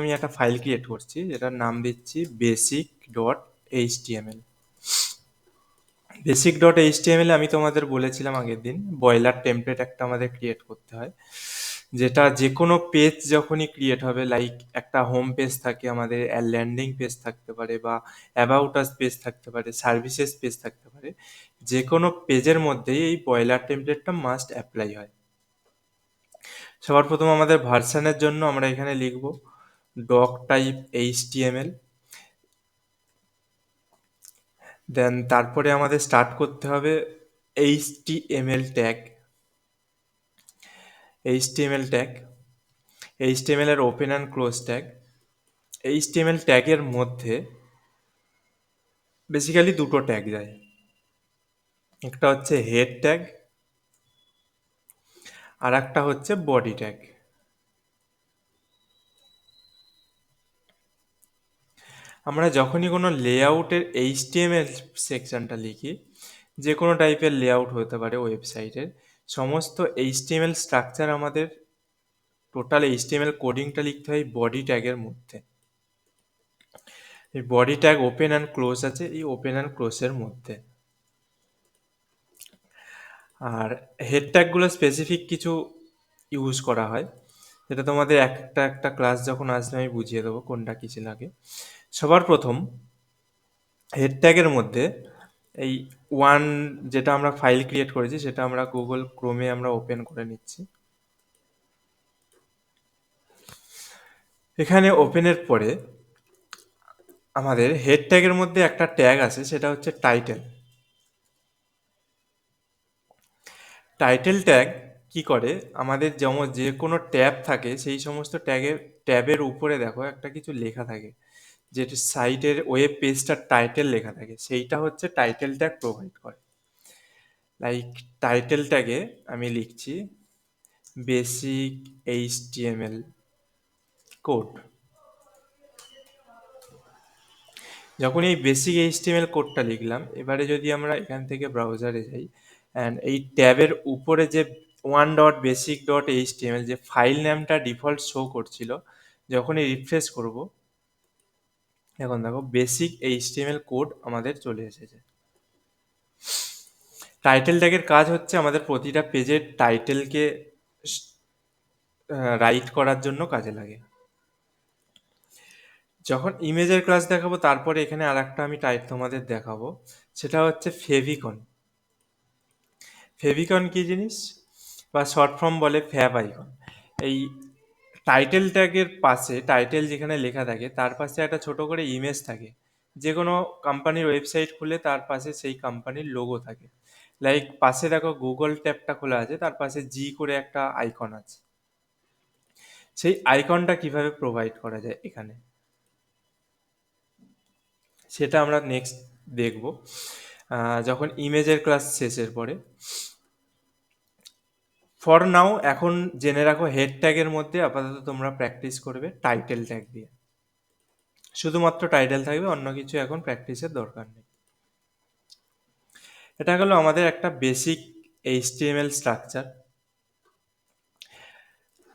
আমি একটা file create করছি যেটার নাম দিচ্ছি basic.html। basic.html আমি তোমাদের বলেছিলাম আগের দিন বয়লার টেমপ্লেট একটা আমাদের ক্রিয়েট করতে হয়, যেটা যে কোনো পেজ যখনই ক্রিয়েট হবে, লাইক একটা হোম পেজ থাকে আমাদের, ল্যান্ডিং পেজ থাকতে পারে বা অ্যাবাউট আস পেজ থাকতে পারে, সার্ভিসেস পেজ থাকতে পারে, যে কোনো পেজের মধ্যেই এই বয়লার টেমপ্লেটটা মাস্ট অ্যাপ্লাই হয়। সবার প্রথম আমাদের ভার্সানের জন্য আমরা এখানে লিখব ডক টাইপ এইচটিএমএল। দেন তারপরে আমাদের স্টার্ট করতে হবে HTML tag. HTML tag, HTML এর open and close tag. HTML ট্যাগের মধ্যে বেসিক্যালি দুটো ট্যাগ যায়, একটা হচ্ছে হেড ট্যাগ আর একটা হচ্ছে বডি ট্যাগ। আমরা যখনই কোনো লেআউটের এইচটিএমএল সেকশনটা লিখি, যে কোনো টাইপের লেআউট হতে পারে ওয়েবসাইটের, সমস্ত এইচটিএমএল স্ট্রাকচার আমাদের টোটাল এইচটিএমএল কোডিংটা লিখতে হয় বডি ট্যাগের মধ্যে। এই body tag open and close আছে এই ওপেন অ্যান্ড ক্লোজের মধ্যে। আর হেড ট্যাগগুলো স্পেসিফিক কিছু ইউজ করা হয়, যেটা তোমাদের একটা একটা ক্লাস যখন আসবে আমি বুঝিয়ে দেবো কোনটা কিসে লাগে। সবার প্রথম হেড ট্যাগের মধ্যে এই ওয়ান, যেটা আমরা ফাইল ক্রিয়েট করেছি সেটা আমরা গুগল ক্রোমে আমরা ওপেন করে নিচ্ছি। এখানে ওপেনের পরে আমাদের হেড ট্যাগের মধ্যে একটা ট্যাগ আছে, সেটা হচ্ছে টাইটেল। টাইটেল ট্যাগ কি করে, আমাদের যেমন যে কোনো ট্যাব থাকে সেই সমস্ত ট্যাবের উপরে দেখো একটা কিছু লেখা থাকে, যেটা সাইটের ওয়েব পেজটার টাইটেল লেখা থাকে, সেইটা হচ্ছে টাইটেল ট্যাগ প্রোভাইড করে। লাইক টাইটেল ট্যাগে আমি লিখছি বেসিক এইচটিএমএল কোড। যখন এই বেসিক এইচটিএমএল কোডটা লিখলাম, এবারে যদি আমরা এখান থেকে ব্রাউজারে যাই অ্যান্ড এই ট্যাবের উপরে যে one dot basic dot HTML যে ফাইল নেমটা ডিফল্ট শো করছিল, যখনই রিফ্রেশ করব এখন দেখো বেসিক এইচটিএমএল কোড আমাদের চলে এসেছে। টাইটেল ট্যাগের কাজ হচ্ছে আমাদের প্রতিটা পেজের টাইটেলকে রাইট করার জন্য কাজে লাগে। যখন ইমেজের ক্লাস দেখাবো তারপরে এখানে আর একটা আমি টাইপ তোমাদের দেখাবো, সেটা হচ্ছে ফেভিকন। ফেভিকন কি জিনিস, বা শর্ট ফর্ম বলে ফ্যাব আইকন। এই টাইটেল ট্যাগের পাশে, টাইটেল যেখানে লেখা থাকে তার পাশে একটা ছোট করে ইমেজ থাকে। যে কোনো কোম্পানির ওয়েবসাইট খুলে তার পাশে সেই কোম্পানির লোগো থাকে। লাইক পাশে দেখো গুগল ট্যাবটা খোলা আছে, তার পাশে জি করে একটা আইকন আছে। সেই আইকনটা কিভাবে প্রোভাইড করা যায় এখানে, সেটা আমরা নেক্সট দেখব যখন ইমেজের ক্লাস শেষের পরে। ফর নাও এখন জেনে রাখো হেড ট্যাগের মধ্যে আপাতত তোমরা প্র্যাকটিস করবে টাইটেল ট্যাগ দিয়ে, শুধুমাত্র টাইটেল থাকবে, অন্য কিছু এখন প্র্যাকটিসের দরকার নেই। এটা হলো আমাদের একটা বেসিক এইচটিএমএল স্ট্রাকচার।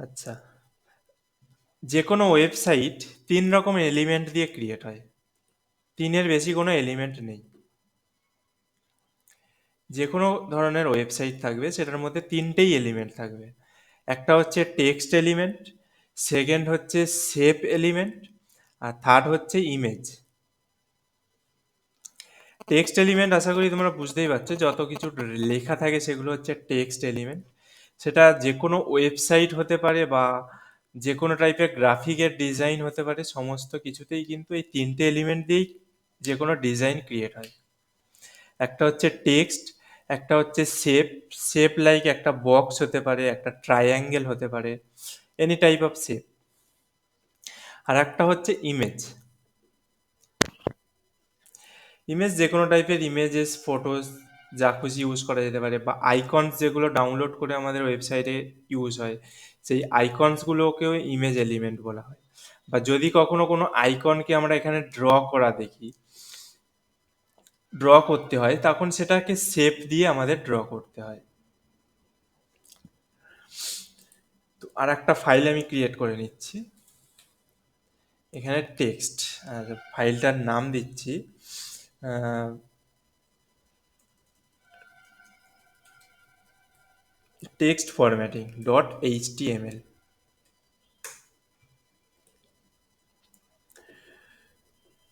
আচ্ছা, যে কোনো ওয়েবসাইট তিন রকম এলিমেন্ট দিয়ে ক্রিয়েট হয়, তিনের বেশি কোনো এলিমেন্ট নেই। যে কোনো ধরনের ওয়েবসাইট থাকবে সেটার মধ্যে তিনটেই এলিমেন্ট থাকবে। একটা হচ্ছে টেক্সট এলিমেন্ট, সেকেন্ড হচ্ছে শেপ এলিমেন্ট, আর থার্ড হচ্ছে ইমেজ। টেক্সট এলিমেন্ট আশা করি তোমরা বুঝতেই পারছো, যত কিছু লেখা থাকে সেগুলো হচ্ছে টেক্সট এলিমেন্ট। সেটা যে কোনো ওয়েবসাইট হতে পারে বা যে কোনো টাইপের গ্রাফিকের ডিজাইন হতে পারে, সমস্ত কিছুতেই কিন্তু এই তিনটে এলিমেন্ট দিয়েই যে কোনো ডিজাইন ক্রিয়েট হয়। একটা হচ্ছে টেক্সট, একটা হচ্ছে শেপ, শেপ লাইক একটা বক্স হতে পারে, একটা ট্রায়াঙ্গেল হতে পারে, এনি টাইপ অফ শেপ। আর একটা হচ্ছে ইমেজ। ইমেজ যে কোনো টাইপের ইমেজেস, ফটোস, যা খুশি ইউজ করা যেতে পারে, বা আইকনস যেগুলো ডাউনলোড করে আমাদের ওয়েবসাইটে ইউজ হয়, সেই আইকনসগুলোকেও ইমেজ এলিমেন্ট বলা হয়। বা যদি কখনো কোনো আইকনকে আমরা এখানে ড্র করতে হয়, তখন সেটাকে শেপ দিয়ে আমাদের ড্র করতে হয়। তো আর একটা ফাইল আমি ক্রিয়েট করে নিচ্ছি। এখানে টেক্সট, আর ফাইলটার নাম দিচ্ছি টেক্সট ফরম্যাটিং ডট এইচটিএমএল।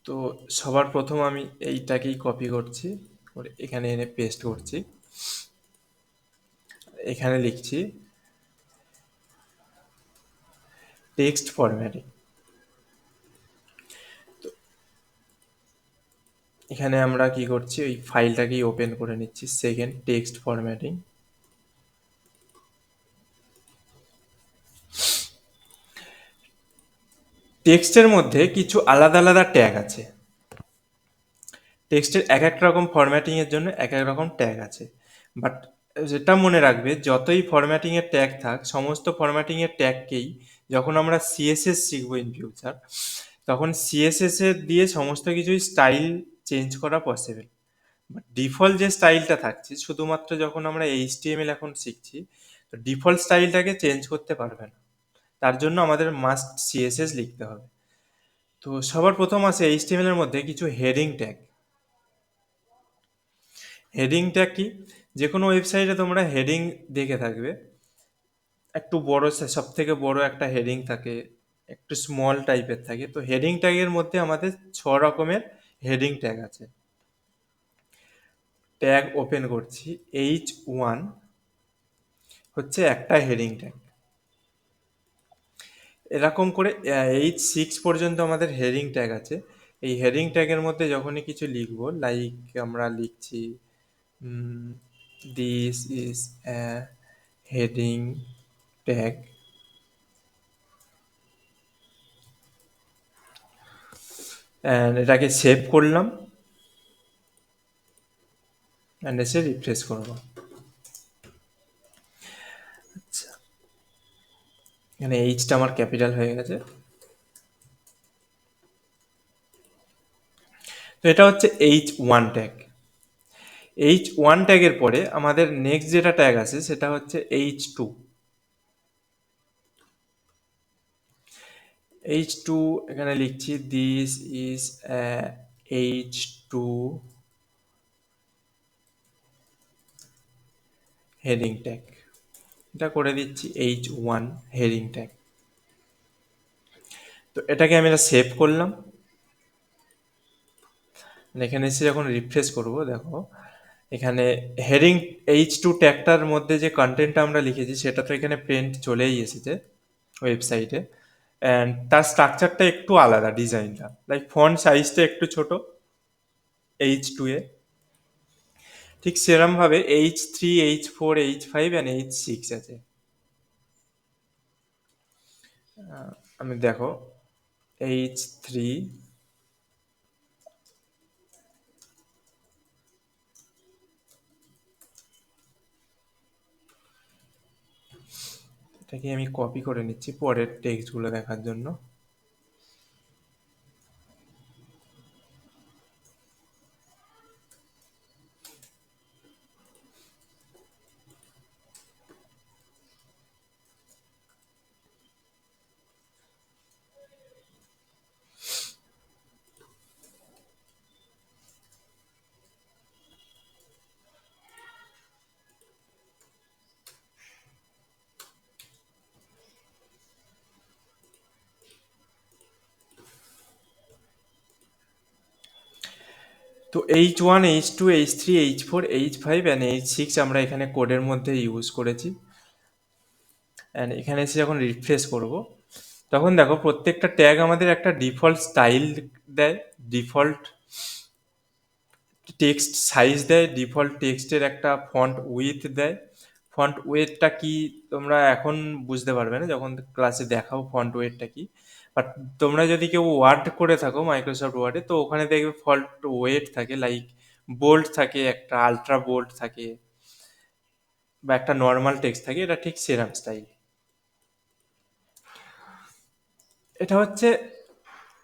তো সবার প্রথম আমি এইটাকেই কপি করছি, করে এখানে এনে পেস্ট করছি। এখানে লিখছি টেক্সট ফরম্যাটিং। এখানে আমরা কি করছি, ওই ফাইলটাকেই ওপেন করে নিচ্ছি, সেকেন্ড টেক্সট ফরম্যাটিং। টেক্সটের মধ্যে কিছু আলাদা আলাদা ট্যাগ আছে। টেক্সটের এক এক রকম ফরম্যাটিংয়ের জন্য এক এক রকম ট্যাগ আছে। বাট যেটা মনে রাখবে, যতই ফরম্যাটিংয়ের ট্যাগ থাক, সমস্ত ফরম্যাটিংয়ের ট্যাগকেই যখন আমরা সিএসএস শিখবো ইন ফিউচার, তখন সিএসএস এর দিয়ে সমস্ত কিছুই স্টাইল চেঞ্জ করা পসিবল। বাট ডিফল্ট যে স্টাইলটা থাকছে, শুধুমাত্র যখন আমরা এইচটিএমএল এখন শিখছি, তো ডিফল্ট স্টাইলটাকে চেঞ্জ করতে পারবে না। তার জন্য আমাদের মাস্ট সিএসএস লিখতে হবে। তো সবার প্রথম আসে এইচটিএমএল এর মধ্যে কিছু হেডিং ট্যাগ। হেডিং ট্যাগ কি? যে কোনো ওয়েবসাইটে তোমরা হেডিং দেখে থাকবে, একটু বড়, সব থেকে বড় একটা হেডিং থাকে, একটু স্মল টাইপের থাকে। তো হেডিং ট্যাগের মধ্যে আমাদের 6 রকমের হেডিং ট্যাগ আছে। ট্যাগ ওপেন করছি, H1 হচ্ছে একটা হেডিং ট্যাগ। এরকম করে H6 পর্যন্ত আমাদের হেডিং ট্যাগ আছে। এই হেডিং ট্যাগের মধ্যে যখনই কিছু লিখবো, লাইক আমরা লিখছি this is heading tag, and এটাকে সেভ করলাম, অ্যান্ড এসে রিফ্রেশ করবো। আচ্ছা, এখানে এইচটা আমার ক্যাপিটাল হয়ে গেছে। তো এটা হচ্ছে H1 ট্যাগ। H1 ট্যাগের পরে আমাদের নেক্সট যেটা ট্যাগ আছে সেটা হচ্ছে H2। H2 এখানে লিখছি this is H2 heading tag. এটা করে দিচ্ছি H1 হেডিং ট্যাগ। তো এটাকে আমি সেভ করলাম। এখানে এসে যখন রিফ্রেশ করব, দেখো এখানে হেডিং H2 ট্যাগটার মধ্যে যে কন্টেন্টটা আমরা লিখেছি সেটা তো এখানে প্রিন্ট চলেই এসেছে ওয়েবসাইটে। অ্যান্ড তার স্ট্রাকচারটা একটু আলাদা, ডিজাইনটা লাইক ফন্ট সাইজটা একটু ছোট H2 এ। ঠিক সেরমভাবে H3, H4, H5 and H6 আছে। আমি দেখো H3, এটাকে আমি কপি করে নিচ্ছি পরের টেক্সটগুলো দেখার জন্য। তো H1, H2, H3, H4, H5 and H6 আমরা এখানে কোডের মধ্যে ইউজ করেছি। অ্যান্ড এখানে এসে যখন রিফ্রেশ করব, তখন দেখো প্রত্যেকটা ট্যাগ আমাদের একটা ডিফল্ট স্টাইল দেয়, ডিফল্ট টেক্সট সাইজ দেয়, ডিফল্ট টেক্সটের একটা ফন্ট উইথ দেয়। ফন্ট ওয়েটটা কি তোমরা এখন বুঝতে পারবে না, যখন ক্লাসে দেখাও ফন্ট ওয়েটটা কি। বাট তোমরা যদি কেউ ওয়ার্ড করে থাকো মাইক্রোসফট ওয়ার্ডে, তো ওখানে দেখবে ফন্ট ওয়েট থাকে, লাইক বোল্ড থাকে, একটা আলট্রা বোল্ড থাকে, বা একটা নর্মাল টেক্সট থাকে, এটা ঠিক সেরাম স্টাইল। এটা হচ্ছে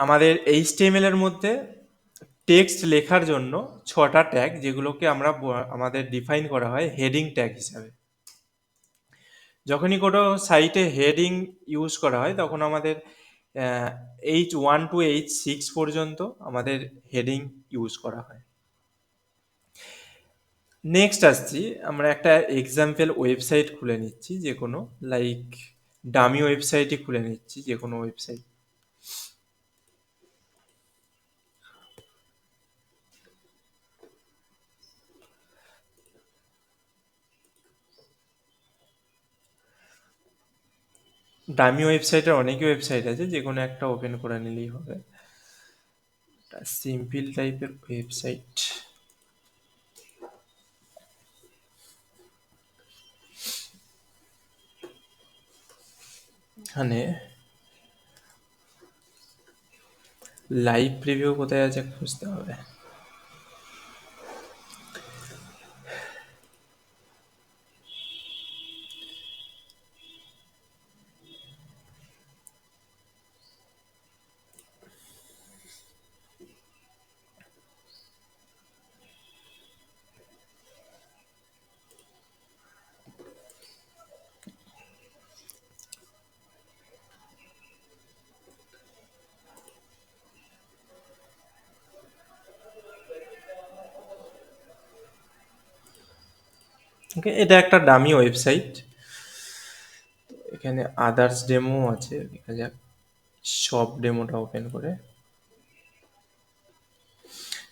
আমাদের HTML এর মধ্যে টেক্সট লেখার জন্য 6টা ট্যাগ, যেগুলোকে আমরা আমাদের ডিফাইন করা হয় হেডিং ট্যাগ হিসাবে। যখনই কোনো সাইটে হেডিং ইউজ করা হয়, তখন আমাদের H1 to H6 পর্যন্ত আমাদের হেডিং ইউজ করা হয়। নেক্সট আসছি, আমরা একটা এক্সাম্পল ওয়েবসাইট খুলে নিচ্ছি, যে কোনো লাইক ডামি ওয়েবসাইটই খুলে নিচ্ছি, যে কোনো ওয়েবসাইট। ডামি ওয়েবসাইটের অনেকই ওয়েবসাইট আছে, যে কোনো একটা ওপেন করে নিলেই হবে। সিম্পল টাইপের ওয়েবসাইট, এখানে লাইভ প্রিভিউ কোথায় আছে খুঁজতে হবে। ওকে, এটা একটা ডামি ওয়েবসাইট। এখানে আদার্স ডেমো আছে, দেখা যাক সব ডেমোটা ওপেন করে।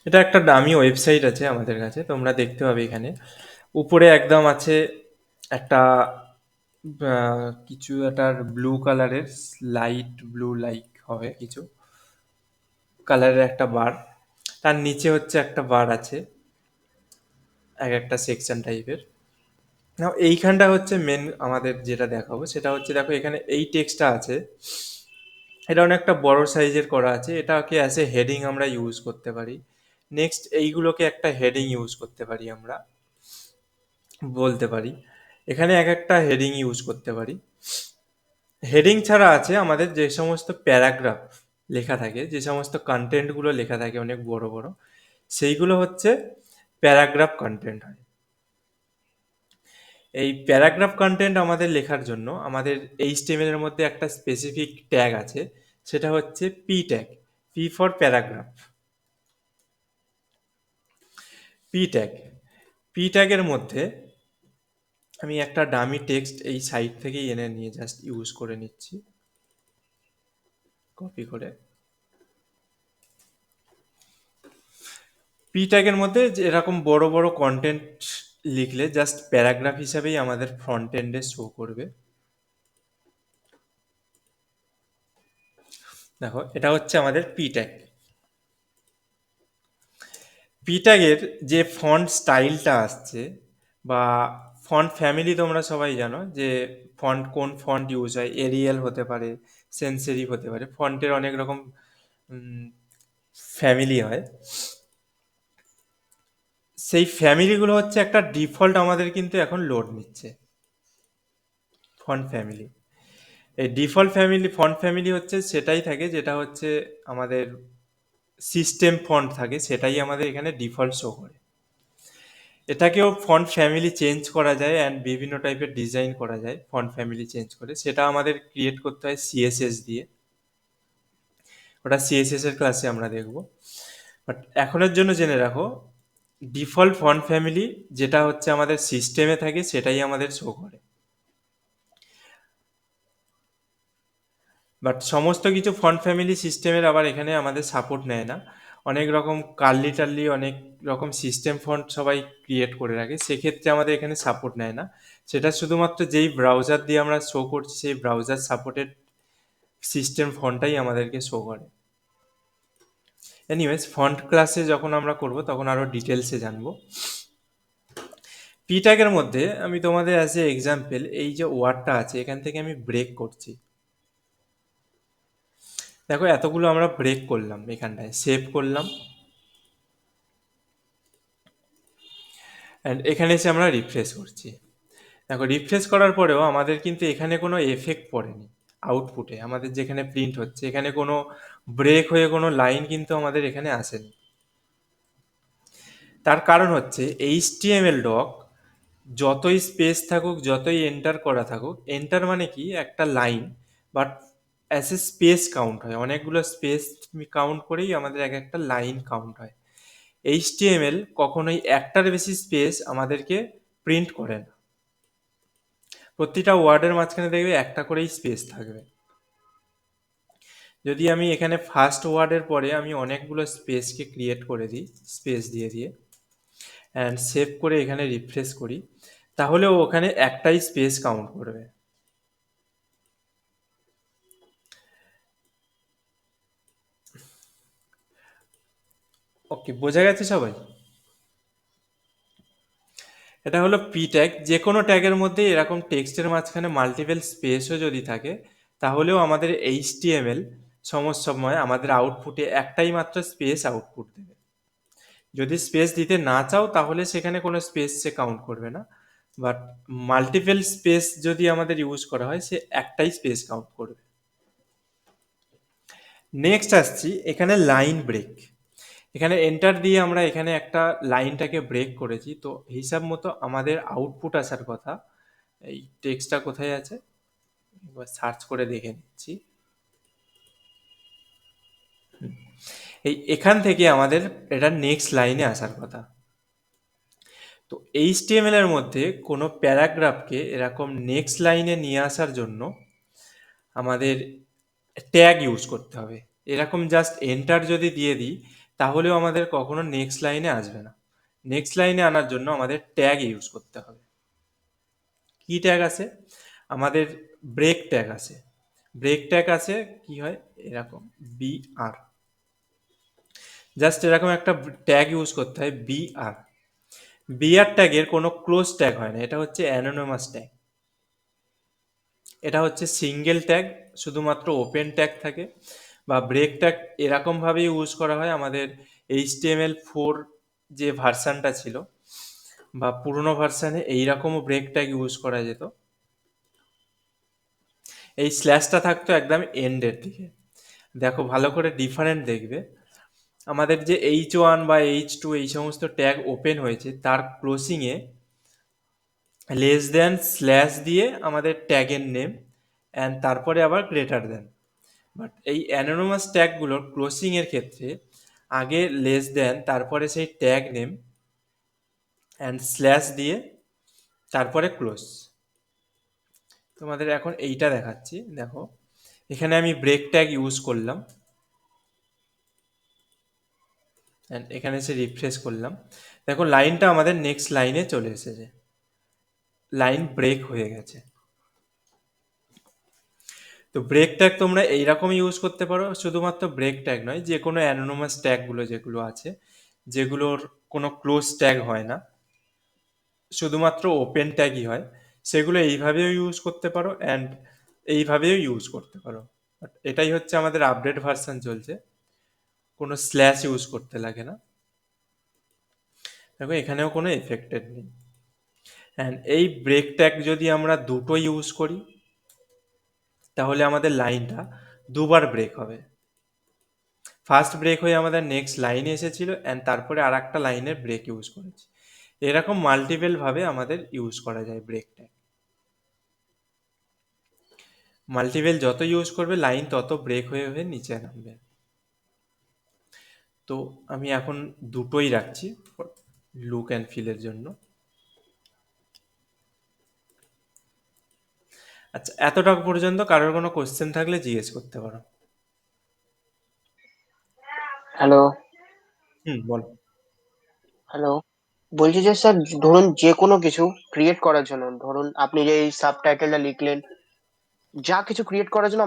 এটা একটা ডামি ওয়েবসাইট আছে আমাদের কাছে, তোমরা দেখতে পাবে এখানে উপরে একদম আছে একটা কিছু একটা ব্লু কালারের, লাইট ব্লু লাইক হবে কিছু কালারের একটা বার, তার নিচে হচ্ছে একটা বার আছে এক একটা সেকশন টাইপের। নাও এইখানটা হচ্ছে মেন আমাদের যেটা দেখাবো, সেটা হচ্ছে দেখো এখানে এই টেক্সটটা আছে, এটা অনেকটা বড় সাইজের করা আছে, এটাকে অ্যাজ এ হেডিং আমরা ইউজ করতে পারি। নেক্সট এইগুলোকে একটা হেডিং ইউজ করতে পারি, আমরা বলতে পারি এখানে এক একটা হেডিং ইউজ করতে পারি। হেডিং ছাড়া আছে আমাদের যে সমস্ত প্যারাগ্রাফ লেখা থাকে, যে সমস্ত কন্টেন্টগুলো লেখা থাকে অনেক বড় বড়, সেইগুলো হচ্ছে প্যারাগ্রাফ কন্টেন্ট হয়। এই প্যারাগ্রাফ কন্টেন্ট আমাদের লেখার জন্য আমাদের HTML এর মধ্যে একটা স্পেসিফিক ট্যাগ আছে, সেটা হচ্ছে P tag, P for paragraph. P tag, P ট্যাগের মধ্যে আমি একটা ডামি টেক্সট এই সাইট থেকেই এনে নিয়ে জাস্ট ইউজ করে নিচ্ছি, কপি করে। পি ট্যাগের মধ্যে যে এরকম বড় বড় কন্টেন্ট লিখলে জাস্ট প্যারাগ্রাফ হিসাবেই আমাদের ফ্রন্ট এন্ডে শো করবে। দেখো এটা হচ্ছে আমাদের পি ট্যাগ। পি ট্যাগের যে ফন্ট স্টাইলটা আসছে বা ফন্ট ফ্যামিলি, তোমরা সবাই জানো যে ফন্ট কোন ফন্ট ইউজ হয়, এরিয়াল হতে পারে, সেন্সেরিফ হতে পারে, ফন্টের অনেক রকম ফ্যামিলি হয়। সেই ফ্যামিলিগুলো হচ্ছে একটা ডিফল্ট আমাদের কিন্তু এখন লোড নিচ্ছে ফন্ট ফ্যামিলি। এই ডিফল্ট ফ্যামিলি ফন্ট ফ্যামিলি হচ্ছে সেটাই থাকে যেটা হচ্ছে আমাদের সিস্টেম ফন্ট থাকে, সেটাই আমাদের এখানে ডিফল্ট শো করে। এটাকেও ফন্ট ফ্যামিলি চেঞ্জ করা যায় অ্যান্ড বিভিন্ন টাইপের ডিজাইন করা যায় ফন্ট ফ্যামিলি চেঞ্জ করে, সেটা আমাদের ক্রিয়েট করতে হয় সিএসএস দিয়ে। ওটা সিএসএস এর ক্লাসে আমরা দেখব, বাট এখনের জন্য জেনে রাখো ডিফল্ট ফন্ট ফ্যামিলি যেটা হচ্ছে আমাদের সিস্টেমে থাকে সেটাই আমাদের শো করে। বাট সমস্ত কিছু ফন্ট ফ্যামিলি সিস্টেমের আবার এখানে আমাদের সাপোর্ট নেয় না। অনেক রকম কার্লি টার্লি অনেক রকম সিস্টেম ফন্ট সবাই ক্রিয়েট করে রাখে, সেক্ষেত্রে আমাদের এখানে সাপোর্ট নেয় না। সেটা শুধুমাত্র যেই ব্রাউজার দিয়ে আমরা শো করছি সেই ব্রাউজার সাপোর্টেড সিস্টেম ফন্টটাই আমাদেরকে শো করে। এনিওয়েজ ফন্ট ক্লাসে যখন আমরা করব তখন আরও ডিটেলসে জানবো। পি ট্যাগের মধ্যে আমি তোমাদের অ্যাজ এ এক্সাম্পল এই যে ওয়ার্ডটা আছে এখান থেকে আমি ব্রেক করছি। দেখো এতগুলো আমরা ব্রেক করলাম, এখানটায় সেভ করলাম, অ্যান্ড এখানে এসে আমরা রিফ্রেশ করছি। দেখো রিফ্রেশ করার পরেও আমাদের কিন্তু এখানে কোনো এফেক্ট পড়েনি আউটপুটে, আমাদের যেখানে প্রিন্ট হচ্ছে এখানে কোনো ব্রেক হয়ে কোনো লাইন কিন্তু আমাদের এখানে আসেনি। তার কারণ হচ্ছে HTML ডক যতই স্পেস থাকুক, যতই এন্টার করা থাকুক, এন্টার মানে কি একটা line, but as a space count হয়, অনেকগুলো স্পেস কাউন্ট করেই আমাদের এক একটা লাইন কাউন্ট হয়। এইচটিএমএল কখনোই একটার বেশি স্পেস আমাদেরকে প্রিন্ট করে না, প্রতিটা ওয়ার্ডের মাঝখানে দেখবে একটা করেই স্পেস থাকবে। যদি আমি এখানে ফার্স্ট ওয়ার্ডের পরে আমি অনেকগুলো স্পেসকে ক্রিয়েট করে দিই, স্পেস দিয়ে দিয়ে অ্যান্ড সেভ করে এখানে রিফ্রেশ করি, তাহলেও ওখানে একটাই স্পেস কাউন্ট করবে। ওকে, বোঝা গেছে সবাই? এটা হলো পি ট্যাগ। যে কোনো ট্যাগের মধ্যে এরকম টেক্সটের মাঝখানে মাল্টিপল স্পেসও যদি থাকে, তাহলেও আমাদের এইচটিএমএল সময় আমাদের আউটপুটে একটাই মাত্র স্পেস আউটপুট দেবে। যদি স্পেস দিতে না চাও তাহলে সেখানে কোনো স্পেস সে কাউন্ট করবে না, বাট মাল্টিপল স্পেস যদি আমাদের ইউজ করা হয় সে একটাই স্পেস কাউন্ট করবে। নেক্সট আসছি এখানে লাইন ব্রেক। এখানে এন্টার দিয়ে আমরা এখানে একটা লাইনটাকে ব্রেক করেছি, তো হিসাব মতো আমাদের আউটপুট আসার কথা। এই টেক্সটটা কোথায় আছে একবার সার্চ করে দেখে নিচ্ছি। এখান থেকে আমাদের এটা নেক্সট লাইনে আসার কথা। তো এইচটিএমএল এর মধ্যে কোনো প্যারাগ্রাফকে এরকম নেক্সট লাইনে নিয়ে আসার জন্য আমাদের ট্যাগ ইউজ করতে হবে। এরকম জাস্ট এন্টার যদি দিয়ে দিই তাহলেও আমাদের কখনো নেক্সট লাইনে আসবে না। নেক্সট লাইনে আনার জন্য আমাদের ট্যাগ ইউজ করতে হবে। কি ট্যাগ আছে? আমাদের ব্রেক ট্যাগ আছে। ব্রেক ট্যাগ আছে কি হয় এরকম বিআর, জাস্ট এরকম একটা ট্যাগ ইউজ করতে হয় বিআর। বিআর ট্যাগের কোনো ক্লোজ ট্যাগ হয় না, এটা হচ্ছে অ্যানোনিমাস ট্যাগ। এটা হচ্ছে সিঙ্গেল ট্যাগ, শুধুমাত্র ওপেন ট্যাগ থাকে। বা ব্রেক ট্যাগ এরকমভাবে ইউজ করা হয় আমাদের HTML4 যে ভার্সানটা ছিল বা পুরোনো ভার্সানে এইরকমও ব্রেক ট্যাগ ইউজ করা যেত। এই স্ল্যাশটা থাকতো একদম এন্ডের দিকে। দেখো ভালো করে ডিফারেন্ট দেখবে, আমাদের যে H1 বা H2 এই সমস্ত ট্যাগ ওপেন হয়েছে তার ক্লোজিংয়ে লেস দেন স্ল্যাশ দিয়ে আমাদের ট্যাগের নেম অ্যান্ড তারপরে আবার গ্রেটার দেন। বাট এই অ্যানোনিমাস ট্যাগগুলোর ক্লোজিংয়ের ক্ষেত্রে আগে লেস দেন, তারপরে সেই ট্যাগ নেম অ্যান্ড স্ল্যাশ দিয়ে তারপরে ক্লোজ। তোমাদের এখন এইটা দেখাচ্ছি, দেখো এখানে আমি ব্রেক ট্যাগ ইউজ করলাম অ্যান্ড এখানে এসে রিফ্রেশ করলাম, দেখো লাইনটা আমাদের নেক্সট লাইনে চলে এসেছে, লাইন ব্রেক হয়ে গেছে। তো ব্রেক ট্যাগ তোমরা এইরকম ইউজ করতে পারো, শুধুমাত্র ব্রেক ট্যাগ নয়, যে কোনো অ্যানোনিমাস ট্যাগগুলো যেগুলো আছে, যেগুলোর কোনো ক্লোজ ট্যাগ হয় না, শুধুমাত্র ওপেন ট্যাগই হয়, সেগুলো এইভাবেও ইউজ করতে পারো অ্যান্ড এইভাবেও ইউজ করতে পারো। বাট এটাই হচ্ছে আমাদের আপডেট ভার্সন চলছে, কোনো স্ল্যাশ ইউজ করতে লাগে না। দেখো এখানেও কোনো এফেক্টেড নেই। অ্যান্ড এই ব্রেক ট্যাগ যদি আমরা দুটো ইউজ করি তাহলে আমাদের লাইনটা দুবার ব্রেক হবে। ফার্স্ট ব্রেক হয়ে আমাদের নেক্সট লাইনে এসেছিল অ্যান্ড তারপরে আর একটা লাইনের ব্রেক ইউজ করেছি। এরকম মাল্টিপল ভাবে আমাদের ইউজ করা যায় ব্রেক ট্যাগ। মাল্টিপল যত ইউজ করবে লাইন তত ব্রেক হয়ে হয়ে নিচে নামবে। তো আমি এখন দুটোই রাখছি লুক অ্যান্ড ফিলের জন্য। আচ্ছা, এতটা পর্যন্ত কারোর কোনো কোশ্চেন থাকলে জিজ্ঞেস করতে পারো। হ্যালো। বলো। হ্যালো, বলছি যে স্যার, ধরুন যে কোনো কিছু ক্রিয়েট করার জন্য, ধরুন আপনি যে এই সাবটাইটেলটা লিখলেন, যা কিছু ক্রিয়েট করার জন্য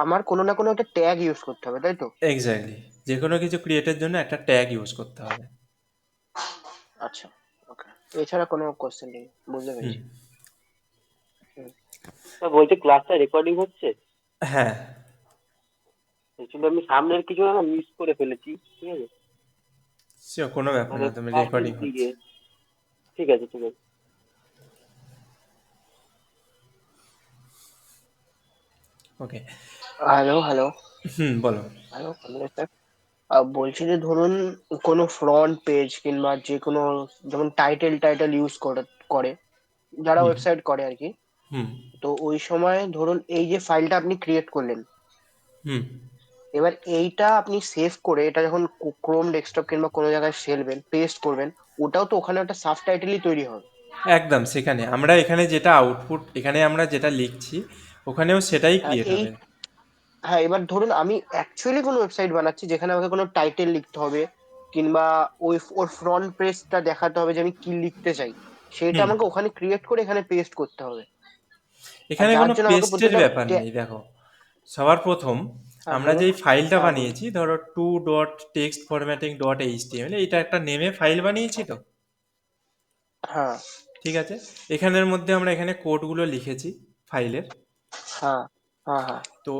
আমার কোনো না কোনো একটা ট্যাগ ইউজ করতে হবে, তাই তো? এক্স্যাক্টলি, যে কোনো কিছু ক্রিয়েটের জন্য একটা ট্যাগ ইউজ করতে হবে। আচ্ছা, ওকে। এছাড়া কোনো কোশ্চেন নেই, বুঝতে হুম। পেরেছি। হুম। স্যার বলছি, ক্লাসটা রেকর্ডিং হচ্ছে? হ্যাঁ। অ্যাকচুয়ালি আমি সামনের কিছু না মিস করে ফেলেছি, ঠিক আছে? সে কোনো ব্যাপার মানে না, তুমি ফার্স্টের রেকর্ডিং হচ্ছে। দিকে। ঠিক আছে, ঠিক আছে। ওকে। Hello, hello. বলো। Hello, sir. বলছি যে ধরুন কোনো ফ্রন্ট পেজ কিংবা যে কোনো, যেমন টাইটেল টাইটেল ইউজ করে করে যারা হুম ওয়েবসাইট করে আর কি। হুম তো ওই সময় ধরুন এই যে ফাইলটা আপনি ক্রিয়েট করলেন, হুম। এবার এইটা আপনি সেভ করে এটা যখন ক্রোম ডেস্কটপ কিংবা কোনো জায়গায় ফেলবেন, পেস্ট করবেন, ওটাও তো ওখানে একটা সাব টাইটেলই তৈরি হবে। একদম সেখানে আমরা এখানে যেটা আউটপুট, এখানে আমরা যেটা লিখছি ওখানেও সেটাই হ্যাঁ ক্রিয়েট এই হবে। হ্যাঁ, এবার ধরুন আমি অ্যাকচুয়ালি কোনো ওয়েবসাইট বানাচ্ছি যেখানে আমাকে কোনো টাইটেল লিখতে হবে, কিংবা ওই ওর ফ্রন্ট পেজটা দেখাতে হবে যে আমি কি লিখতে চাই, সেটা হুম। আমাকে ওখানে ক্রিয়েট করে এখানে পেস্ট করতে হবে। আর এখানে যার কোনো জন্য আমাকে পেস্টের প্রত্যেকটা ব্যাপার নেই, দেখো। সবার প্রথম হ্যাঁ আমরা বলুন। যেই ফাইলটা হ্যাঁ বলুন। বানিয়েছি, ধরো two dot text formatting dot HTML, এইটা একটা নেমে ফাইল বানিয়েছি তো। হ্যাঁ ঠিক আছে, এখানের মধ্যে আমরা এখানে কোডগুলো লিখেছি ফাইলের। হ্যাঁ হ্যাঁ হ্যাঁ তো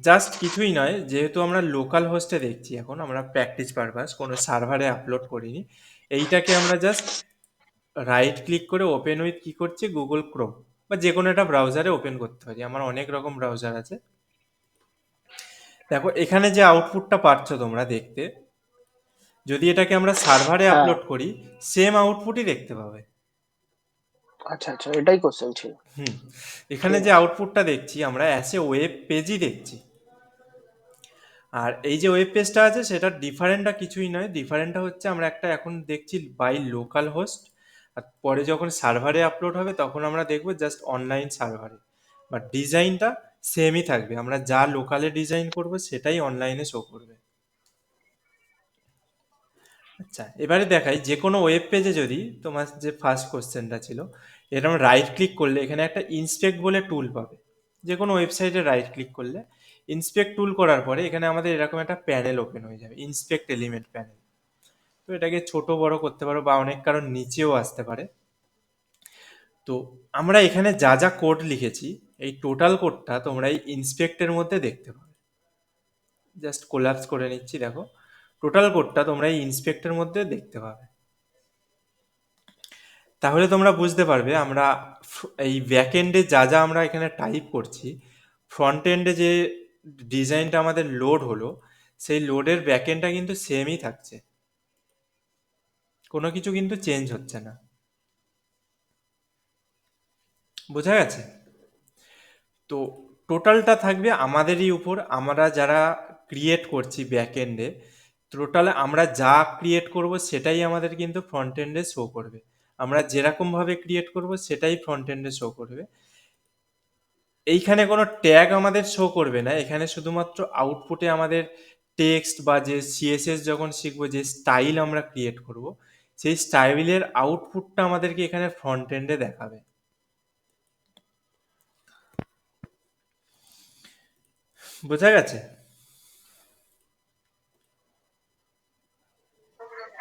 জাস্ট কিছুই নয়, যেহেতু আমরা লোকাল হোস্টে দেখছি, এখন আমরা প্র্যাকটিস পারপাস কোনো সার্ভারে আপলোড করিনি, এইটাকে আমরা জাস্ট রাইট ক্লিক করে ওপেন উইথ কি করছি, গুগল ক্রোম বা যে কোনো একটা ব্রাউজারে ওপেন করতে পারি, আমার অনেক রকম ব্রাউজার আছে। দেখো এখানে যে আউটপুটটা পাচ্ছ তোমরা দেখতে, যদি এটাকে আমরা সার্ভারে হ্যাঁ। আপলোড করি, সেম আউটপুটই দেখতে পাবে। আচ্ছা আচ্ছা, এটাই কোশ্চেন ছিল। হুম। এখানে ঠিক যে আছে। আউটপুটটা দেখছি আমরা অ্যাসে ওয়েব পেজই দেখছি। আর এই যে ওয়েব পেজটা আছে সেটা ডিফারেন্টটা কিছুই নয়, ডিফারেন্টটা হচ্ছে আমরা একটা এখন দেখছি বাই লোকাল হোস্ট, আর পরে যখন সার্ভারে আপলোড হবে তখন আমরা দেখবো জাস্ট অনলাইন সার্ভারে। বাট ডিজাইনটা সেমই থাকবে, আমরা যা লোকালে ডিজাইন করব সেটাই অনলাইনে শো করবে। আচ্ছা, এবারে দেখাই যে কোনো ওয়েব পেজে যদি তোমার যে ফার্স্ট কোশ্চেনটা ছিল, এরকম রাইট ক্লিক করলে এখানে একটা ইন্সপেক্ট বলে টুল পাবে। যে কোনো ওয়েবসাইটে রাইট ক্লিক করলে ইন্সপেক্ট টুল করার পরে এখানে আমাদের এরকম একটা প্যানেল ওপেন হয়ে যাবে, ইন্সপেক্ট এলিমেন্ট প্যানেল। তো এটাকে ছোট বড় করতে পারো বা অনেক কারণ নিচেও আসতে পারে। তো আমরা এখানে যা যা কোড লিখেছি, এই টোটাল কোডটা তোমরা এই ইন্সপেক্টের মধ্যে দেখতে পাবে। জাস্ট কোলাপস করে নিচ্ছি, দেখো টোটাল কোডটা তোমরা এই ইন্সপেক্টের মধ্যে দেখতে পাবে। তাহলে তোমরা বুঝতে পারবে আমরা এই ব্যাক এন্ডে যা যা আমরা এখানে টাইপ করছি, ফ্রন্ট এন্ডে যে ডিজাইনটা আমাদের লোড হলো, সেই লোডের ব্যাক এন্ডটা কিন্তু সেমই থাকছে, কোনো কিছু কিন্তু চেঞ্জ হচ্ছে না। বোঝা গেছে? তো টোটালটা থাকবে আমাদেরই উপর, আমরা যারা ক্রিয়েট করছি ব্যাক এন্ডে, টোটালে আমরা যা ক্রিয়েট করব সেটাই আমাদের কিন্তু ফ্রন্ট এন্ডে শো করবে। আমরা যেরকমভাবে ক্রিয়েট করব সেটাই ফ্রন্ট এন্ডে শো করবে। এইখানে কোনো ট্যাগ আমাদের শো করবে না, এখানে শুধুমাত্র আউটপুটে আমাদের টেক্সট বা যে সিএসএস যখন শিখবো, যে স্টাইল আমরা ক্রিয়েট করব, সেই স্টাইলের আউটপুটটা আমাদেরকে এখানে ফ্রন্ট এন্ডে দেখাবে। বোঝা গেছে?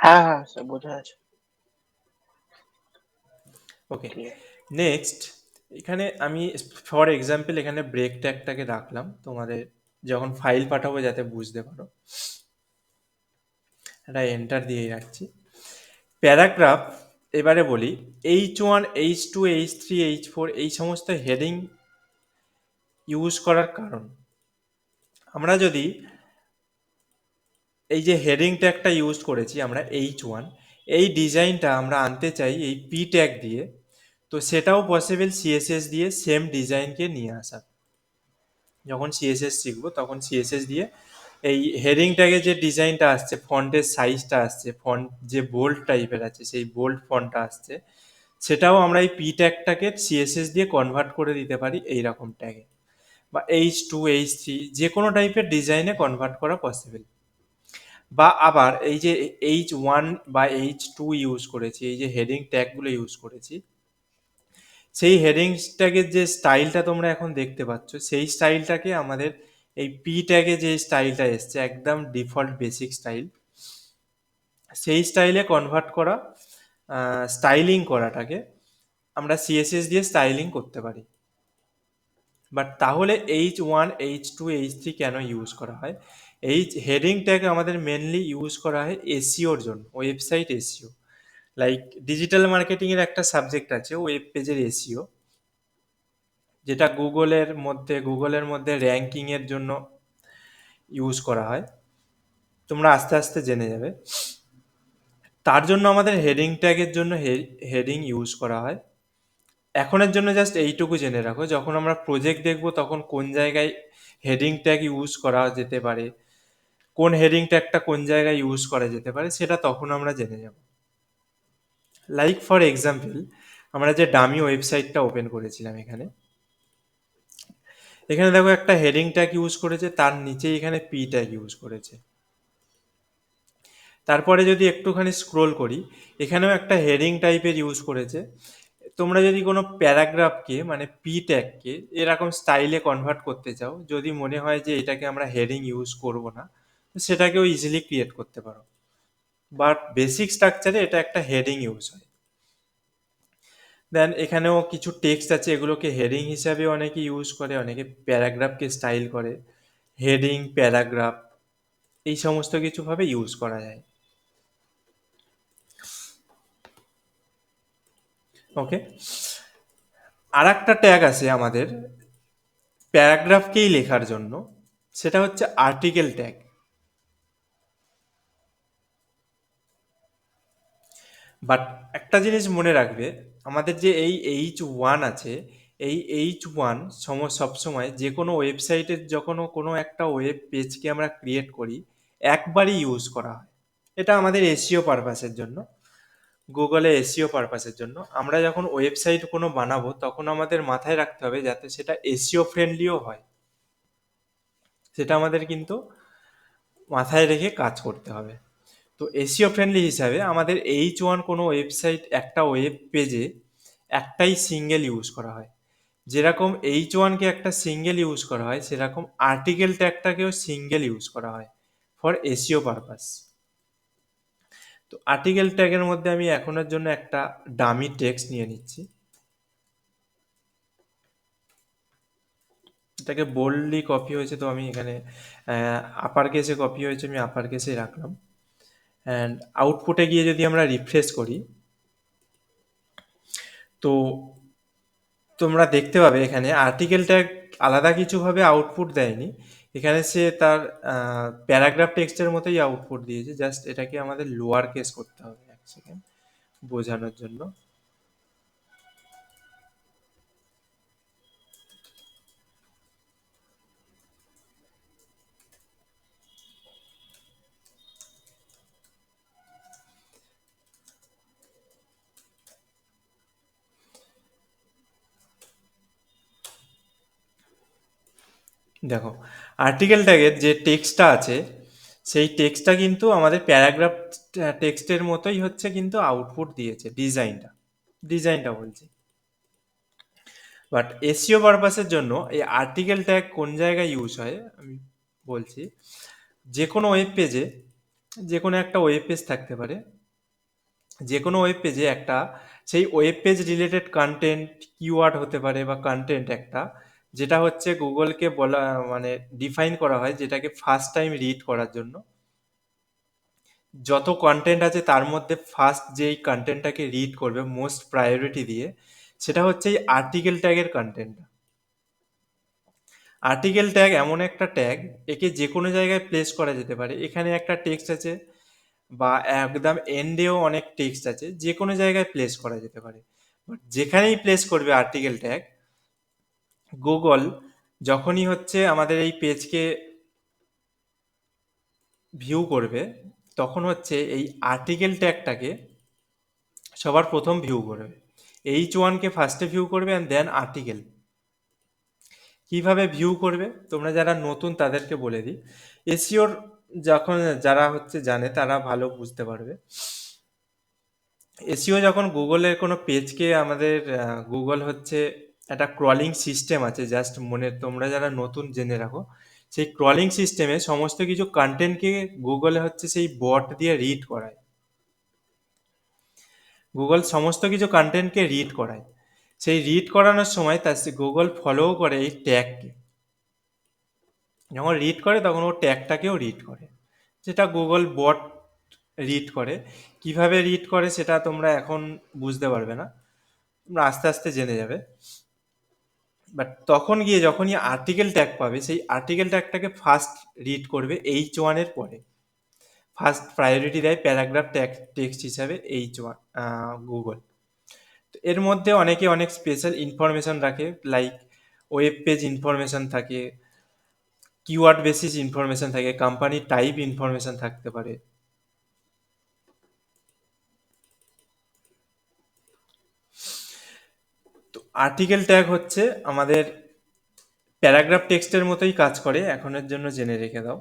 হ্যাঁ হ্যাঁ স্যার, বোঝা আছে। ওকে। ক্লিয়ার। নেক্সট, এখানে আমি ফর এক্সাম্পল এখানে ব্রেক ট্যাগটাকে রাখলাম তোমাদের যখন ফাইল পাঠাবো যাতে বুঝতে পারো, এটা এন্টার দিয়ে রাখছি। প্যারাগ্রাফ, এবারে বলি H1 H2 H3 H4 এই সমস্ত হেডিং ইউজ করার কারণ, আমরা যদি এই যে হেডিং ট্যাগটা ইউজ করেছি আমরা H1, এই ডিজাইনটা আমরা আনতে চাই এই পি ট্যাগ দিয়ে, তো সেটাও পসিবল সিএসএস দিয়ে সেম ডিজাইনকে নিয়ে আসা। যখন সিএসএস শিখবো তখন সিএসএস দিয়ে এই হেডিং ট্যাগে যে ডিজাইনটা আসছে, ফন্টের সাইজটা আসছে, ফন্ট যে বোল্ড টাইপের আছে সেই বোল্ড ফন্টটা আসছে, সেটাও আমরা এই পি ট্যাগটাকে সিএসএস দিয়ে কনভার্ট করে দিতে পারি এইরকম ট্যাগে, বা H2 H3 যে কোনো টাইপের ডিজাইনে কনভার্ট করা পসিবল। বা আবার এই যে H1 বা H2 ইউজ করেছি, এই যে হেডিং ট্যাগগুলো ইউজ করেছি, সেই হেডিং ট্যাগের যে স্টাইলটা তোমরা এখন দেখতে পাচ্ছ, সেই স্টাইলটাকে আমাদের এই পি ট্যাগে যে স্টাইলটা এসছে একদম ডিফল্ট বেসিক স্টাইল, সেই স্টাইলে কনভার্ট করা, স্টাইলিং করাটাকে আমরা সিএসএস দিয়ে স্টাইলিং করতে পারি। বাট তাহলে H1 H2 H3 কেন ইউজ করা হয়? এই হেডিং ট্যাগ আমাদের মেনলি ইউজ করা হয় এসইওর জন্য, website SEO. Like digital marketing এর একটা সাবজেক্ট আছে ওয়েব পেজের এসইও, যেটা গুগলের মধ্যে র্যাঙ্কিং এর জন্য ইউজ করা হয়, তোমরা আস্তে আস্তে জেনে যাবে। তার জন্য আমাদের হেডিং ট্যাগের জন্য হেডিং ইউজ করা হয়। এখনের জন্য জাস্ট এইটুকু জেনে রাখো, যখন আমরা প্রজেক্ট দেখব তখন কোন জায়গায় হেডিং ট্যাগ ইউজ করা যেতে পারে, কোন হেডিং ট্যাগটা কোন জায়গায় ইউজ করা যেতে পারে, সেটা তখন আমরা জেনে যাব। লাইক ফর এক্সাম্পল, আমরা যে ডামি ওয়েবসাইটটা ওপেন করেছিলাম এখানে, এখানে দেখো একটা হেডিং ট্যাগ ইউজ করেছে, তার নিচে এখানে পি ট্যাগ ইউজ করেছে। তারপরে যদি একটুখানি স্ক্রোল করি, এখানেও একটা হেডিং টাইপের ইউজ করেছে। তোমরা যদি কোনো প্যারাগ্রাফকে মানে পি ট্যাগকে এরকম স্টাইলে কনভার্ট করতে চাও, যদি মনে হয় যে এটাকে আমরা হেডিং ইউজ করব না, তো সেটাকেও ইজিলি ক্রিয়েট করতে পারো। বাট বেসিক স্ট্রাকচারে এটা একটা হেডিং ইউজ হয়। দেন এখানেও কিছু টেক্সট আছে, এগুলোকে হেডিং হিসাবে অনেকে ইউজ করে, অনেকে প্যারাগ্রাফকে স্টাইল করে। হেডিং, প্যারাগ্রাফ, এই সমস্ত কিছুভাবে ইউজ করা যায়। ওকে, আর একটা ট্যাগ আছে আমাদের প্যারাগ্রাফকেই লেখার জন্য, সেটা হচ্ছে আর্টিকেল ট্যাগ। বাট একটা জিনিস মনে রাখবে, আমাদের যে এই H1 আছে, এই H1 সবসময় যে কোনো ওয়েবসাইটের যখন কোনো একটা ওয়েব পেজকে আমরা ক্রিয়েট করি, একবারই ইউজ করা হয়। এটা আমাদের এসইও পারপাসের জন্য, গুগলে এসইও পারপাসের জন্য। আমরা যখন ওয়েবসাইট কোনো বানাবো, তখন আমাদের মাথায় রাখতে হবে যাতে সেটা এসইও ফ্রেন্ডলিও হয়। সেটা আমাদের কিন্তু মাথায় রেখে কাজ করতে হবে। তো এসইও ফ্রেন্ডলি হিসাবে আমাদের H1 কোনো ওয়েবসাইট, একটা ওয়েব পেজে একটাই সিঙ্গেল ইউজ করা হয়। যেরকম H1কে একটা সিঙ্গেল ইউজ করা হয়, সেরকম আর্টিকেল ট্যাগটাকেও সিঙ্গেল ইউজ করা হয় ফর এসইও পারপাস। তো আর্টিকেল ট্যাগের মধ্যে আমি এখনের জন্য একটা ডামি টেক্সট নিয়ে নিচ্ছি। এটাকে বোল্ডলি কপি হয়েছে, তো আমি এখানে আপার কেসে কপি হয়েছে, আমি আপার কেসে রাখলাম। অ্যান্ড আউটপুটে গিয়ে যদি আমরা রিফ্রেশ করি, তো তোমরা দেখতে পাবে এখানে আর্টিকেল ট্যাগ আলাদা কিছুভাবে আউটপুট দেয়নি। এখানে সে তার প্যারাগ্রাফ টেক্সটের মতোই আউটপুট দিয়েছে, জাস্ট এটাকে আমাদের লোয়ার কেস করতে হবে এক সেকেন্ড বোঝানোর জন্য। দেখো, আর্টিকেল ট্যাগের যে টেক্সটটা আছে, সেই টেক্সটটা কিন্তু আমাদের প্যারাগ্রাফ টেক্সটের মতোই হচ্ছে, কিন্তু আউটপুট দিয়েছে ডিজাইনটা বলছি। বাট এসইও পারপাসের জন্য এই আর্টিকেল ট্যাগ কোন জায়গায় ইউজ হয় আমি বলছি। যে কোনো ওয়েব পেজে, যে কোনো একটা ওয়েব পেজ থাকতে পারে, যে কোনো ওয়েব পেজে একটা সেই web page related content keyword হতে পারে, বা কন্টেন্ট একটা, যেটা হচ্ছে গুগলকে বলা মানে ডিফাইন করা হয়, যেটাকে ফার্স্ট টাইম রিড করার জন্য। যত কন্টেন্ট আছে তার মধ্যে ফার্স্ট যেই কন্টেন্টটাকে রিড করবে মোস্ট প্রায়োরিটি দিয়ে, সেটা হচ্ছে এই আর্টিকেল ট্যাগের কন্টেন্ট। আর্টিকেল ট্যাগ এমন একটা ট্যাগ, একে যে কোনো জায়গায় প্লেস করা যেতে পারে। এখানে একটা টেক্সট আছে, বা একদম এন্ডেও অনেক টেক্সট আছে, যে কোনো জায়গায় প্লেস করা যেতে পারে। বাট যেখানেই প্লেস করবে আর্টিকেল ট্যাগ, গুগল যখনই হচ্ছে আমাদের এই পেজকে ভিউ করবে, তখন হচ্ছে এই আর্টিকেল ট্যাগটাকে সবার প্রথম ভিউ করবে। H1কে ফার্স্টে ভিউ করবে, অ্যান্ড দেন আর্টিকেল। কিভাবে ভিউ করবে, তোমরা যারা নতুন তাদেরকে বলে দিই। এসিওর যখন যারা হচ্ছে জানে তারা ভালো বুঝতে পারবে। এসিও যখন গুগলের কোনো পেজকে আমাদের গুগল হচ্ছে একটা ক্রলিং সিস্টেম আছে, জাস্ট মনে তোমরা যারা নতুন জেনে রাখো। সেই ক্রলিং সিস্টেমে সমস্ত কিছু কন্টেন্টকে গুগলে হচ্ছে সেই বট দিয়ে রিড করায়। গুগল সমস্ত কিছু কন্টেন্টকে রিড করায়। সেই রিড করানোর সময় তার গুগল ফলোও করে এই ট্যাগকে। যখন রিড করে তখন ও ট্যাগটাকেও রিড করে, যেটা গুগল বট রিড করে। কিভাবে রিড করে সেটা তোমরা এখন বুঝতে পারবে না, তোমরা আস্তে আস্তে জেনে যাবে। বাট তখন গিয়ে যখনই আর্টিকেল ট্যাগ পাবে, সেই আর্টিকেল ট্যাগটাকে ফার্স্ট রিড করবে H1-এর পরে। ফার্স্ট প্রায়োরিটি দেয় প্যারাগ্রাফ ট্যাগ টেক্সট হিসাবে H1 গুগল। তো এর মধ্যে অনেকে অনেক স্পেশাল ইনফরমেশন রাখে, লাইক ওয়েব পেজ ইনফরমেশন থাকে, কিওয়ার্ড বেসিস ইনফরমেশন থাকে, কোম্পানি টাইপ ইনফরমেশন থাকতে পারে। তো আর্টিকেল ট্যাগ হচ্ছে আমাদের প্যারাগ্রাফ টেক্সটের মতোই কাজ করে, এখনের জন্য জেনে রেখে দাও।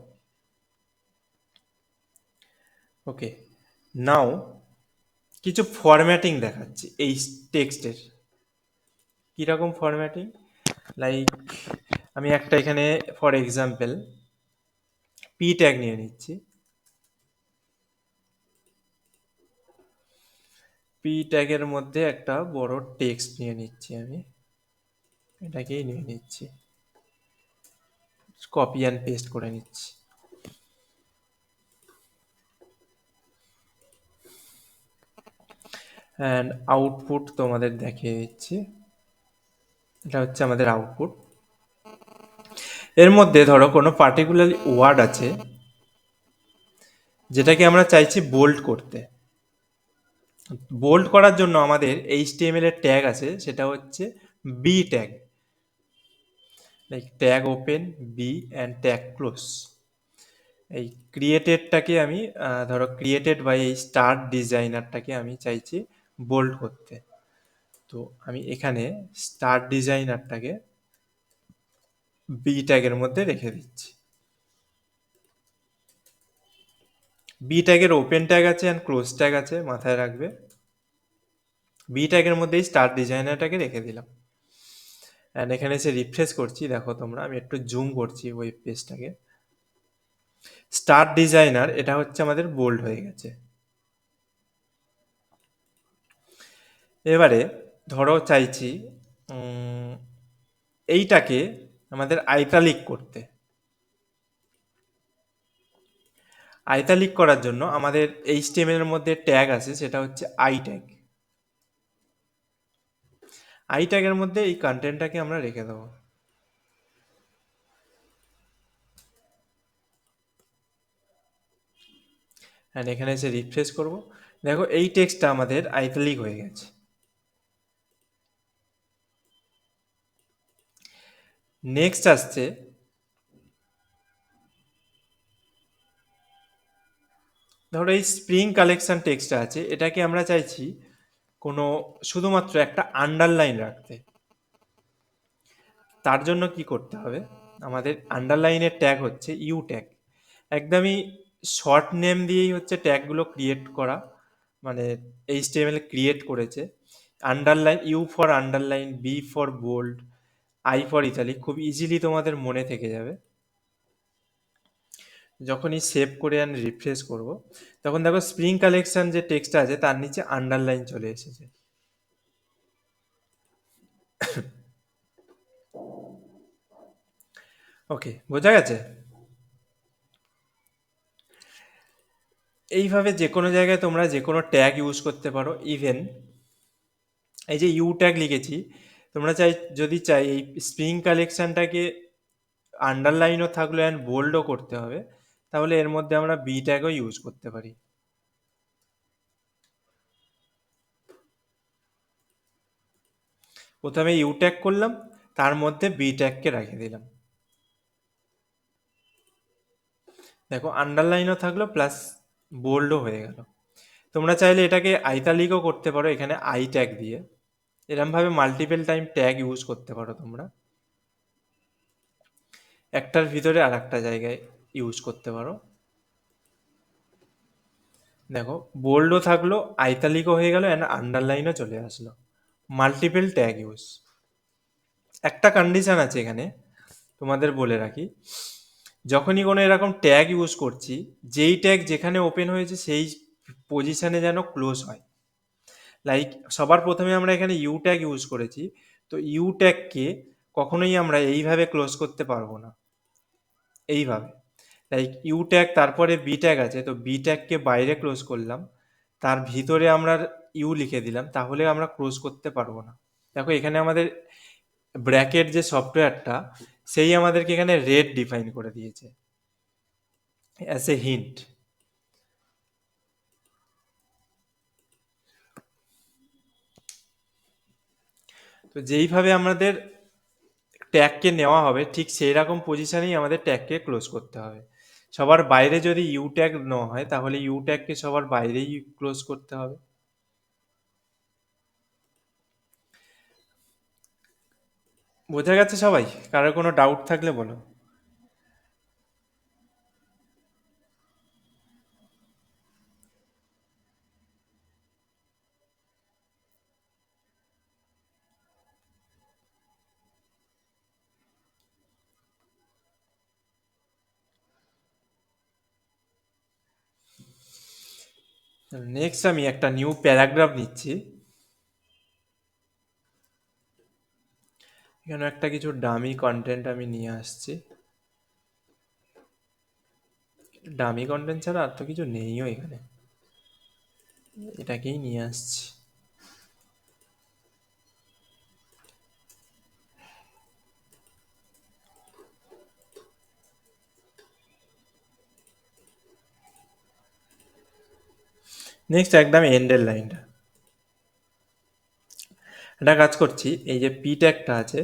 ওকে, নাও কিছু ফরম্যাটিং দেখাচ্ছি এই টেক্সটের। কীরকম ফরম্যাটিং? লাইক আমি একটা এখানে ফর এক্সাম্পল পি ট্যাগ নিয়ে নিচ্ছি। পি ট্যাগের মধ্যে একটা বড় টেক্সট নিয়ে নিচ্ছি আমি, এটাকেই নিয়ে নিচ্ছি, কপি অ্যান্ড পেস্ট করে নিচ্ছি। অ্যান্ড আউটপুট তোমাদের দেখিয়ে দিচ্ছি। এটা হচ্ছে আমাদের আউটপুট। এর মধ্যে ধরো কোনো পার্টিকুলার ওয়ার্ড আছে যেটাকে আমরা চাইছি বোল্ড করতে। বোল্ড করার জন্য আমাদের HTML এর ট্যাগ আছে, সেটা হচ্ছে B tag, like tag open B and tag close. এই ক্রিয়েটেডটাকে আমি ধরো ক্রিয়েটেড বাই এই স্টার্ট ডিজাইনারটাকে আমি চাইছি বোল্ড করতে। তো আমি এখানে স্টার্ট ডিজাইনারটাকে বি ট্যাগের মধ্যে রেখে দিচ্ছি। বি ট্যাগের ওপেন ট্যাগ আছে অ্যান্ড ক্লোজ ট্যাগ আছে, মাথায় রাখবে। বি ট্যাগের মধ্যেই স্টার্ট ডিজাইনারটাকে রেখে দিলাম। অ্যান্ড এখানে এসে রিফ্রেশ করছি, দেখো তোমরা, আমি একটু জুম করছি ওয়েব পেজটাকে। স্টার্ট ডিজাইনার এটা হচ্ছে আমাদের বোল্ড হয়ে গেছে। এবারে ধরো চাইছি এইটাকে আমাদের আইটালিক করতে। আইটালিক করার জন্য আমাদের HTML এর মধ্যে ট্যাগ আছে, সেটা হচ্ছে আই ট্যাগ। আই ট্যাগের মধ্যে এই কন্টেন্টটাকে আমরা রেখে দেবো। অ্যান্ড এখানে এসে রিফ্রেশ করব, দেখো এই টেক্সটটা আমাদের আইটালিক হয়ে গেছে। নেক্সট আসছে ধরো এই স্প্রিং কালেকশন টেক্সটটা আছে, এটাকে আমরা চাইছি কোনো শুধুমাত্র একটা আন্ডারলাইন রাখতে। তার জন্য কি করতে হবে, আমাদের আন্ডারলাইনের ট্যাগ হচ্ছে ইউ ট্যাগ। একদমই শর্ট নেম দিয়েই হচ্ছে ট্যাগগুলো ক্রিয়েট করা, মানে HTML ক্রিয়েট করেছে। Underline, U for underline, B for bold, I for italic, খুব ইজিলি তোমাদের মনে থেকে যাবে। যখনই সেভ করে আমি রিফ্রেশ করব, তখন দেখো স্প্রিং কালেকশন যে টেক্সটটা আছে তার নিচে আন্ডারলাইন চলে এসেছে। ওকে, বোঝা গেছে? এইভাবে যে কোনো জায়গায় তোমরা যে কোনো ট্যাগ ইউজ করতে পারো। ইভেন এই যে ইউ ট্যাগ লিখেছি, তোমরা যদি চাই এই স্প্রিং কালেকশনটাকে আন্ডারলাইনও থাকলো অ্যান্ড বোল্ডও করতে হবে, তাহলে এর মধ্যে আমরা বি ট্যাগও ইউজ করতে পারি। প্রথমে ইউ ট্যাগ করলাম, তার মধ্যে বি ট্যাগকে রেখে দিলাম। দেখো আন্ডারলাইনও থাকলো প্লাস বোল্ডও হয়ে গেল। তোমরা চাইলে এটাকে আইটালিকও করতে পারো এখানে আই ট্যাগ দিয়ে। এরমভাবে মাল্টিপল টাইম ট্যাগ ইউজ করতে পারো তোমরা, একটার ভিতরে আর একটা জায়গায় ইউজ করতে পারো। দেখো বোল্ডও থাকলো, আইটালিকও হয়ে গেল অ্যান্ড আন্ডারলাইনও চলে আসলো। Multiple tag use. একটা কন্ডিশন আছে এখানে, তোমাদের বলে রাখি, যখনই কোনো এরকম ট্যাগ ইউজ করছি, যেই ট্যাগ যেখানে ওপেন হয়েছে সেই পজিশনে যেন ক্লোজ হয়। লাইক সবার প্রথমে আমরা এখানে ইউ ট্যাগ ইউজ করেছি, তো ইউ ট্যাগকে কখনোই আমরা এইভাবে ক্লোজ করতে পারবো না, এইভাবে। লাইক ইউ ট্যাগ তারপরে বি ট্যাগ আছে, তো বি ট্যাগকে বাইরে ক্লোজ করলাম, তার ভিতরে আমরা ইউ লিখে দিলাম, তাহলে আমরা ক্লোজ করতে পারবো না। দেখো এখানে আমাদের ব্র্যাকেট যে সফটওয়্যারটা, সেই আমাদেরকে এখানে রেড ডিফাইন করে দিয়েছে অ্যাজ এ হিন্ট। তো যেইভাবে আমাদের ট্যাগকে নেওয়া হবে ঠিক সেই রকম পজিশনেই আমাদের ট্যাগকে ক্লোজ করতে হবে। সবার বাইরে যদি ইউ ট্যাগ নেওয়া হয় তাহলে ইউ ট্যাগকে সবার বাইরেই ক্লোজ করতে হবে। বোঝা গেছে সবাই? কারোর কোনো ডাউট থাকলে বলো। নেক্সট আমি একটা নিউ প্যারাগ্রাফ নিচ্ছি। এখানে একটা কিছু ডামি কন্টেন্ট আমি নিয়ে আসছি। ডামি কন্টেন্ট ছাড়া আর তো কিছু নেইও এখানে, এটাকেই নিয়ে আসছি। নেক্সট একদম এন্ডের লাইনটা, এটা কাজ করছি। এই যে পি ট্যাগটা আছে,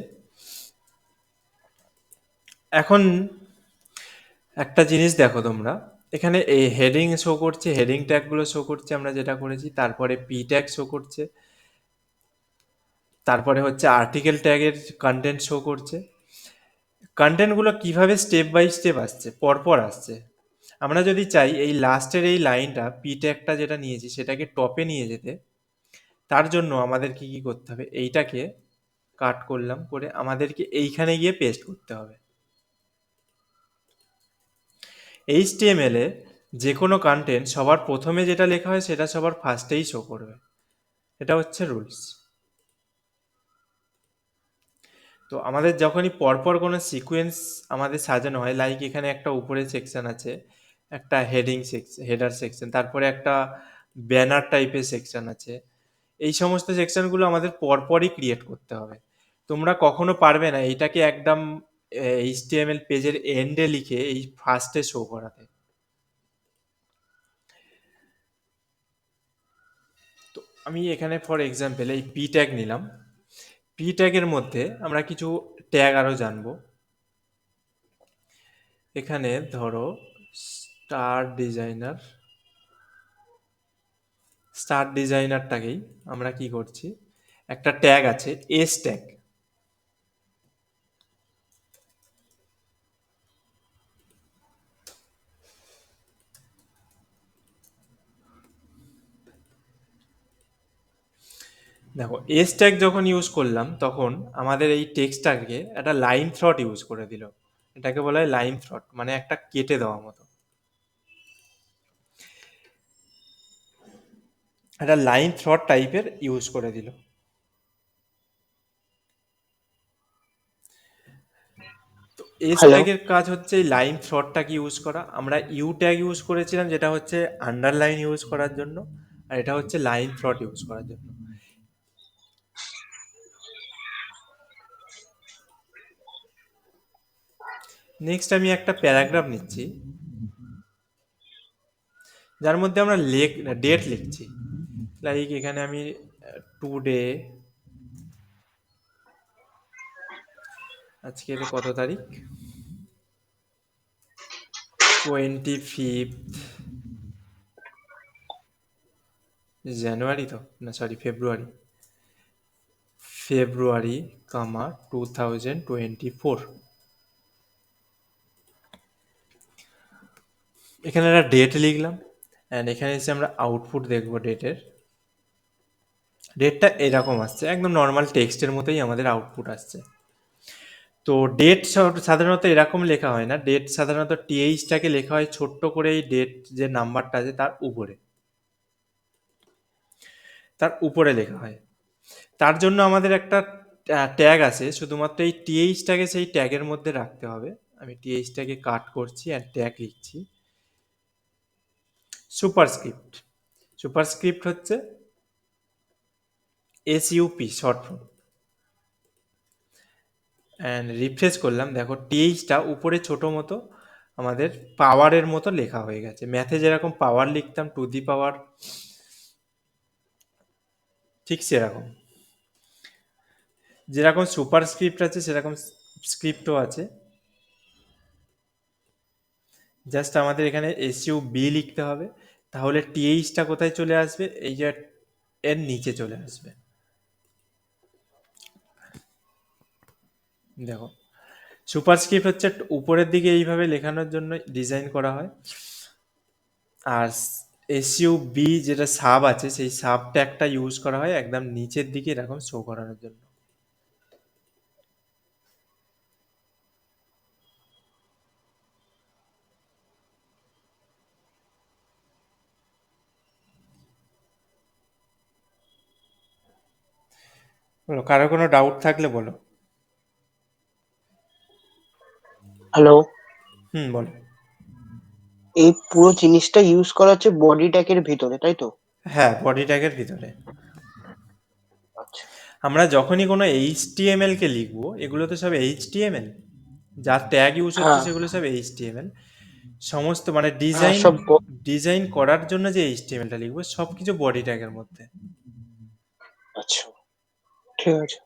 এখন একটা জিনিস দেখো তোমরা, এখানে এই হেডিং শো করছে, হেডিং ট্যাগগুলো শো করছে আমরা যেটা করেছি, তারপরে পি ট্যাগ শো করছে, তারপরে হচ্ছে আর্টিকেল ট্যাগের কন্টেন্ট শো করছে। কন্টেন্টগুলো কিভাবে স্টেপ বাই স্টেপ আসছে, পরপর আসছে। আমরা যদি চাই এই লাস্টের এই লাইনটা পি ট্যাগটা যেটা নিয়েছি সেটাকে টপে নিয়ে যেতে, তার জন্য আমাদেরকে কি করতে হবে, এইটাকে কাট করলাম, করে আমাদেরকে এইখানে গিয়ে পেস্ট করতে হবে। এইচটিএমএল এ যে কোনো কন্টেন্ট সবার প্রথমে যেটা লেখা হয় সেটা সবার ফার্স্টেই শো করবে, এটা হচ্ছে রুলস। তো আমাদের যখনই পরপর কোনো সিকোয়েন্স আমাদের সাজানো হয়, লাইক এখানে একটা উপরে সেকশন আছে, একটা হেডিং সেকশন, হেডার সেকশন, তারপরে একটা ব্যানার টাইপের সেকশন আছে, এই সমস্ত সেকশনগুলো আমাদের পরপরই ক্রিয়েট করতে হবে। তোমরা কখনো পারবে না এইটাকে একদম এইচটিএমএল পেজের এন্ডে লিখে এই ফার্স্টে শো করাতে। তো আমি এখানে ফর এক্সাম্পল এই পি ট্যাগ নিলাম। পি ট্যাগের মধ্যে আমরা কিছু ট্যাগ আরও জানবো। এখানে ধরো স্টার ডিজাইনার, স্টার ডিজাইনারটাকেই আমরা কি করছি, একটা ট্যাগ আছে এস ট্যাগ। দেখো এস ট্যাগ যখন ইউজ করলাম তখন আমাদের এই টেক্সটটাকে একটা লাইন থ্রট ইউজ করে দিল। এটাকে বলা হয় লাইন থ্রট, মানে একটা কেটে দেওয়া মতো, একটা লাইন থ্রট টাইপের ইউজ করে দিল। তো এস হ্যালো। ট্যাগের কাজ হচ্ছে এই লাইন থ্রটটাকে ইউজ করা। আমরা ইউ ট্যাগ ইউজ করেছিলাম যেটা হচ্ছে আন্ডারলাইন ইউজ করার জন্য, আর এটা হচ্ছে লাইন থ্রট ইউজ করার জন্য। নেক্সট আমি একটা প্যারাগ্রাফ নিচ্ছি যার মধ্যে আমরা ডেট লিখছি। লাইক এখানে আমি টুডে, আজকের কত তারিখ, 25 জানুয়ারি, তো না সরি ফেব্রুয়ারি, ফেব্রুয়ারি কামা 2024। এখানে একটা ডেট লিখলাম, অ্যান্ড এখানে এসে আমরা আউটপুট দেখবো ডেটের। ডেটটা এরকম আসছে, একদম নর্মাল টেক্সটের মতোই আমাদের আউটপুট আসছে। তো ডেট সাধারণত এরকম লেখা হয় না, ডেট সাধারণত টিএইচটাকে লেখা হয় ছোট্ট করে এই ডেট যে নাম্বারটা আছে তার উপরে, তার উপরে লেখা হয়। তার জন্য আমাদের একটা ট্যাগ আছে, শুধুমাত্র এই টিএইচটাকে সেই ট্যাগের মধ্যে রাখতে হবে। আমি টিএইচটাকে কাট করছি আর ট্যাগ লিখছি সুপারস্ক্রিপ্ট। সুপারস্ক্রিপ্ট হচ্ছে SUP short form. And refresh করলাম, দেখো টিএইচটা উপরে ছোট মতো আমাদের পাওয়ারের মতো লেখা হয়ে গেছে। ম্যাথে যেরকম পাওয়ার লিখতাম টু দি পাওয়ার, ঠিক সেরকম যেরকম সুপারস্ক্রিপ্ট আছে সেরকম স্ক্রিপ্টও আছে। জাস্ট আমাদের এখানে এসইউ বি লিখতে হবে, তাহলে টিএইচটা কোথায় চলে আসবে, এই যে এর নিচে চলে আসবে। দেখো, সুপারস্ক্রিপ্ট হচ্ছে উপরের দিকে এইভাবে লেখানোর জন্য ডিজাইন করা হয়, আর এসইউ বি যেটা সাব আছে সেই সাব ট্যাগটা ইউজ করা হয় একদম নিচের দিকে এরকম শো করানোর জন্য। বলো, কারো কোনো ডাউট থাকলে বলো। হ্যালো, বলো। এই পুরো জিনিসটা ইউজ করা হচ্ছে বডি ট্যাগের ভিতরে, তাই তো? হ্যাঁ, বডি ট্যাগের ভিতরে। আচ্ছা। আমরা যখনই কোনো এইচটিএমএল কে লিখবো, এগুলো তো সব এইচটিএমএল, যার ট্যাগ ইউজ হচ্ছে হ্যাঁ, সেগুলো সব এইচটিএমএল। সমস্ত মানে হ্যাঁ, ডিজাইন, সব ডিজাইন করার জন্য যে এইচটিএমএলটা লিখবো সব কিছু বডি ট্যাগের মধ্যে। আচ্ছা, ঠিক আছে।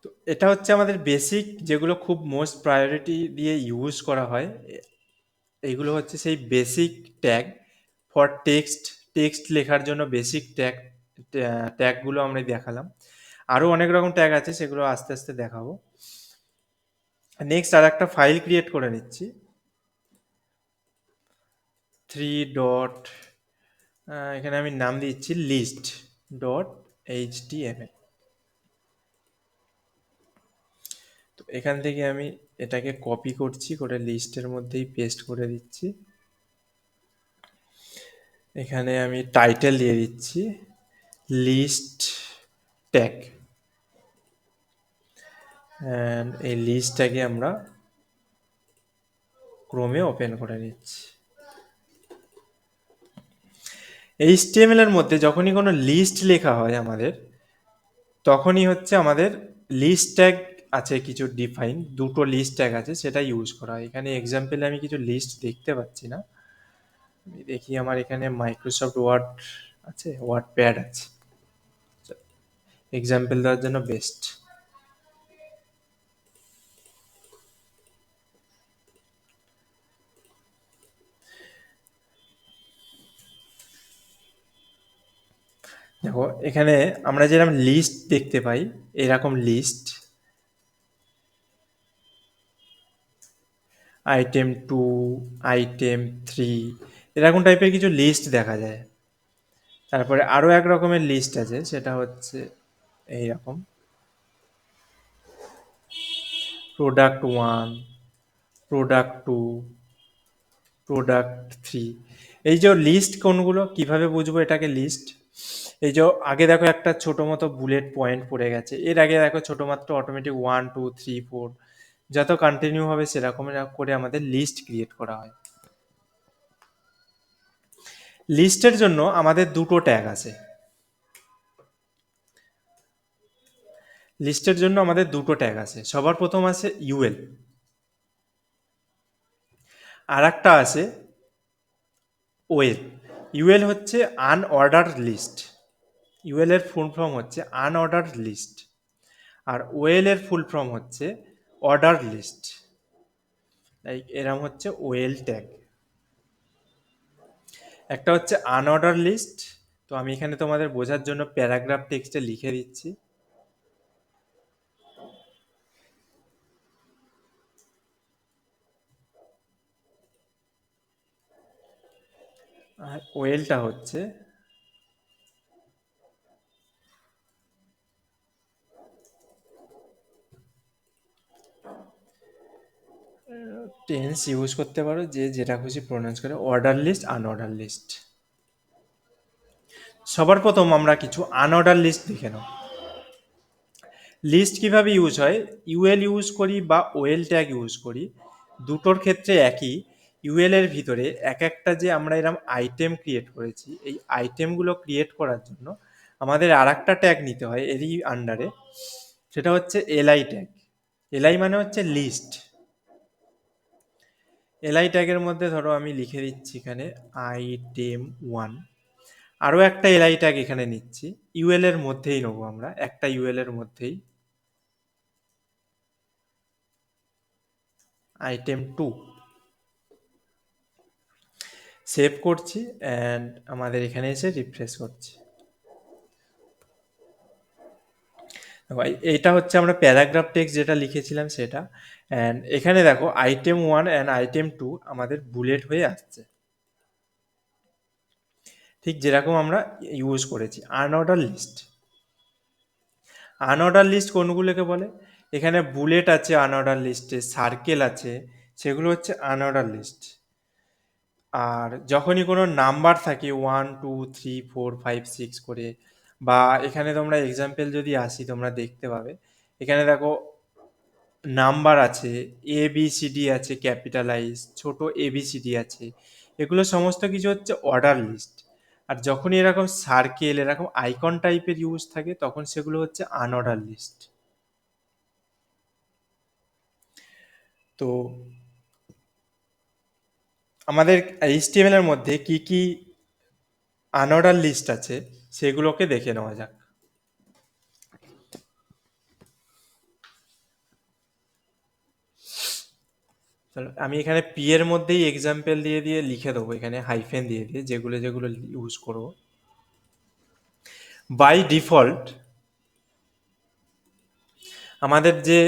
তো এটা হচ্ছে আমাদের বেসিক, যেগুলো খুব মোস্ট প্রায়োরিটি দিয়ে ইউজ করা হয়। এইগুলো হচ্ছে সেই basic tag for text, text লেখার জন্য বেসিক ট্যাগ, ট্যাগগুলো আমরা দেখালাম। আরও অনেক রকম ট্যাগ আছে, সেগুলো আস্তে আস্তে দেখাবো। নেক্সট আর একটা ফাইল ক্রিয়েট করে নিচ্ছি, 3 ডট, এখানে আমি নাম দিচ্ছি লিস্ট ডট এইচটিএমএল। তো এখান থেকে আমি এটাকে কপি করছি, করে লিস্টের মধ্যেই পেস্ট করে দিচ্ছি। এখানে আমি টাইটেল দিয়ে দিচ্ছি লিস্ট ট্যাগ, অ্যান্ড এই লিস্টটাকে আমরা ক্রোমে ওপেন করে নিচ্ছি। এইচটিএমএল এর মধ্যে যখনই কোনো লিস্ট লেখা হয় আমাদের, তখনই হচ্ছে আমাদের লিস্ট ট্যাগ আছে কিছু ডিফাইন, দুটো লিস্ট ট্যাগ আছে, সেটা ইউজ করা হয়। এখানে এক্সাম্পলে আমি কিছু লিস্ট দেখতে পাচ্ছি না, আমি দেখি আমার এখানে মাইক্রোসফট ওয়ার্ড আছে, ওয়ার্ড প্যাড আছে, এক্সাম্পল দেওয়ার জন্য বেস্ট। দেখো, এখানে আমরা যেরকম লিস্ট দেখতে পাই, এরকম লিস্ট আইটেম 2, আইটেম 3, এরকম টাইপের কিছু লিস্ট দেখা যায়। তারপরে আরও এক রকমের লিস্ট আছে, সেটা হচ্ছে এইরকম প্রোডাক্ট 1, প্রোডাক্ট 2, প্রোডাক্ট 3। এই যে লিস্ট কোনগুলো, কিভাবে বুঝবো এটাকে লিস্ট? এই যে আগে দেখো একটা ছোট মতো বুলেট পয়েন্ট পড়ে গেছে, এর আগে দেখো ছোট মাত্র অটোমেটিক 1 2 3 4, যত কন্টিনিউ হবে সেরকম করে আমাদের লিস্ট ক্রিয়েট করা হয়। লিস্টের জন্য আমাদের দুটো ট্যাগ আছে, লিস্টের জন্য আমাদের দুটো ট্যাগ আছে। সবার প্রথম আছে ইউএল, আর একটা আছে ওয়েল। ইউএল হচ্ছে আনঅর্ডার লিস্ট, ইউএল এর ফুল ফর্ম হচ্ছে আনঅর্ডার লিস্ট, আর ওয়েল এর ফুল ফর্ম হচ্ছে অর্ডার লিস্ট। লাইক এরম হচ্ছে ওয়েল ট্যাগ। একটা হচ্ছে আনঅর্ডার লিস্ট, তো আমি এখানে তোমাদের বোঝার জন্য প্যারাগ্রাফ টেক্সটে লিখে দিচ্ছি। আর ওয়েলটা হচ্ছে টেন্স ইউজ করতে পারো, যে যেটা খুশি প্রোনাউন্স করে, অর্ডার লিস্ট, আনঅর্ডার লিস্ট। সবার প্রথম আমরা কিছু আনঅর্ডার লিস্ট দেখে নাও। লিস্ট কিভাবে ইউজ হয়, ইউএল ইউজ করি বা ওয়েল ট্যাগ ইউজ করি, দুটোর ক্ষেত্রে একই। ইউএল এর ভিতরে এক একটা যে আমরা এরকম আইটেম ক্রিয়েট করেছি, এই আইটেমগুলো ক্রিয়েট করার জন্য আমাদের আর একটা ট্যাগ নিতে হয় এরই আন্ডারে, সেটা হচ্ছে এলআই ট্যাগ। এলআই মানে হচ্ছে লিস্ট। এলআই ট্যাগের মধ্যে ধরো আমি লিখে দিচ্ছি এখানে আইটেম 1, আরও একটা এলআই ট্যাগ এখানে নিচ্ছি, ইউএল এর মধ্যেই নেবো আমরা, একটা ইউএল এর মধ্যেই আইটেম 2, সেভ করছি অ্যান্ড আমাদের এখানে এসে রিফ্রেশ করছি। এইটা হচ্ছে আমরা প্যারাগ্রাফ টেক্সট যেটা লিখেছিলাম সেটা, অ্যান্ড এখানে দেখো আইটেম 1 অ্যান্ড আইটেম 2 আমাদের বুলেট হয়ে আসছে, ঠিক যেরকম আমরা ইউজ করেছি। আনঅর্ডার লিস্ট, আনঅর্ডার লিস্ট কোনগুলোকে বলে, এখানে বুলেট আছে আনঅর্ডার লিস্টে, সার্কেল আছে, সেগুলো হচ্ছে আনঅর্ডার লিস্ট। আর যখনই কোনো নাম্বার থাকে 1 2 3 4 5 6 করে, বা এখানে তোমরা এক্সাম্পল যদি আসি তোমরা দেখতে পাবে এখানে দেখো নাম্বার আছে, এ বি সি ডি আছে ক্যাপিটালাইজ, ছোট এ বি সি ডি আছে, এগুলো সমস্ত কিছু হচ্ছে অর্ডার লিস্ট। আর যখনই এরকম সার্কেল এরকম আইকন টাইপের ইউজ থাকে তখন সেগুলো হচ্ছে আনঅর্ডার লিস্ট। তো আমাদের এইচটিএমএল এর মধ্যে কি কি আনঅর্ডার লিস্ট আছে সেগুলোকে দেখে নেওয়া যাক। চলো আমি এখানে পি এর মধ্যেই এক্সাম্পল দিয়ে দিয়ে লিখে দেবো, এখানে হাইফেন দিয়ে দিয়ে যেগুলো যেগুলো ইউজ করবো। বাই ডিফল্ট আমাদের যে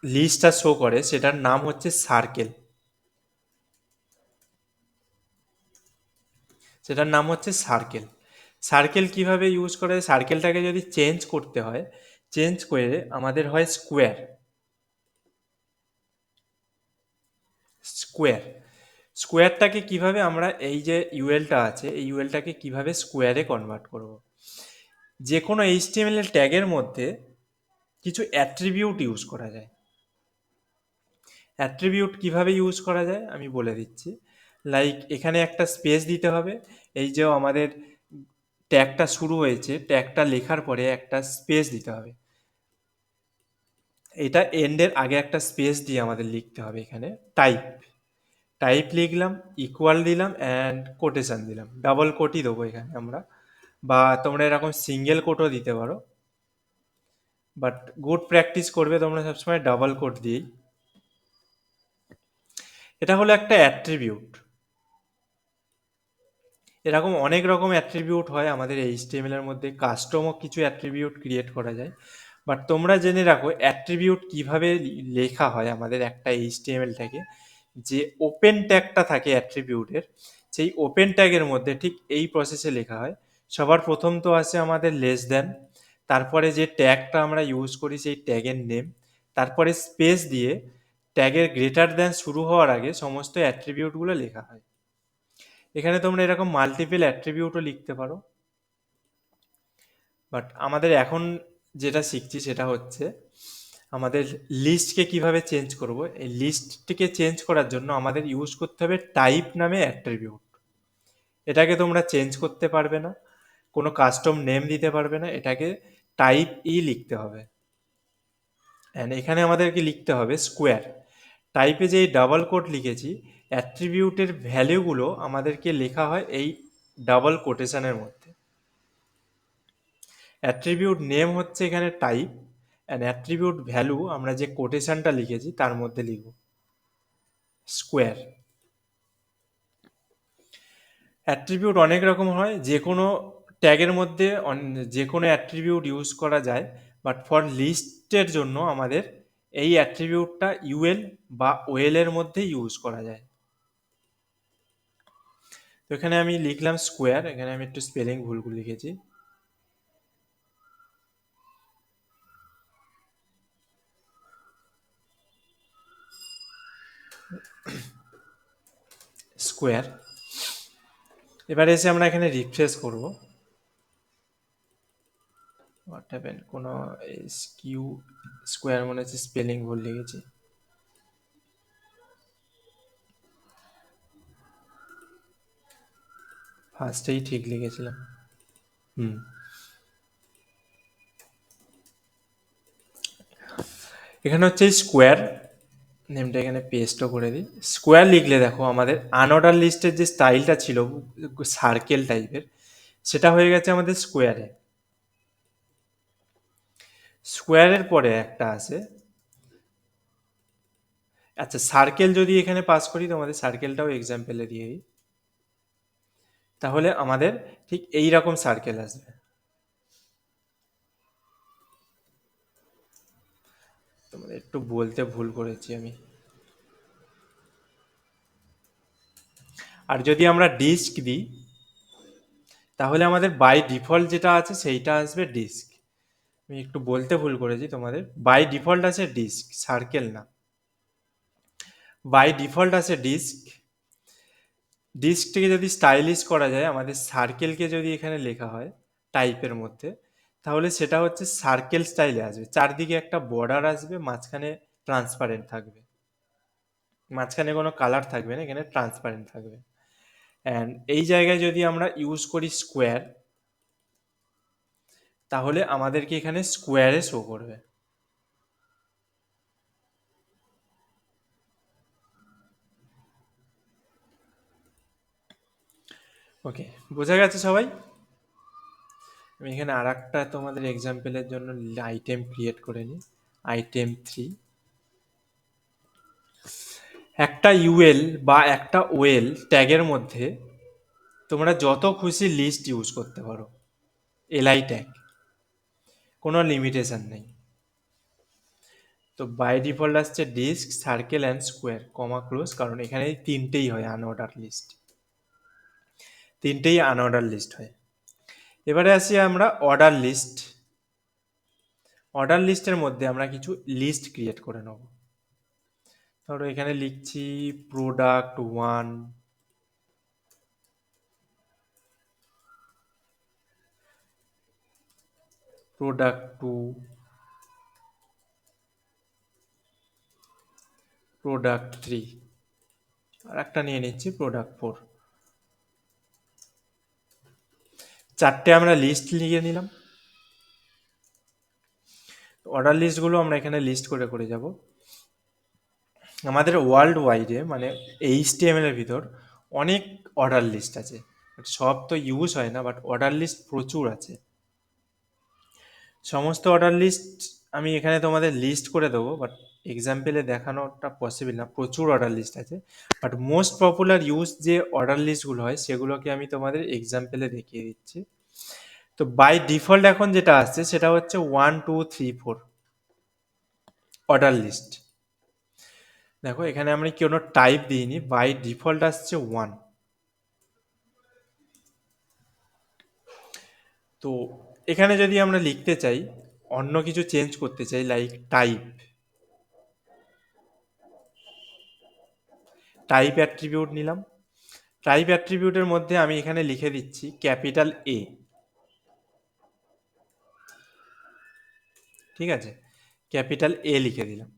লিস্টটা শো করে সেটার নাম হচ্ছে সার্কেল, সেটার নাম হচ্ছে সার্কেল। সার্কেল কিভাবে ইউজ করা হয়, সার্কেলটাকে যদি চেঞ্জ করতে হয়, চেঞ্জ করে আমাদের হয় স্কোয়ার, স্কোয়ার। স্কোয়ারটাকে কিভাবে আমরা এই যে ইউএলটা আছে এই ইউএলটাকে কিভাবে স্কোয়ারে কনভার্ট করব, যে কোনো এইচটিএমএল এর ট্যাগের মধ্যে কিছু অ্যাট্রিবিউট ইউজ করা যায়। অ্যাট্রিবিউট কিভাবে ইউজ করা যায় আমি বলে দিচ্ছি। লাইক এখানে একটা স্পেস দিতে হবে, এই যে আমাদের ট্যাগটা শুরু হয়েছে, ট্যাগটা লেখার পরে একটা স্পেস দিতে হবে, এটা এন্ডের আগে একটা স্পেস দিয়ে আমাদের লিখতে হবে। এখানে টাইপ, টাইপ লিখলাম, ইকুয়াল দিলাম অ্যান্ড কোটেশন দিলাম, ডাবল কোটই দেবো এখানে আমরা, বা তোমরা এরকম সিঙ্গেল কোটও দিতে পারো, বাট গুড প্র্যাকটিস করবে তোমরা সবসময় ডাবল কোট দিয়েই। এটা হলো একটা অ্যাট্রিবিউট। এরকম অনেক রকম অ্যাট্রিবিউট হয় আমাদের এইচটিএমএল এর মধ্যে, কাস্টমও কিছু অ্যাট্রিবিউট ক্রিয়েট করা যায়। বাট তোমরা জেনে রাখো অ্যাট্রিবিউট কিভাবে লেখা হয় আমাদের একটা এইচটিএমএল থেকে, যে ওপেন ট্যাগটা থাকে অ্যাট্রিবিউটের, সেই ওপেন ট্যাগের মধ্যে ঠিক এই প্রসেসে লেখা হয়। সবার প্রথম তো আসে আমাদের লেস দ্যান, তারপরে যে ট্যাগটা আমরা ইউজ করি সেই ট্যাগের নেম, তারপরে স্পেস দিয়ে ট্যাগের গ্রেটার দ্যান শুরু হওয়ার আগে সমস্ত অ্যাট্রিবিউটগুলো লেখা হয়। এখানে তোমরা এরকম মাল্টিপল অ্যাট্রিবিউটও লিখতে পারো। বাট আমাদের এখন যেটা শিখছি সেটা হচ্ছে আমাদের লিস্টকে কিভাবে চেঞ্জ করব। এই লিস্টটিকে চেঞ্জ করার জন্য আমাদের ইউজ করতে হবে টাইপ নামে অ্যাট্রিবিউট। এটাকে তোমরা চেঞ্জ করতে পারবে না, কোনো কাস্টম নেম দিতে পারবে না, এটাকে টাইপ ই লিখতে হবে। অ্যান্ড এখানে আমাদেরকে লিখতে হবে স্কোয়ার। টাইপে যে ডাবল কোট লিখেছি অ্যাট্রিবিউটের ভ্যালুগুলো আমাদেরকে লেখা হয় এই ডাবল কোটেশনের মধ্যে। অ্যাট্রিবিউট নেম হচ্ছে এখানে টাইপ, অ্যান্ড অ্যাট্রিবিউট ভ্যালু আমরা যে কোটেশনটা লিখেছি তার মধ্যে লিখব স্কোয়ার। অ্যাট্রিবিউট অনেক রকম হয়, যে কোনো ট্যাগের মধ্যে যে কোনো অ্যাট্রিবিউট ইউজ করা যায়, বাট ফর লিস্টের জন্য আমাদের এই অ্যাট্রিবিউটটা ইউএল বা ওয়েল এর মধ্যে ইউজ করা যায়। তো এখানে আমি লিখলাম স্কোয়ার, এখানে আমি একটু স্পেলিং ভুল লিখেছি। স্কোয়ার। এবারে এসে আমরা এখানে রিফ্রেশ করব। হোয়াট হ্যাপেন, কোনো কিউ স্কোয়ার মনে হচ্ছে স্পেলিং ভুল লিখেছি। ফার্স্টেই ঠিক লিখেছিলাম। হুম, এখানে হচ্ছে স্কোয়ার, নেমটা এখানে পেস্টও করে দিই। স্কোয়ার লিখলে দেখো আমাদের আনঅর্ডার লিস্টের যে স্টাইলটা ছিল সার্কেল টাইপের, সেটা হয়ে গেছে আমাদের স্কোয়ারে। স্কোয়ারের পরে একটা আছে, আচ্ছা সার্কেল যদি এখানে পাস করি, তোমাদের সার্কেলটাও এক্সাম্পলে দিয়ে দিই, তাহলে আমাদের ঠিক এই রকম সার্কেল আসবে। তোমাদের একটু বলতে ভুল করেছি আমি। আর যদি আমরা ডিস্ক দিই, তাহলে আমাদের বাই ডিফল্ট যেটা আছে সেইটা আসবে ডিস্ক। আমি একটু বলতে ভুল করেছি তোমাদের, বাই ডিফল্ট আছে ডিস্ক, সার্কেল না। বাই ডিফল্ট আছে ডিস্ক। ডিস্কটিকে যদি স্টাইলিশ করা যায়, আমাদের সার্কেলকে যদি এখানে লেখা হয় টাইপের মধ্যে, তাহলে সেটা হচ্ছে সার্কেল স্টাইলে আসবে। চারদিকে একটা বর্ডার আসবে, মাঝখানে ট্রান্সপারেন্ট থাকবে, মাঝখানে কোনো কালার থাকবে না, এখানে ট্রান্সপারেন্ট থাকবে। অ্যান্ড এই জায়গায় যদি আমরা ইউজ করি স্কোয়ার, তাহলে আমাদেরকে এখানে স্কোয়ারে শো করবে। ওকে, বোঝা গেছে সবাই? আমি এখানে আর একটা তোমাদের এক্সাম্পলের জন্য আইটেম ক্রিয়েট করে নিই, আইটেম 3। একটা ইউএল বা একটা ওয়েল ট্যাগের মধ্যে তোমরা যত খুশি লিস্ট ইউজ করতে পারো, এলআই ট্যাগ, কোনো লিমিটেশন নেই। তো বাই ডিফল্ট আসছে disc, circle and square, comma close, কারণ এখানে এই তিনটেই হয় আনঅর্ডার লিস্ট, তিনটেই আনঅর্ডার লিস্ট হয়। এবারে আসি আমরা অর্ডার লিস্ট। অর্ডার লিস্টের মধ্যে আমরা কিছু লিস্ট ক্রিয়েট করে নেব। ধরো এখানে লিখছি প্রোডাক্ট 1, প্রোডাক্ট 2, প্রোডাক্ট 3, আর একটা নিয়ে নিচ্ছি প্রোডাক্ট 4। চারটে আমরা লিস্ট লিখে নিলাম। অর্ডার লিস্টগুলো আমরা এখানে লিস্ট করে করে যাব। আমাদের ওয়ার্ল্ড ওয়াইডে মানে এইচটিএমএল এর ভিতর অনেক অর্ডার লিস্ট আছে, বাট সব তো ইউজ হয় না, বাট অর্ডার লিস্ট প্রচুর আছে। সমস্ত অর্ডার লিস্ট আমি এখানে তোমাদের লিস্ট করে দেবো, বাট এক্সাম্পলে দেখানোটা পসিবল না, প্রচুর অর্ডার লিস্ট আছে। বাট মোস্ট পপুলার ইউজ যে অর্ডার লিস্টগুলো হয় সেগুলোকে আমি তোমাদের এক্সাম্পলে দেখিয়ে দিচ্ছি। তো বাই ডিফল্ট এখন যেটা আসছে সেটা হচ্ছে 1, 2, 3, 4 অর্ডার লিস্ট। দেখো এখানে আমি কোনো টাইপ দিইনি, বাই ডিফল্ট আসছে 1। তো এখানে যদি আমরা লিখতে চাই, অন্য কিছু চেঞ্জ করতে চাই, লাইক টাইপ, টাইপ অ্যাট্রিবিউট নিলাম। টাইপ অ্যাট্রিবিউটের মধ্যে আমি এখানে লিখে দিচ্ছি ক্যাপিটাল এ, ঠিক আছে, ক্যাপিটাল এ লিখে দিলাম।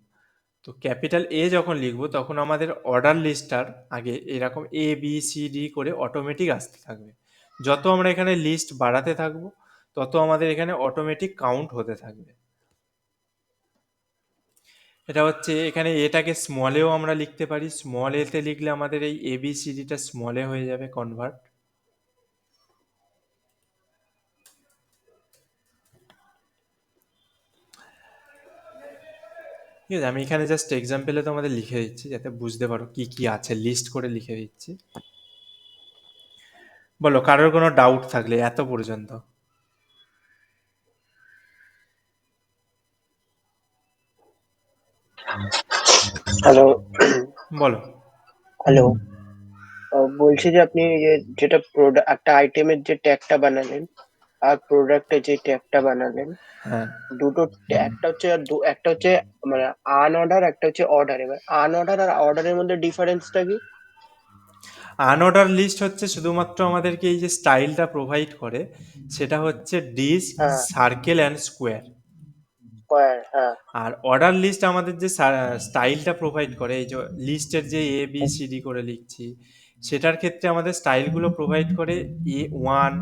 তো ক্যাপিটাল এ যখন লিখবো তখন আমাদের অর্ডার লিস্টটার আগে এরকম এ বি সি ডি করে অটোমেটিক আসতে থাকবে। যত আমরা এখানে লিস্ট বাড়াতে থাকবো, তত আমাদের এখানে অটোমেটিক কাউন্ট হতে থাকবে। এটা হচ্ছে এখানে এটাকে স্মলেও আমরা লিখতে পারি, স্মল এতে লিখলে আমাদের এই এ বি সি ডিটা স্মলে হয়ে যাবে কনভার্ট। ঠিক আছে, আমি এখানে জাস্ট এক্সাম্পলে তোমাদের লিখে দিচ্ছি যাতে বুঝতে পারো কি কি আছে, লিস্ট করে লিখে দিচ্ছি। বলো কারোর কোনো ডাউট থাকলে এত পর্যন্ত। হ্যালো। বলো। হ্যালো। বলছি যে আপনি এই যে যেটা প্রোডাক্ট একটা আইটেমের যে ট্যাগটা বানালেন আর প্রোডাক্টের যে ট্যাগটা বানালেন, হ্যাঁ, দুটো একটা হচ্ছে মানে আনঅর্ডার, একটা হচ্ছে অর্ডার। এবার আনঅর্ডার আর অর্ডারের মধ্যে ডিফারেন্সটা কি? আনঅর্ডার লিস্ট হচ্ছে শুধুমাত্র আমাদেরকে এই যে স্টাইলটা প্রোভাইড করে, সেটা হচ্ছে ডিস্ক, হ্যাঁ, সার্কেল অ্যান্ড স্কোয়ার। স্কোয়ার, হ্যাঁ। আর অর্ডার লিস্ট আমাদের যে স্টাইলটা প্রোভাইড করে, এই যে লিস্টের যে এ বি সি ডি করে লিখছি, সেটার ক্ষেত্রে আমাদের স্টাইলগুলো প্রোভাইড করে এ 1,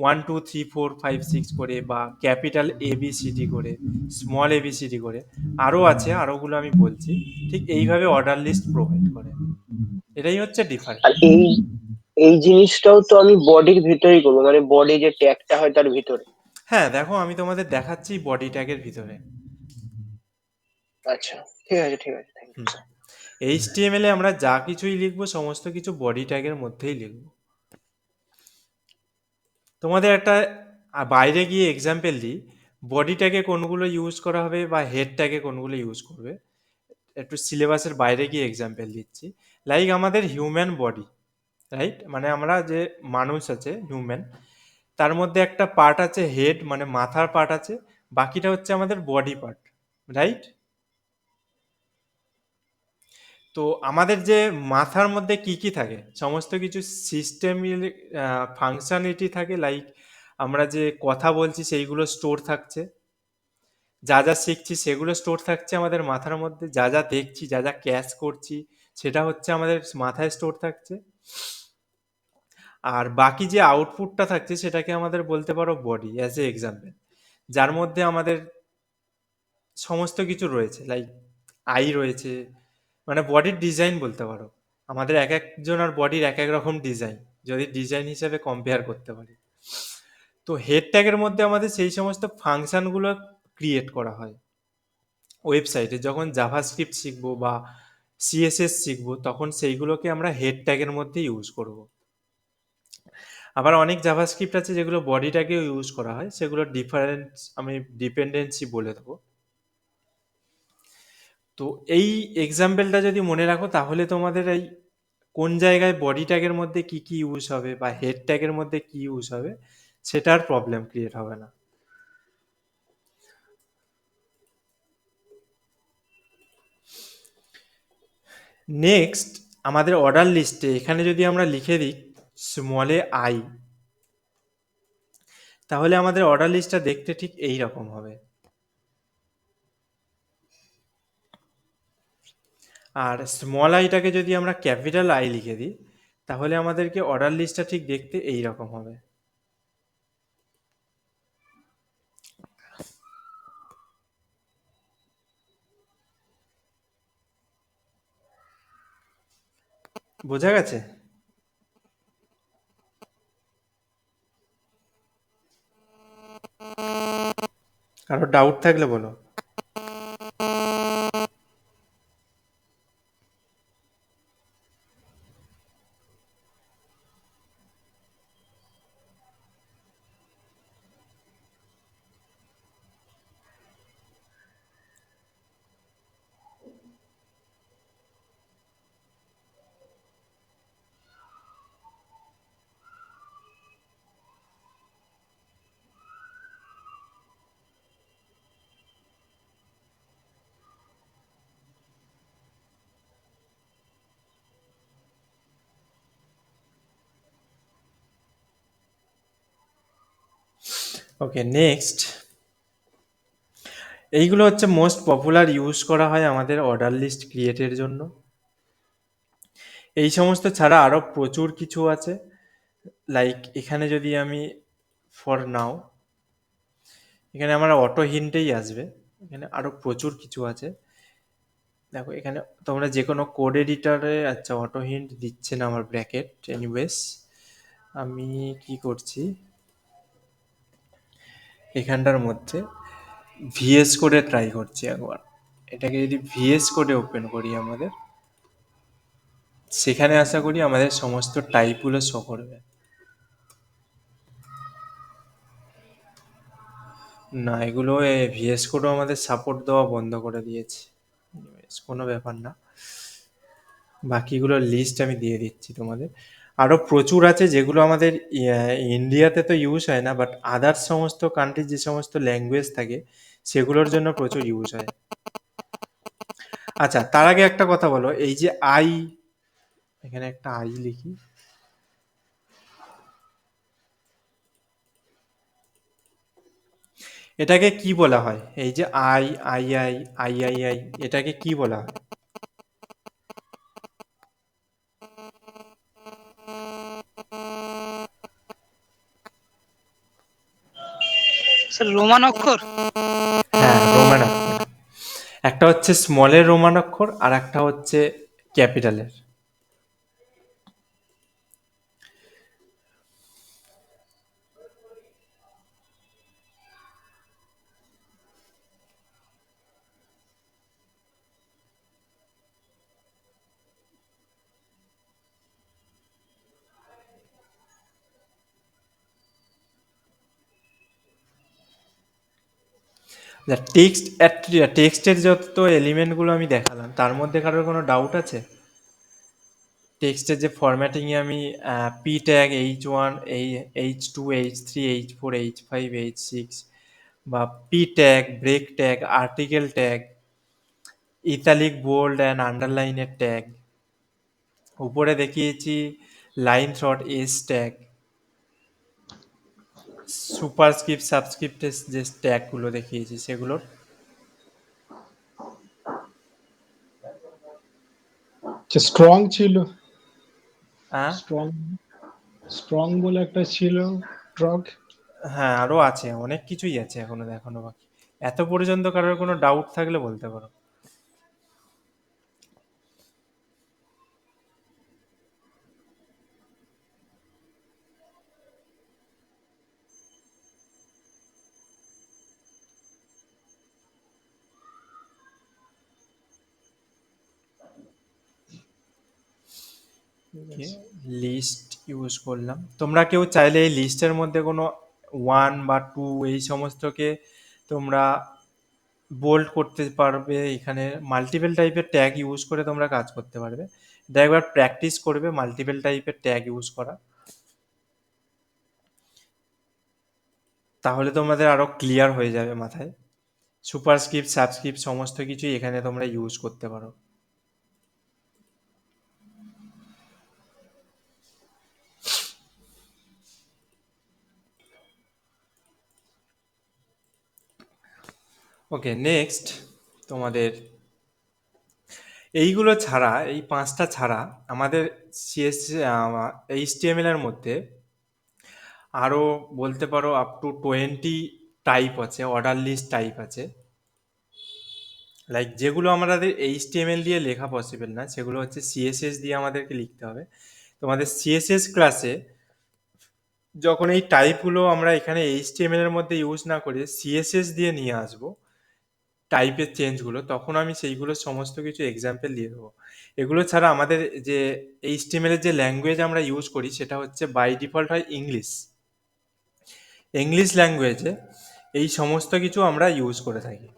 1 2 3 4 5 6 করে, বা ক্যাপিটাল ABCD করে, স্মল ABCD করে, আরও আছে, আরোগুলো আমি বলছি। ঠিক এইভাবে অর্ডার লিস্ট প্রোভাইড করে। এটাই হচ্ছে আর ডিফারেন্স। এই এই জিনিসটাও তো আমি বডির ভিতরেই করবো, মানে বডি যে ট্যাগটা হয় তার ভিতরে। হ্যাঁ, দেখো আমি তোমাদের দেখাচ্ছি বডি ট্যাগের ভিতরে। আচ্ছা, ঠিক আছে, ঠিক আছে, thank you hmm. Sir. HTML এ আমরা যা কিছুই লিখবো সমস্ত কিছু বডি ট্যাগের মধ্যেই লিখবো। তোমাদের একটা বাইরে গিয়ে এক্সাম্পল দিই, বডি ট্যাগে কোনগুলো ইউজ করা হবে বা হেড ট্যাগে কোনগুলো ইউজ করবে। একটু সিলেবাসের বাইরে গিয়ে এক্সাম্পল দিচ্ছি। লাইক আমাদের হিউম্যান বডি, রাইট, মানে আমরা যে মানুষ আছে হিউম্যান, তার মধ্যে একটা পার্ট আছে হেড, মানে মাথার পার্ট আছে, বাকিটা হচ্ছে আমাদের বডি পার্ট, রাইট। তো আমাদের যে মাথার মধ্যে কি কি থাকে, সমস্ত কিছু সিস্টেম ফাংশনালিটি থাকে, লাইক আমরা যে কথা বলছি সেইগুলো স্টোর থাকছে, যা যা শিখছি সেগুলো স্টোর থাকছে আমাদের মাথার মধ্যে, যা যা দেখছি, যা যা ক্যাচ করছি, সেটা হচ্ছে আমাদের মাথায় স্টোর থাকছে। আর বাকি যে আউটপুটটা থাকছে সেটাকে আমাদের বলতে পারো বডি, অ্যাজ এ এক্সাম্পল, যার মধ্যে আমাদের সমস্ত কিছু রয়েছে, লাইক আই রয়েছে, মানে বডির ডিজাইন বলতে পারো। আমাদের এক একজনের বডির এক এক রকম ডিজাইন, যদি ডিজাইন হিসেবে কম্পেয়ার করতে পারি। তো হেড ট্যাগের মধ্যে আমাদের সেই সমস্ত ফাংশনগুলো ক্রিয়েট করা হয়। ওয়েবসাইটে যখন জাভাস্ক্রিপ্ট শিখবো বা CSS শিখবো, তখন সেইগুলোকে আমরা হেড ট্যাগের মধ্যে ইউজ করব। আবার অনেক জাভাস্ক্রিপ্ট আছে যেগুলো বডি ট্যাগেও ইউজ করা হয়, সেগুলো ডিফারেন্ট আমি ডিপেন্ডেন্সি বলে দেবো। তো এই এক্সাম্পলটা যদি মনে রাখো, তাহলে তোমাদের এই কোন জায়গায় বডি ট্যাগের মধ্যে কি কি ইউজ হবে বা হেড ট্যাগের মধ্যে কি ইউজ হবে, সেটার প্রবলেম ক্রিয়েট হবে না। নেক্সট, আমাদের অর্ডার লিস্টে এখানে যদি আমরা লিখে দিই স্মলে আই, তাহলে আমাদের অর্ডার লিস্টটা দেখতে ঠিক এই রকম হবে। আর স্মল আইটাকে যদি আমরা ক্যাপিটাল আই লিখে দিই, তাহলে আমাদেরকে অর্ডার লিস্টটা ঠিক দেখতে এই রকম হবে। বোঝা গেছে? কারো ডাউট থাকলে বলো। ওকে, নেক্সট, এইগুলো হচ্ছে মোস্ট পপুলার ইউজ করা হয় আমাদের অর্ডার লিস্ট ক্রিয়েটের জন্য। এই সমস্ত ছাড়া আরও প্রচুর কিছু আছে, লাইক এখানে যদি আমি ফর নাও, এখানে আমার অটো হিন্টেই আসবে, এখানে আরও প্রচুর কিছু আছে। দেখো এখানে তোমরা যে কোনো কোড এডিটরে, আচ্ছা অটো হিন্ট দিচ্ছে না আমার ব্র্যাকেট, এনিওয়েজ আমি কি করছি, এখানটার মধ্যে ভিএস কোডে ট্রাই করছি একবার। এটাকে যদি ভিএস কোডে ওপেন করি আমাদের, সেখানে আশা করি আমাদের সমস্ত টাইপগুলো শো করবে। না, এগুলো ভিএস কোডও আমাদের সাপোর্ট দেওয়া বন্ধ করে দিয়েছে। Anyways, কোনো ব্যাপার না, বাকিগুলোর লিস্ট আমি দিয়ে দিচ্ছি তোমাদের। আরও প্রচুর আছে যেগুলো আমাদের ইন্ডিয়াতে তো ইউজ হয় না, বাট আদার্স সমস্ত কান্ট্রির যে সমস্ত ল্যাঙ্গুয়েজ থাকে সেগুলোর জন্য প্রচুর ইউজ হয়। আচ্ছা, তার আগে একটা কথা বলো, এই যে আই, এখানে একটা আই লিখি, এটাকে কি বলা হয়? এই যে I, I I, I I I, এটাকে কি বলা হয়? স্যার রোমান অক্ষর। হ্যাঁ, রোমান অক্ষর। একটা হচ্ছে স্মলের রোমান অক্ষর আর একটা হচ্ছে ক্যাপিটালের। টেক্সটের যত এলিমেন্টগুলো আমি দেখালাম তার মধ্যে কারোর কোনো ডাউট আছে? টেক্সটের যে ফরম্যাটিংয়ে আমি P tag H1 H2 H3 H4 H5 H6 বা P tag, break tag, article tag, italic, bold and আন্ডারলাইনের ট্যাগ, উপরে দেখিয়েছি লাইন থ্রট এস ট্যাগ, সুপারস্ক্রিপ্ট সাবস্ক্রিপ্টের যে ট্যাগগুলো দেখিয়েছি সেগুলোর স্ট্রং ছিল, হ্যাঁ স্ট্রং স্ট্রং বলে একটা ছিল ট্রক। হ্যাঁ আরও আছে, অনেক কিছুই আছে এখনো দেখানো বাকি। এত পর্যন্ত কারোর কোনো ডাউট থাকলে বলতে পারো। লিস্ট ইউজ করলাম। তোমরা কেউ চাইলে এই লিস্টের মধ্যে কোনো 1 বা 2 এই সমস্তকে তোমরা বোল্ড করতে পারবে। এখানে মাল্টিপল টাইপের ট্যাগ ইউজ করে তোমরা কাজ করতে পারবে। এটা একবার প্র্যাকটিস করবে মাল্টিপল টাইপের ট্যাগ ইউজ করা, তাহলে তোমাদের আরো ক্লিয়ার হয়ে যাবে মাথায়। সুপারস্ক্রিপ্ট সাবস্ক্রিপ্ট সমস্ত কিছুই এখানে তোমরা ইউজ করতে পারো। ওকে, নেক্সট তোমাদের এইগুলো ছাড়া, এই 5টা ছাড়া আমাদের সিএস এইচটিএমএল এর মধ্যে আরও বলতে পারো আপ টু 20 টাইপ আছে, অর্ডার লিস্ট টাইপ আছে। লাইক যেগুলো আমাদের এইচটিএমএল দিয়ে লেখা পসিবল না, সেগুলো হচ্ছে সিএসএস দিয়ে আমাদেরকে লিখতে হবে। তোমাদের সিএসএস ক্লাসে যখন এই টাইপগুলো আমরা এখানে এইচটিএমএল এর মধ্যে ইউজ না করে সিএসএস দিয়ে নিয়ে আসবো টাইপের চেঞ্জগুলো, তখন আমি সেইগুলো সমস্ত কিছু এক্সাম্পল দিয়ে দেবো। এগুলো ছাড়া আমাদের যে এইচটিএমএল এর যে ল্যাঙ্গুয়েজ আমরা ইউজ করি সেটা হচ্ছে বাই ডিফল্ট হয় ইংলিশ। ইংলিশ ল্যাঙ্গুয়েজে এই সমস্ত কিছু আমরা ইউজ করে থাকি।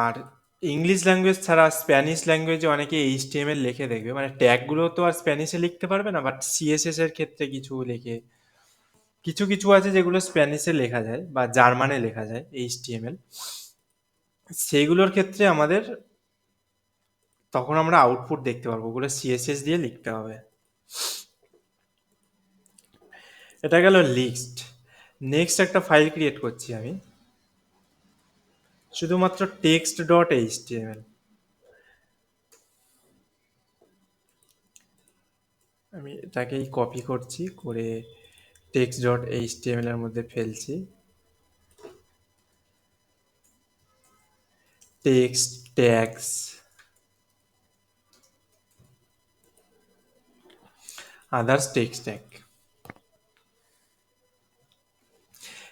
আর ইংলিশ ল্যাঙ্গুয়েজ ছাড়া স্প্যানিশ ল্যাঙ্গুয়েজে অনেকে এইচটিএমএল লিখে দেখবে, মানে ট্যাগগুলো তো আর স্প্যানিশে লিখতে পারবে না, বাট সিএসএস এর ক্ষেত্রে কিছু লিখে, কিছু কিছু আছে যেগুলো স্প্যানিশে লেখা যায় বা জার্মানে লেখা যায় এইচটিএমএল, সেইগুলোর ক্ষেত্রে আমাদের তখন আমরা আউটপুট দেখতে পারবো, ওগুলো সিএসএস দিয়ে লিখতে হবে। এটা গেল লিস্ট। নেক্সট একটা ফাইল ক্রিয়েট করছি আমি, শুধুমাত্র টেক্সট ডট এইচটিএমএল। আমি এটাকেই কপি করছি, করে টেক্সট ডট এইচটিএমএল এর মধ্যে ফেলছি। Text tags, others text tag.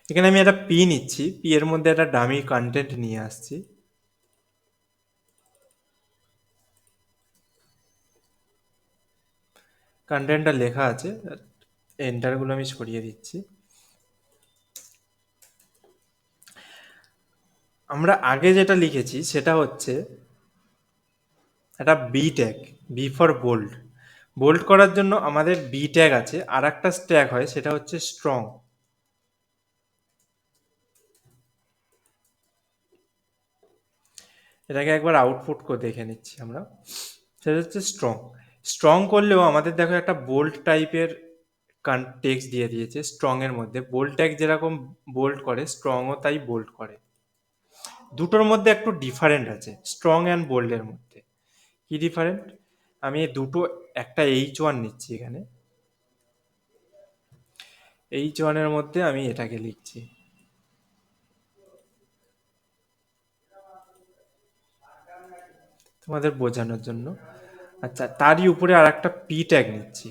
এখানে আমি একটা পি নিচ্ছি, পি এর মধ্যে একটা ডামি কন্টেন্ট নিয়ে আসছি। কন্টেন্টটা লেখা আছে, এন্টারগুলো আমি সরিয়ে দিচ্ছি। আমরা আগে যেটা লিখেছি সেটা হচ্ছে একটা B tag, B for bold. Bold করার জন্য আমাদের বি ট্যাগ আছে, আর একটা ট্যাগ হয় সেটা হচ্ছে স্ট্রং। এটাকে একবার আউটপুট করে দেখে নিচ্ছি আমরা। সেটা হচ্ছে স্ট্রং। স্ট্রং করলেও আমাদের দেখো একটা বোল্ড টাইপের টেক্সট দিয়ে দিয়েছে স্ট্রং এর মধ্যে। বোল্ড ট্যাগ যেরকম বোল্ড করে, স্ট্রংও তাই বোল্ড করে। দুটোর মধ্যে একটু ডিফারেন্ট আছে স্ট্রং অ্যান্ড বোল্ডের মধ্যে। কি ডিফারেন্ট? আমি দুটো, একটা H1 নিচ্ছি এখানে, H1 এর মধ্যে আমি এটাকে লিখছি। তোমাদের বোঝানোর জন্য। আচ্ছা, তারই উপরে আর একটা পি ট্যাগ নিচ্ছি।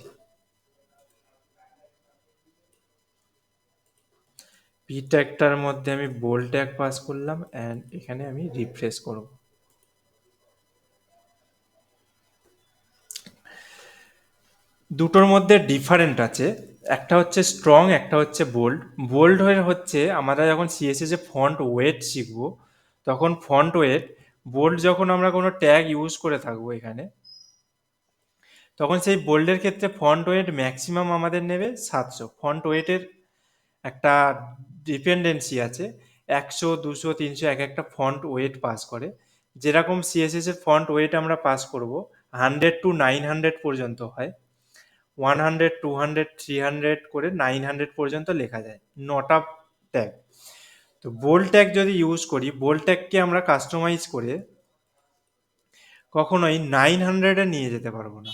পি ট্যাগটার মধ্যে আমি বোল্ড ট্যাগ পাস করলাম অ্যান্ড এখানে আমি রিফ্রেশ করব। দুটোর মধ্যে ডিফারেন্ট আছে, একটা হচ্ছে স্ট্রং, একটা হচ্ছে বোল্ড। বোল্ড হচ্ছে আমরা যখন সিএসএস এ ফন্ট ওয়েট শিখব, তখন ফন্ট ওয়েট, বোল্ড যখন আমরা কোনো ট্যাগ ইউজ করে থাকবো এখানে, তখন সেই বোল্ডের ক্ষেত্রে ফন্ট ওয়েট ম্যাক্সিমাম আমাদের নেবে 700। ফন্ট ওয়েটের একটা ডিপেন্ডেন্সি আছে, 100, 200, 300 এক একটা ফন্ট ওয়েট পাস করে। যেরকম সিএসএস এর ফন্ট ওয়েট আমরা পাস করব 100 to 900 পর্যন্ত হয়, 100, 200, 300 করে 900 পর্যন্ত লেখা যায়, 9টা ট্যাগ। তো বোল্ড ট্যাগ যদি ইউজ করি, বোল্ড ট্যাগকে আমরা কাস্টমাইজ করে কখনোই 900-এ নিয়ে যেতে পারবো না।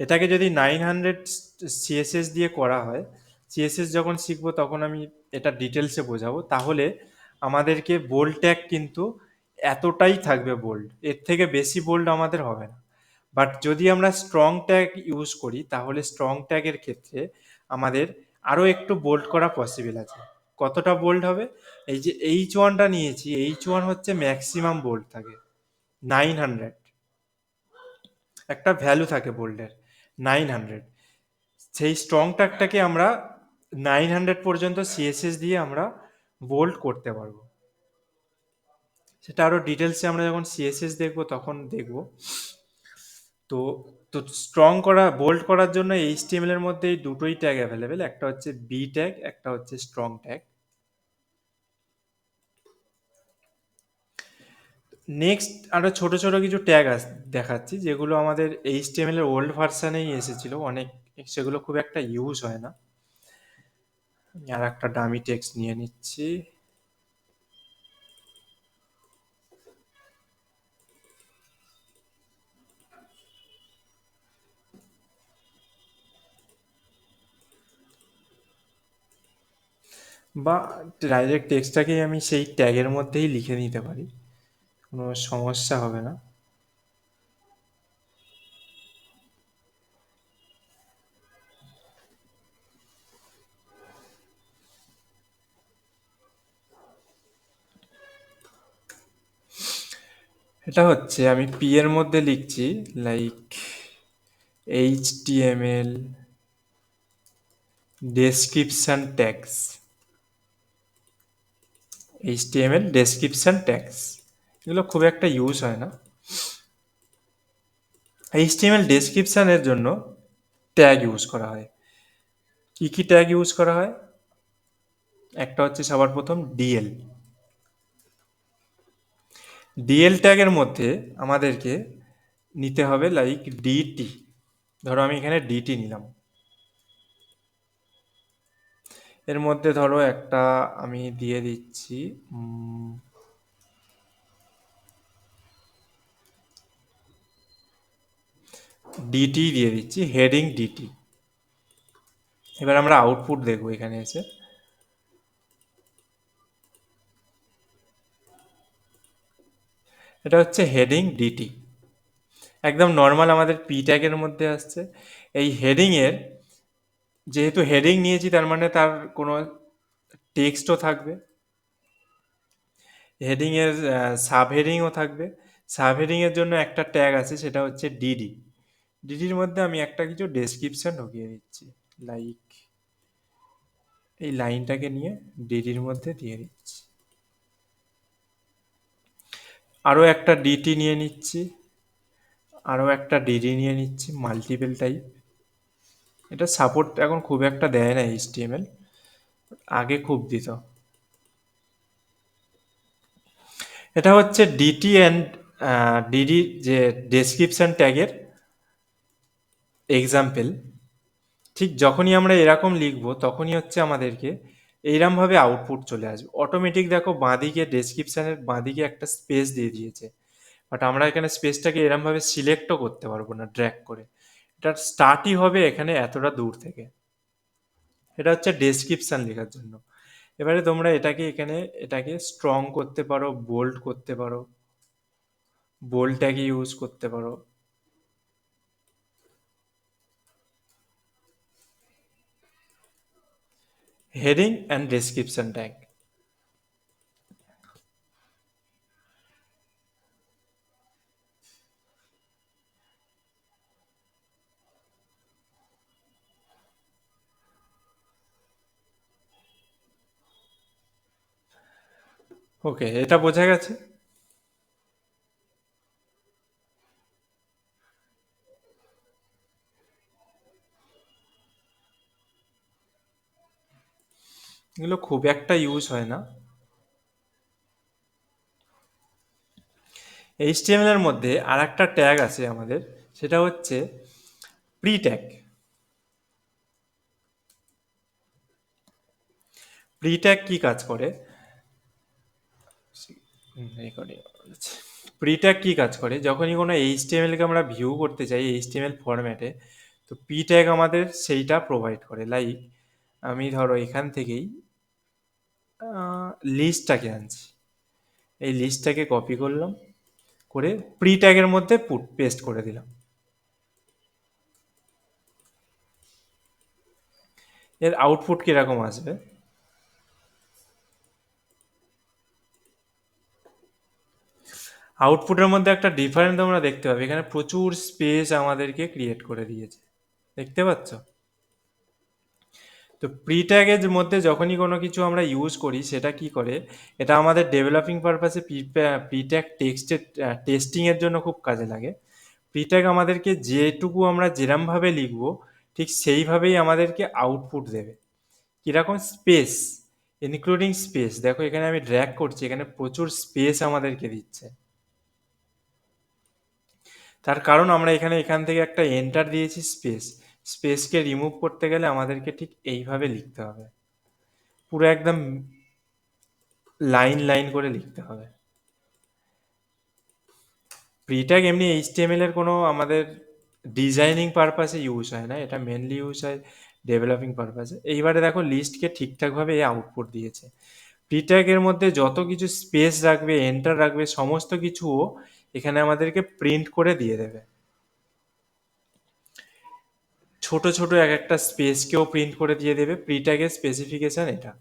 এটাকে যদি 900 সিএসএস দিয়ে করা হয়, সিএসএস যখন শিখবো তখন আমি এটা ডিটেলসে বোঝাবো, তাহলে আমাদেরকে বোল্ড ট্যাগ কিন্তু এতটাই থাকবে বোল্ড, এর থেকে বেশি বোল্ড আমাদের হবে না। বাট যদি আমরা স্ট্রং ট্যাগ ইউজ করি, তাহলে স্ট্রং ট্যাগের ক্ষেত্রে আমাদের আরও একটু বোল্ড করা পসিবল আছে। কতটা বোল্ড হবে? এই যে H1টা নিয়েছি, H1 হচ্ছে ম্যাক্সিমাম বোল্ড থাকে 900, একটা ভ্যালু থাকে বোল্ডের 900। সেই স্ট্রং ট্যাগটাকে আমরা 900 পর্যন্ত সিএসএস দিয়ে আমরা বোল্ড করতে পারবো। সেটা আরও ডিটেলসে আমরা যখন সিএসএস দেখবো তখন দেখবো। তো তো স্ট্রং করা, বোল্ড করার জন্য এইচটিএমএল এর মধ্যে এই দুটোই ট্যাগ অ্যাভেলেবেল, একটা হচ্ছে বি ট্যাগ, একটা হচ্ছে স্ট্রং ট্যাগ। নেক্সট আরো ছোট ছোট কিছু ট্যাগ দেখাচ্ছি, যেগুলো আমাদের এইচটিএমএল এর ওল্ড ভার্সানেই এসেছিল অনেক, সেগুলো খুব একটা ইউজ হয় না। আর একটা ডামি টেক্সট নিয়ে নিচ্ছি। বা ডাইরেক্ট টেক্সটটাকেই আমি সেই ট্যাগের মধ্যেই লিখে নিতে পারি, কোনো সমস্যা হবে না। এটা হচ্ছে আমি পি এর মধ্যে লিখছি like HTML description tags, HTML description tags, এগুলো খুব একটা ইউজ হয় না। এইচটিএমএল ডেসক্রিপশনের জন্য ট্যাগ ইউজ করা হয়। কি কি ট্যাগ ইউজ করা হয়? একটা হচ্ছে সবার প্রথম ডিএল। ডিএল ট্যাগের মধ্যে আমাদেরকে নিতে হবে লাইক ডিটি। ধরো আমি এখানে ডিটি নিলাম, এর মধ্যে ধরো একটা আমি দিয়ে দিচ্ছি ডিটি দিয়ে দিচ্ছি, হেডিং ডিটি। এবার আমরা আউটপুট দেখবো এখানে এসে। এটা হচ্ছে হেডিং ডিটি, একদম নর্মাল আমাদের পি ট্যাগের মধ্যে আসছে। এই হেডিং এর, যেহেতু হেডিং নিয়েছি তার মানে তার কোনো টেক্সটও থাকবে, হেডিং এর সাব হেডিংও থাকবে। সাব হেডিং এর জন্য একটা ট্যাগ আছে, সেটা হচ্ছে ডিডি। ডিডির মধ্যে আমি একটা কিছু ডেসক্রিপশন ঢুকিয়ে দিচ্ছি, লাইক এই লাইনটাকে নিয়ে ডিডির মধ্যে দিয়ে দিচ্ছি। আরও একটা ডিটি নিয়ে নিচ্ছি, আরও একটা ডিডি নিয়ে নিচ্ছি, মাল্টিপল টাইপ। এটা সাপোর্ট এখন খুব একটা দেয় না এইচটিএমএল, আগে খুব দিত। এটা হচ্ছে ডিটি অ্যান্ড ডিডি যে ডেসক্রিপশন ট্যাগের এক্সাম্পল। ঠিক যখনই আমরা এরকম লিখবো তখনই হচ্ছে আমাদেরকে এইরমভাবে আউটপুট চলে আসবে অটোমেটিক। দেখো বাঁদিকে ডেসক্রিপশনের বাঁদিকে একটা স্পেস দিয়ে দিয়েছে, বাট আমরা এখানে স্পেসটাকে এরমভাবে সিলেক্টও করতে পারবো না ড্র্যাগ করে। এটার স্টার্টই হবে এখানে এতটা দূর থেকে। এটা হচ্ছে ডেসক্রিপশন লেখার জন্য। এবারে তোমরা এটাকে স্ট্রং করতে পারো, বোল্ড করতে পারো, বোল্ড ট্যাগ ইউজ করতে পারো। Heading and description tag. Okay, এটা বোঝা গেছে। এগুলো খুব একটা ইউজ হয় না। এইচটিএমএল এর মধ্যে আর একটা ট্যাগ আছে আমাদের, সেটা হচ্ছে প্রি ট্যাগ। প্রি ট্যাগ কি কাজ করে? প্রি ট্যাগ কি কাজ করে, যখনই কোনো এইচটিএমএল কে আমরা ভিউ করতে চাই এইচটিএমএল ফরম্যাটে, তো প্রি ট্যাগ আমাদের সেইটা প্রোভাইড করে। লাইক আমি ধরো এখান থেকেই লিস্টটাকে আনছি, এই লিস্টটাকে কপি করলাম, করে প্রি ট্যাগের মধ্যে পেস্ট করে দিলাম। এর আউটপুট কিরকম আসবে? আউটপুটের মধ্যে একটা ডিফারেন্স তোমরা দেখতে পাবে, এখানে প্রচুর স্পেস আমাদেরকে ক্রিয়েট করে দিয়েছে, দেখতে পাচ্ছ? তো প্রি ট্যাগের মধ্যে যখনই কোনো কিছু আমরা ইউজ করি সেটা কি করে, এটা আমাদের ডেভেলপিং পারপাসে প্রি ট্যাগ টেক্সটের টেস্টিংয়ের জন্য খুব কাজে লাগে। প্রি ট্যাগ আমাদেরকে যেটুকু আমরা যেরমভাবে লিখবো ঠিক সেইভাবেই আমাদেরকে আউটপুট দেবে। কীরকম? Space, including space. দেখো এখানে আমি ড্র্যাগ করছি, এখানে প্রচুর স্পেস আমাদেরকে দিচ্ছে। তার কারণ আমরা এখান থেকে একটা এন্টার দিয়েছি স্পেস। স্পেসকে রিমুভ করতে গেলে আমাদেরকে ঠিক এইভাবে লিখতে হবে, পুরো একদম লাইন লাইন করে লিখতে হবে। প্রি ট্যাগ এমনি এইচটিএমএল এর কোনো আমাদের ডিজাইনিং পারপাসে ইউজ হয় না, এটা মেনলি ইউজ হয় ডেভেলপিং পারপাসে। এইবারে দেখো লিস্টকে ঠিকঠাকভাবে আউটপুট দিয়েছে। প্রি ট্যাগের মধ্যে যত কিছু স্পেস রাখবে, এন্টার রাখবে, সমস্ত কিছুও এখানে আমাদেরকে প্রিন্ট করে দিয়ে দেবে। ছোট ছোট এক একটা স্পেসকেও প্রিন্ট করে দিয়ে দেবে। প্রি ট্যাগের স্পেসিফিকেশন এটা।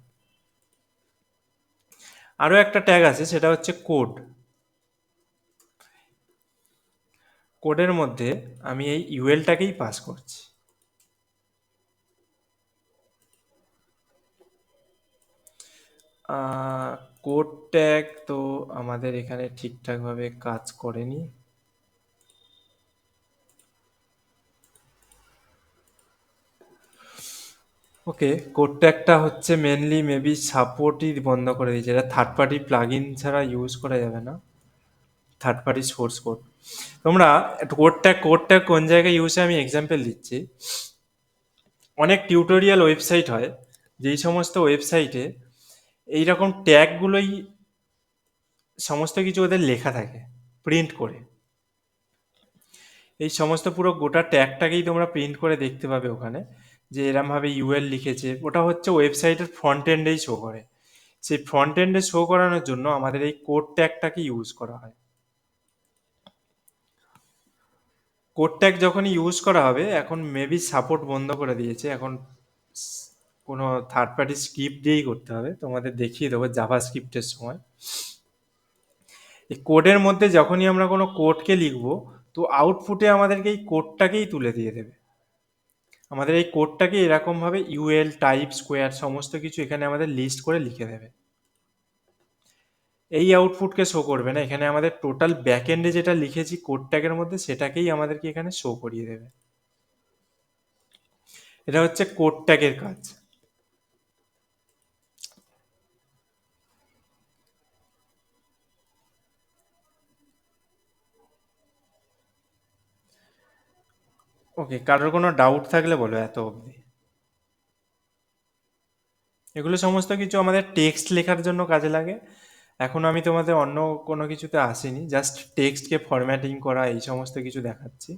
আরও একটা ট্যাগ আছে, সেটা হচ্ছে কোড। কোডের মধ্যে আমি এই ইউএলটাকেই পাস করছি। কোড ট্যাগ তো আমাদের এখানে ঠিকঠাকভাবে কাজ করেনি। ওকে, কোড ট্যাগটা হচ্ছে মেনলি মেবি সাপোর্টই বন্ধ করে দিয়েছে, এটা থার্ড পার্টি প্লাগইন ছাড়া ইউজ করা যাবে না, থার্ড পার্টি সোর্স কোড। তোমরা কোড ট্যাগ কোন জায়গায় ইউজ হয় আমি এক্সাম্পল দিচ্ছি। অনেক টিউটোরিয়াল ওয়েবসাইট হয়, যেই সমস্ত ওয়েবসাইটে এইরকম ট্যাগগুলোই সমস্ত কিছু ওদের লেখা থাকে প্রিন্ট করে। এই সমস্ত পুরো গোটা ট্যাগটাকেই তোমরা প্রিন্ট করে দেখতে পাবে ওখানে, যে এরমভাবে ইউএল লিখেছে। ওটা হচ্ছে ওয়েবসাইটের ফ্রন্ট এন্ডেই শো করে। সেই ফ্রন্ট এন্ডে শো করানোর জন্য আমাদের এই কোড ট্যাগটাকে ইউজ করা হয়। কোড ট্যাগ যখনই ইউজ করা হবে, এখন মেবি সাপোর্ট বন্ধ করে দিয়েছে, এখন কোনো থার্ড পার্টি স্ক্রিপ্ট দিয়েই করতে হবে। তোমাদের দেখিয়ে দেবো জাভা স্ক্রিপ্টের সময়। এই কোডের মধ্যে যখনই আমরা কোনো কোডকে লিখবো, তো আউটপুটে আমাদেরকে এই কোডটাকেই তুলে দিয়ে দেবে। আমাদের এই কোডটাকে এরকমভাবে ইউএল টাইপ স্কোয়ার সমস্ত কিছু এখানে আমাদের লিস্ট করে লিখে দেবে। এই আউটপুটকে শো করবে না, এখানে আমাদের টোটাল ব্যাকএন্ডে যেটা লিখেছি কোড ট্যাগের মধ্যে সেটাকেই আমাদেরকে এখানে শো করিয়ে দেবে। এটা হচ্ছে কোড ট্যাগের কাজ। ওকে, কারোর কোনো ডাউট থাকলে বলো এত অবধি। এগুলো সমস্ত কিছু আমাদের টেক্সট লেখার জন্য কাজে লাগে। এখন আমি তোমাদের অন্য কোনো কিছুতে আসিনি, জাস্ট টেক্সটকে ফরম্যাটিং করা এই সমস্ত কিছু দেখাচ্ছি।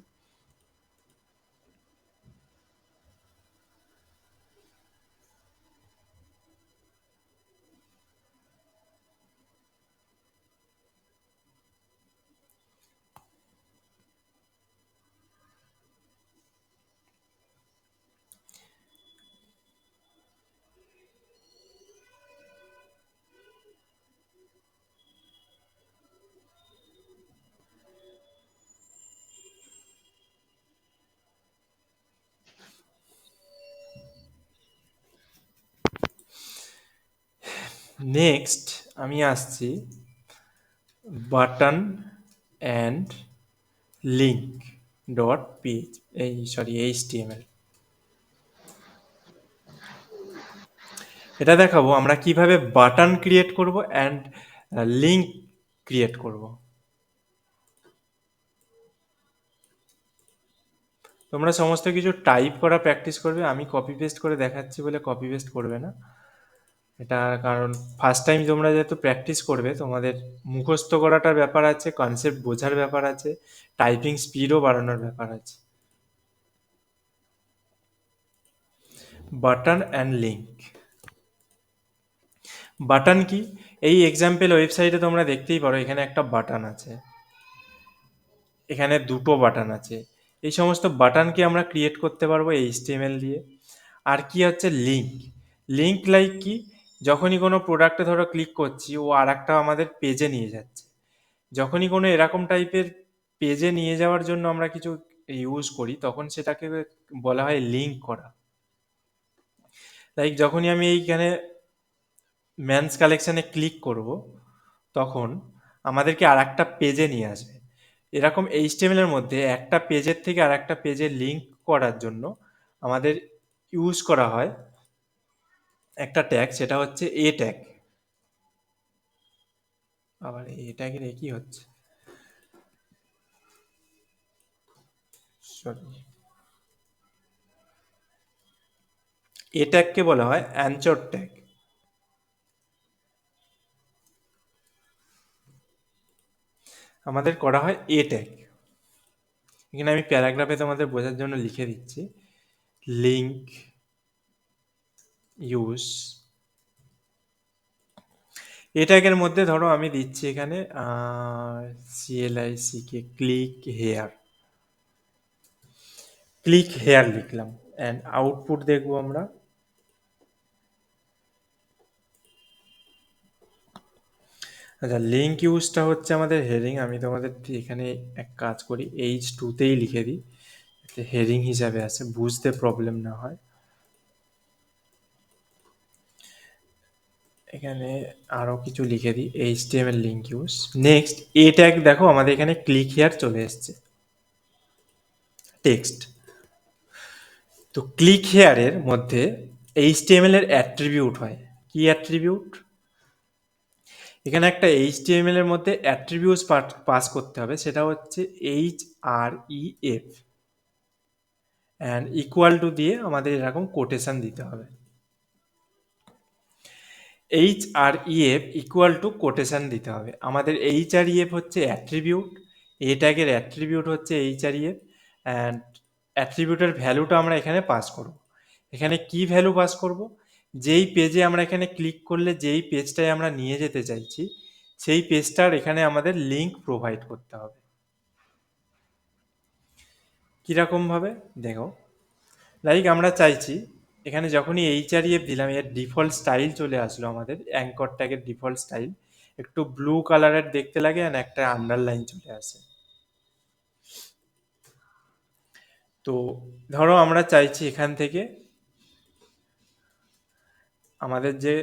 নেক্সট আমি আসছি button and link dot pH HTML. এটা দেখাবো আমরা কিভাবে বাটন ক্রিয়েট করব অ্যান্ড লিঙ্ক ক্রিয়েট করব। তোমরা সমস্ত কিছু টাইপ করা প্র্যাকটিস করবে, আমি কপি পেস্ট করে দেখাচ্ছি বলে কপি পেস্ট করবে না। এটা কারণ ফার্স্ট টাইম তোমরা যেহেতু প্র্যাকটিস করবে, তোমাদের মুখস্থ করাটার ব্যাপার আছে, কনসেপ্ট বোঝার ব্যাপার আছে, টাইপিং স্পিডও বাড়ানোর ব্যাপার আছে। Button and link. বাটন কি? এই এক্সাম্পল ওয়েবসাইটে তোমরা দেখতেই পারো এখানে একটা বাটন আছে, এখানে দুটো বাটন আছে। এই সমস্ত বাটনকে আমরা ক্রিয়েট করতে পারবো এইচটিএমএল দিয়ে। আর কি হচ্ছে লিঙ্ক। লিঙ্ক লাইক কি, যখনই কোনো প্রোডাক্টে ধরো ক্লিক করছি ও আর একটা আমাদের পেজে নিয়ে যাচ্ছে। যখনই কোনো এরকম টাইপের পেজে নিয়ে যাওয়ার জন্য আমরা কিছু ইউজ করি তখন সেটাকে বলা হয় লিঙ্ক করা। লাইক যখনই আমি এইখানে মেন্স কালেকশানে ক্লিক করব তখন আমাদেরকে আর একটা পেজে নিয়ে আসবে। এরকম এইচটিএমএল এর মধ্যে একটা পেজের থেকে আর একটা পেজে লিঙ্ক করার জন্য আমাদের ইউজ করা হয় একটা ট্যাগ, সেটা হচ্ছে এ ট্যাগ। আবার এ ট্যাগের কি হচ্ছে, সরি, এ ট্যাগকে বলা হয় অ্যানচর ট্যাগ। আমাদের করা হয় এ ট্যাগ। এখানে আমি প্যারাগ্রাফে তোমাদের বোঝার জন্য লিখে দিচ্ছি, লিঙ্ক ইউজ এ ট্যাগের মধ্যে ধরো আমি দিচ্ছি এখানে CLICK click here, click here লিখলাম অ্যান্ড আউটপুট দেখবো আমরা। আচ্ছা, লিঙ্ক ইউজটা হচ্ছে আমাদের হেডিং। আমি তোমাদের এখানে এক কাজ করি, H2তেই লিখে দিই যাতে হেডিং হিসাবে আসে, বুঝতে প্রবলেম না হয়। এখানে আরও কিছু লিখে দিই, HTML লিঙ্ক ইউজ। নেক্সট এ ট্যাগ দেখো আমাদের এখানে ক্লিক হেয়ার চলে এসছে টেক্সট। তো ক্লিক হেয়ারের মধ্যে HTML এর অ্যাট্রিবিউট হয়। কি অ্যাট্রিবিউট? এখানে একটা HTML এর মধ্যে অ্যাট্রিবিউটস পাস করতে হবে, সেটা হচ্ছে href অ্যান্ড ইকুয়াল টু দিয়ে আমাদের এরকম কোটেশন দিতে হবে। href ইকুয়াল টু কোটেশন দিতে হবে। আমাদের href হচ্ছে অ্যাট্রিবিউট, এ ট্যাগের অ্যাট্রিবিউট হচ্ছে href অ্যান্ড অ্যাট্রিবিউটের ভ্যালুটা আমরা এখানে পাস করব। এখানে কি ভ্যালু পাস করব? যেই পেজে আমরা এখানে ক্লিক করলে যেই পেজটায় আমরা নিয়ে যেতে চাইছি সেই পেজটার এখানে আমাদের লিঙ্ক প্রোভাইড করতে হবে। কীরকম ভাবে দেখো, লাইক আমরা চাইছি এখানে যখনই href দিলাম এর ডিফল্ট স্টাইল চলে আসলো, আমাদের অ্যাঙ্কর ট্যাগের ডিফল্ট স্টাইল একটু ব্লু কালারের দেখতে লাগে অ্যান্ড একটা আন্ডারলাইন চলে আসে। তো ধরো আমরা চাইছি এখান থেকে আমাদের যে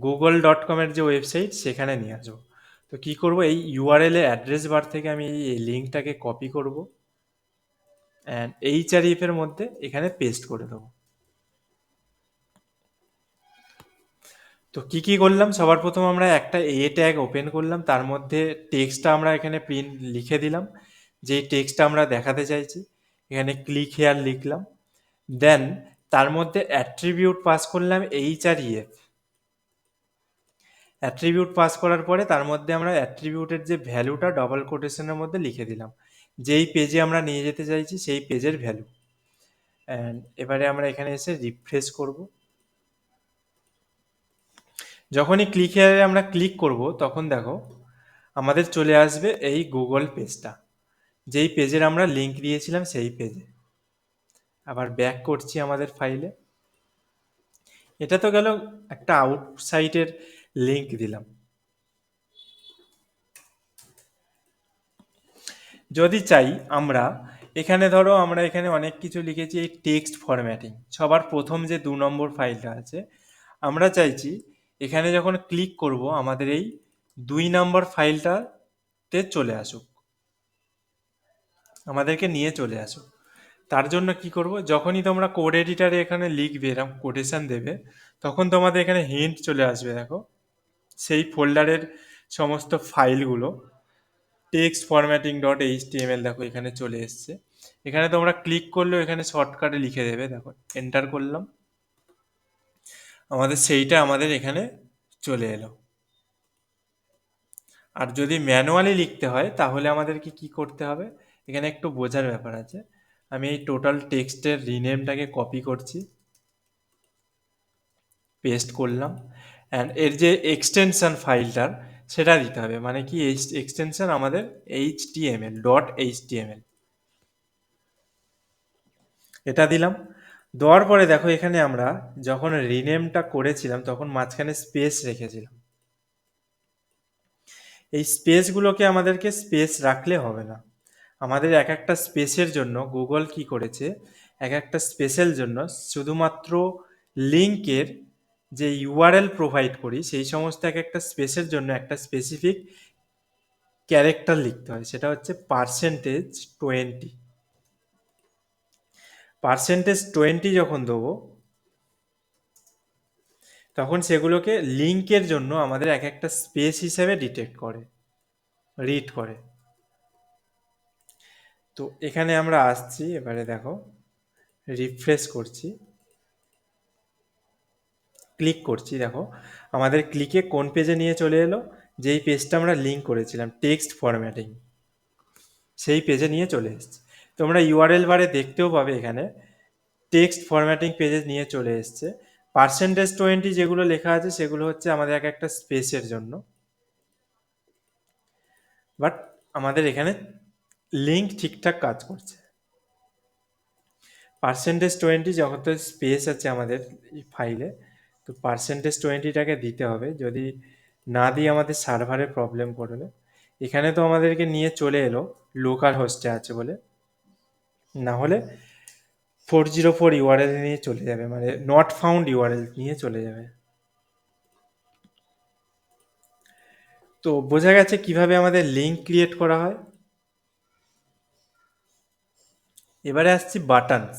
google.com এর যে ওয়েবসাইট সেখানে নিয়ে আসবো। তো কি করব, এই ইউআরএল এর অ্যাড্রেস বার থেকে আমি এই লিঙ্কটাকে কপি করব অ্যান্ড href এর মধ্যে এখানে পেস্ট করে দেবো। তো কি কি করলাম, সবার প্রথম আমরা একটা এ ট্যাগ ওপেন করলাম, তার মধ্যে টেক্সটটা আমরা এখানে প্রিন্ট লিখে দিলাম, যেই টেক্সটটা আমরা দেখাতে চাইছি। এখানে ক্লিক হেয়ার লিখলাম, দেন তার মধ্যে অ্যাট্রিবিউট পাস করলাম href। অ্যাট্রিবিউট পাস করার পরে তার মধ্যে আমরা অ্যাট্রিবিউটের যে ভ্যালুটা ডবল কোটেশনের মধ্যে লিখে দিলাম, যেই পেজে আমরা নিয়ে যেতে চাইছি সেই পেজের ভ্যালু। অ্যান্ড এবারে আমরা এখানে এসে রিফ্রেশ করব। যখনই ক্লিক হেয়ারে আমরা ক্লিক করব তখন দেখো আমাদের চলে আসবে এই গুগল পেজটা, যেই পেজের আমরা লিঙ্ক দিয়েছিলাম সেই পেজে। আবার ব্যাক করছি আমাদের ফাইলে। এটা তো গেল একটা আউটসাইটের লিঙ্ক দিলাম। যদি চাই আমরা এখানে ধরো আমরা এখানে অনেক কিছু লিখেছি, এই টেক্সট ফরম্যাটিং সবার প্রথম যে 2 নম্বর ফাইলটা আছে, আমরা চাইছি এখানে যখন ক্লিক করব আমাদের এই 2 নম্বর ফাইলটাতে চলে আসুক, আমাদেরকে নিয়ে চলে আসুক। তার জন্য কি করব, যখনই তোমরা কোড এডিটারে এখানে লিখবে, এরকম কোটেশন দেবে, তখন তোমাদের এখানে হিন্ট চলে আসবে। দেখো সেই ফোল্ডারের সমস্ত ফাইলগুলো টেক্সট ফরম্যাটিং ডট এইচটিএমএল দেখো এখানে চলে এসছে। এখানে তোমরা ক্লিক করলেও এখানে শর্টকাটে লিখে দেবে। দেখো এন্টার করলাম, আমাদের সেইটা আমাদের এখানে চলে এলো। আর যদি ম্যানুয়ালি লিখতে হয় তাহলে আমাদেরকে কি করতে হবে, এখানে একটু বোঝার ব্যাপার আছে। আমি এই টোটাল টেক্সটের রিনেমটাকে কপি করছি, পেস্ট করলাম, অ্যান্ড এর যে এক্সটেনশন ফাইলটার সেটা দিতে হবে, মানে কি এক্সটেনশন আমাদের এইচটিএমএল ডট এইচটিএমএল, এটা দিলাম। দেওয়ার পরে দেখো এখানে আমরা যখন রিনেমটা করেছিলাম তখন মাঝখানে স্পেস রেখেছিলাম। এই স্পেসগুলোকে আমাদেরকে স্পেস রাখলে হবে না, আমাদের এক একটা স্পেসের জন্য গুগল কি করেছে, এক একটা স্পেসের জন্য শুধুমাত্র লিঙ্কের যে ইউআরএল প্রোভাইড করি সেই সমস্ত এক একটা স্পেসের জন্য একটা স্পেসিফিক ক্যারেক্টার লিখতে হয়, সেটা হচ্ছে %20। %20 যখন দেবো তখন সেগুলোকে লিঙ্কের জন্য আমাদের এক একটা স্পেস হিসেবে ডিটেক্ট করে, রিড করে। তো এখানে আমরা আসছি, এবারে দেখো রিফ্রেশ করছি, ক্লিক করছি, দেখো আমাদের ক্লিকে কোন পেজে নিয়ে চলে এলো, যেই পেজটা আমরা লিঙ্ক করেছিলাম টেক্সট ফরম্যাটিং, সেই পেজে নিয়ে চলে এসছে। তোমরা ইউআরএল বারে দেখতেও পাবে এখানে টেক্সট ফরম্যাটিং পেজে নিয়ে চলে এসছে। %20 যেগুলো লেখা আছে সেগুলো হচ্ছে আমাদের এক একটা স্পেসের জন্য, বাট আমাদের এখানে লিঙ্ক ঠিকঠাক কাজ করছে। %20 যখন তো স্পেস আছে আমাদের এই ফাইলে, তো %20টাকে দিতে হবে, যদি না দিয়ে আমাদের সার্ভারে প্রবলেম করবে। এখানে তো আমাদেরকে নিয়ে চলে এলো লোকাল হোস্টে আছে বলে, না হলে 404 ইউআরএল নিয়ে চলে যাবে, মানে নট ফাউন্ড ইউআরএল নিয়ে চলে যাবে। তো বোঝা গেছে কিভাবে আমাদের লিঙ্ক ক্রিয়েট করা হয়। এবারে আসছি বাটনস।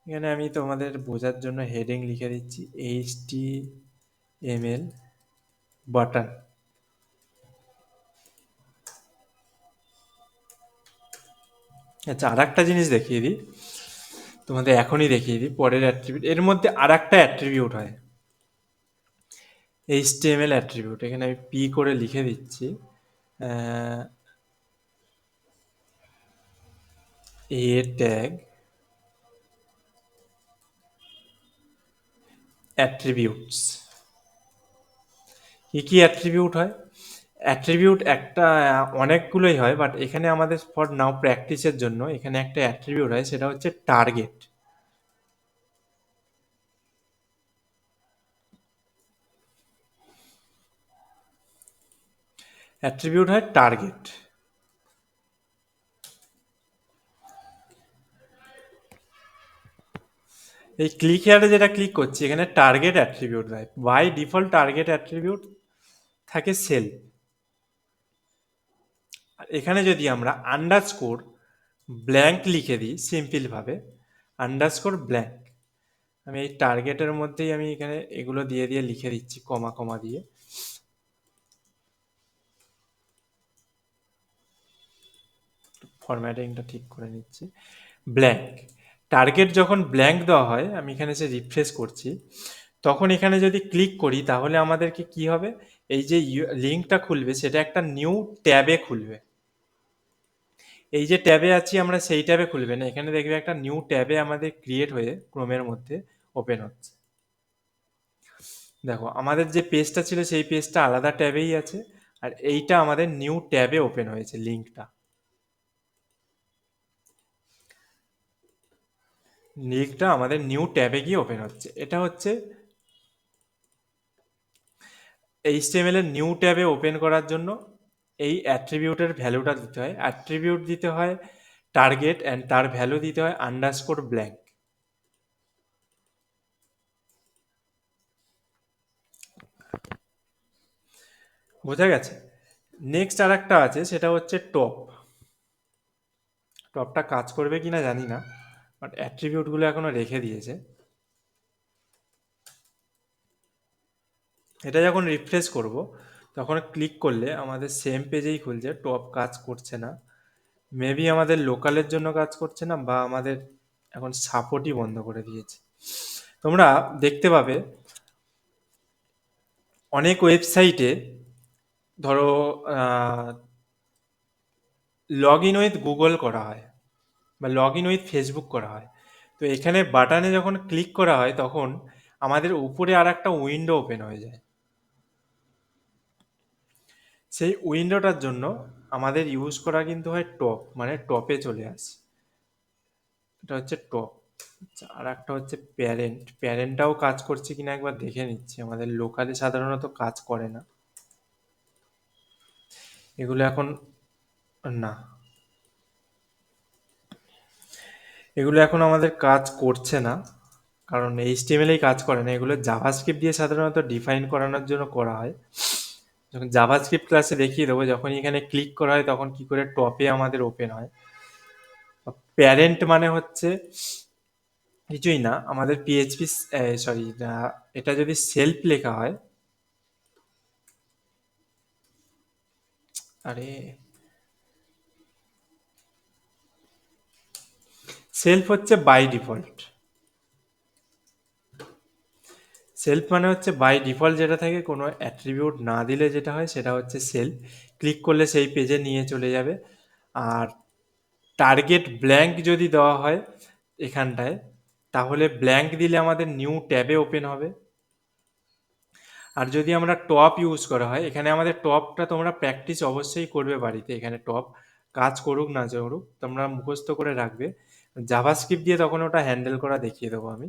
এখানে আমি তোমাদের বোঝার জন্য হেডিং লিখে দিচ্ছি HTML বাটন। আচ্ছা, আর একটা জিনিস দেখিয়ে দিই তোমাদের, এখনই দেখিয়ে দিই পরের অ্যাট্রিবিউট। এর মধ্যে আর একটা অ্যাট্রিবিউট হয় HTML অ্যাট্রিবিউট, এখানে আমি পি করে লিখে দিচ্ছি এ ট্যাগ অ্যাট্রিবিউটস। কি কি অ্যাট্রিবিউট হয়? অ্যাট্রিবিউট একটা অনেকগুলোই হয়, বাট এখানে আমাদের ফর নাও প্র্যাকটিসের জন্য এখানে একটা অ্যাট্রিবিউট হয়, সেটা হচ্ছে টার্গেট। অ্যাট্রিবিউট হয় টার্গেট। এই ক্লিক হেয়ারে যেটা ক্লিক করছি এখানে টার্গেট অ্যাট্রিবিউট দেয়, বাই ডিফল্ট টার্গেট অ্যাট্রিবিউট থাকে সেল। আর এখানে যদি আমরা আন্ডারস্কোর ব্ল্যাঙ্ক লিখে দিই সিম্পলভাবে, আন্ডারস্কোর ব্ল্যাঙ্ক, আমি এই টার্গেটের মধ্যেই আমি এখানে এগুলো দিয়ে দিয়ে লিখে দিচ্ছি কমা কমা দিয়ে। ফরম্যাটিংটা ঠিক করে নিচ্ছি। ব্ল্যাঙ্ক টার্গেট যখন ব্ল্যাঙ্ক দেওয়া হয়, আমি এখানে যে রিফ্রেশ করছি, তখন এখানে যদি ক্লিক করি তাহলে আমাদেরকে কি হবে, এই যে লিঙ্কটা খুলবে সেটা একটা নিউ ট্যাবে খুলবে। এই যে ট্যাবে আছি আমরা সেই ট্যাবে খুলবে না, এখানে দেখবে একটা নিউ ট্যাবে আমাদের ক্রিয়েট হয়ে ক্রোমের মধ্যে ওপেন হচ্ছে। দেখো আমাদের যে পেজটা ছিল সেই পেজটা আলাদা ট্যাবেই আছে, আর এইটা আমাদের নিউ ট্যাবে ওপেন হয়েছে, লিঙ্কটা আমাদের নিউ ট্যাবে গিয়ে ওপেন হচ্ছে। এটা হচ্ছে HTML এর নিউ ট্যাবে ওপেন করার জন্য এই অ্যাট্রিবিউটের ভ্যালুটা দিতে হয়। অ্যাট্রিবিউট দিতে হয় টার্গেট, অ্যান্ড তার ভ্যালু দিতে হয় আন্ডারস্কোর ব্ল্যাঙ্ক। বোঝা গেছে? নেক্সট আর একটা আছে, সেটা হচ্ছে টপ। টপটা কাজ করবে কিনা জানি না, বাট অ্যাট্রিবিউটগুলো এখনো রেখে দিয়েছে। এটা যখন রিফ্রেশ করব, তখন ক্লিক করলে আমাদের সেম পেজেই খুলছে, টপ কাজ করছে না। মেবি আমাদের লোকালের জন্য কাজ করছে না, বা আমাদের এখন সাপোর্টই বন্ধ করে দিয়েছে। তোমরা দেখতে পাবে অনেক ওয়েবসাইটে, ধরো লগ ইন উইথ গুগল করা হয় বা লগ ইন উইথ ফেসবুক করা হয়। তো এখানে বাটনে যখন ক্লিক করা হয়, তখন আমাদের উপরে আর একটা উইন্ডো ওপেন হয়ে যায়। সেই উইন্ডোটার জন্য আমাদের ইউজ করা কিন্তু হয় টপ, মানে টপে চলে আসে। এটা হচ্ছে টপ। আর একটা হচ্ছে প্যারেন্ট। প্যারেন্টটাও কাজ করছে কিনা একবার দেখে নিচ্ছি, আমাদের লোকালে সাধারণত কাজ করে না এগুলো এখন। না, এগুলো এখন আমাদের কাজ করছে না, কারণ এইচটিএমএলেই কাজ করে না, এগুলো জাভাস্ক্রিপ্ট দিয়ে সাধারণত ডিফাইন করানোর জন্য করা হয়। যখন জাভাস্ক্রিপ্ট ক্লাসে দেখিয়ে দেবো, যখন এখানে ক্লিক করা হয় তখন কি করে টপে আমাদের ওপেন হয়। প্যারেন্ট মানে হচ্ছে কিছুই না, আমাদের পিএইচপি, সরি, এটা যদি সেলফ লেখা হয়, আরে সেলফ হচ্ছে বাই ডিফল্ট। সেলফ মানে হচ্ছে বাই ডিফল্ট যেটা থাকে, কোনো অ্যাট্রিবিউট না দিলে যেটা হয় সেটা হচ্ছে সেলফ। ক্লিক করলে সেই পেজে নিয়ে চলে যাবে। আর টার্গেট ব্ল্যাঙ্ক যদি দেওয়া হয় এখানটায়, তাহলে ব্ল্যাঙ্ক দিলে আমাদের নিউ ট্যাবে ওপেন হবে। আর যদি আমরা টপ ইউজ করা হয়, এখানে আমাদের টপটা তোমরা প্র্যাকটিস অবশ্যই করবে বাড়িতে। এখানে টপ কাজ করুক না করুক তোমরা মুখস্থ করে রাখবে। জাভাস্ক্রিপ্ট দিয়ে তখন ওটা হ্যান্ডেল করা দেখিয়ে দেবো আমি।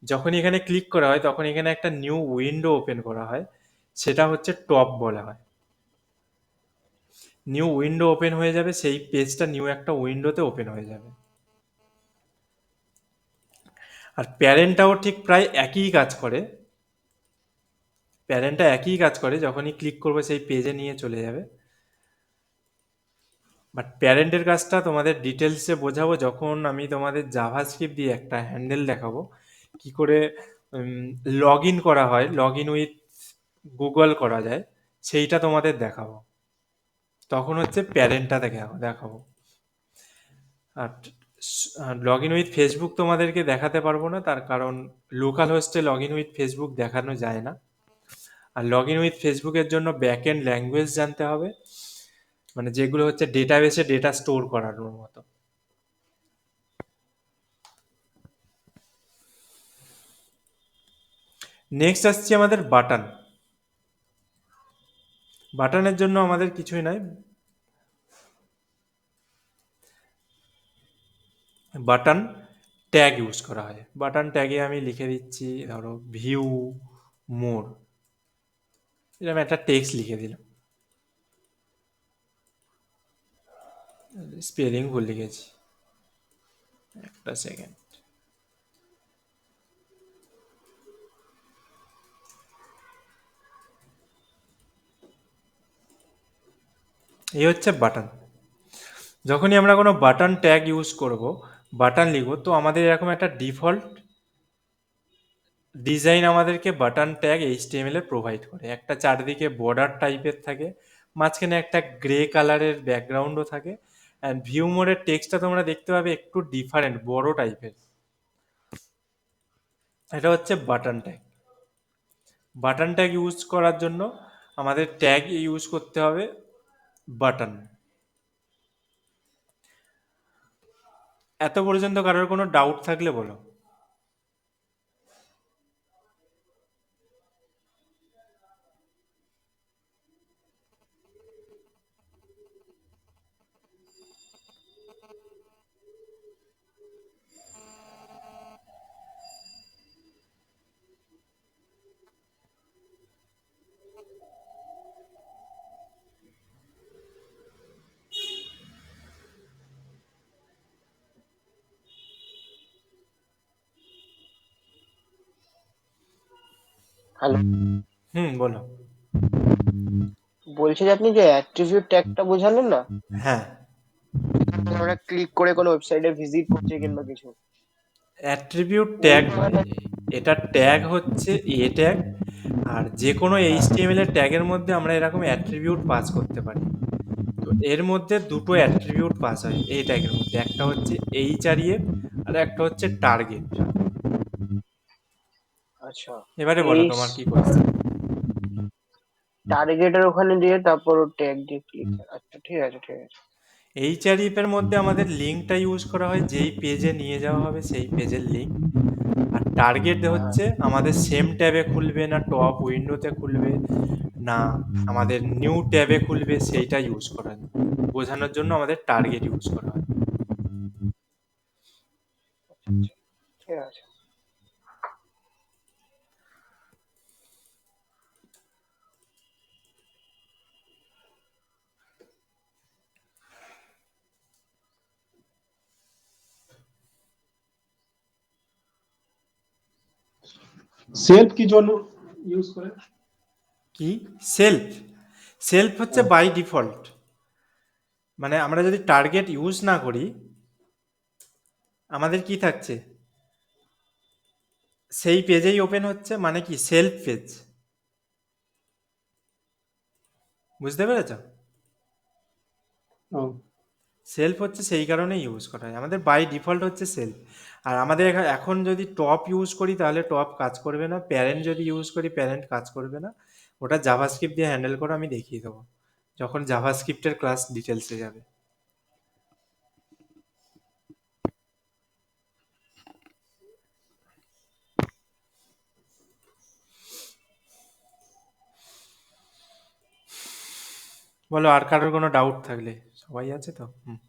যখন এখানে ক্লিক করা হয় তখন এখানে একটা নিউ উইন্ডো ওপেন করা হয়, সেটা হচ্ছে টপ বলা হয়। নিউ উইন্ডো ওপেন হয়ে যাবে, সেই পেজটা নিউ একটা উইন্ডোতে ওপেন হয়ে যাবে। আর প্যারেন্টটাও ঠিক প্রায় একই কাজ করে। প্যারেন্টটা একই কাজ করে, যখনই ক্লিক করবে সেই পেজে নিয়ে চলে যাবে। বাট প্যারেন্টের কাজটা তোমাদের ডিটেলসে বোঝাবো যখন আমি তোমাদের জাভাস্ক্রিপ্ট দিয়ে একটা হ্যান্ডেল দেখাবো, কি করে লগ ইন করা হয়, লগ ইন উইথ গুগল করা যায়, সেইটা তোমাদের দেখাবো। তখন হচ্ছে প্যারেন্টটা দেখাবো। আর লগ ইন উইথ ফেসবুক তোমাদেরকে দেখাতে পারবো না, তার কারণ লোকাল হোস্টে লগ ইন উইথ ফেসবুক দেখানো যায় না। আর লগ ইন উইথ ফেসবুকের জন্য ব্যাক এন্ড ল্যাঙ্গুয়েজ জানতে হবে, মানে যেগুলো হচ্ছে ডেটাবেসে ডেটা স্টোর করানোর মতো। নেক্সট আসছে আমাদের বাটন। বাটনের জন্য আমাদের কিছুই নাই, বাটন ট্যাগ ইউজ করা হয়। বাটন ট্যাগে আমি লিখে দিচ্ছি, ধরো ভিউ মোর, এরকম একটা টেক্সট লিখে দিলাম। স্পেলিং ভুল লিখেছি, একটা সেকেন্ড। এই হচ্ছে বাটন। যখনই আমরা কোনো বাটন ট্যাগ ইউজ করব, বাটন লিখব, তো আমাদের এরকম একটা ডিফল্ট ডিজাইন আমাদেরকে বাটন ট্যাগ এইচটিএমএল এ প্রোভাইড করে। একটা চারদিকে বর্ডার টাইপের থাকে, মাঝখানে একটা গ্রে কালারের ব্যাকগ্রাউন্ডও থাকে। অ্যান্ড ভিউ মোডের টেক্সটটা তোমরা দেখতে পাবে একটু ডিফারেন্ট, বড় টাইপের। এটা হচ্ছে button tag. Button tag use করার জন্য আমাদের ট্যাগ ইউজ করতে হবে বাটন। এত পর্যন্ত কারোর কোনো ডাউট থাকলে বলো। হ্যালো। হুম, বলো। বলছি যে আপনি যে অ্যাট্রিবিউট ট্যাগটা বোঝালেন না, হ্যাঁ, আমরা ক্লিক করে কোনো ওয়েবসাইটে ভিজিট করছি কিংবা কিছু, অ্যাট্রিবিউট ওই ট্যাগ নয়, জায়গাটা। এটা ট্যাগ হচ্ছে এ ট্যাগ। আর যে কোনো হ্যাঁ। এইচটিএমএল এর ট্যাগের মধ্যে আমরা এরকম অ্যাট্রিবিউট পাস করতে পারি। তো এর মধ্যে দুটো অ্যাট্রিবিউট পাস হয় এই ট্যাগের মধ্যে, একটা হচ্ছে এইচআরইএফ আর একটা হচ্ছে টার্গেট। আচ্ছা। এবারে বলো এই তোমার কি কোয়েশ্চেন। টার্গেটের ওখানে দিয়ে তারপর ট্যাগ দিয়ে ক্লিক। আচ্ছা, ঠিক আছে ঠিক আছে। এইচআরইএফ এর মধ্যে আমাদের লিঙ্কটা ইউজ করা হয়, যেই পেজে নিয়ে যাওয়া হবে সেই পেজের লিঙ্ক। আর টার্গেট হ্যাঁ। হচ্ছে আমাদের সেম ট্যাবে খুলবে না টপ উইন্ডোতে খুলবে না আমাদের নিউ ট্যাবে খুলবে, সেইটা ইউজ করা হয়, বোঝানোর জন্য আমাদের টার্গেট ইউজ করা হয়। আচ্ছা আচ্ছা, ঠিক আছে। সেলফ কি জন্য ইউজ করে? কি? সেলফ? সেলফ হচ্ছে হ্যাঁ। By default. মানে আমরা যদি টার্গেট ইউজ না করি আমাদের কি থাকছে, সেই পেজেই ওপেন হচ্ছে, মানে কি সেলফ পেজ। বুঝতে পেরেছ? ও, সেলফ হচ্ছে সেই কারণে ইউজ করা হয়, আমাদের বাই ডিফল্ট হচ্ছে সেলফ। আর আমাদের এখন যদি টপ ইউজ করি তাহলে টপ কাজ করবে না, প্যারেন্ট যদি ইউজ করি প্যারেন্ট কাজ করবে না। ওটা জাভাস্ক্রিপ্ট দিয়ে হ্যান্ডেল করে আমি দেখিয়ে দেবো যখন জাভাস্ক্রিপ্টের ক্লাস ডিটেলসে যাবে। বলো আর কারোর কোনো ডাউট থাকলে। সবাই আছে তো? হুম।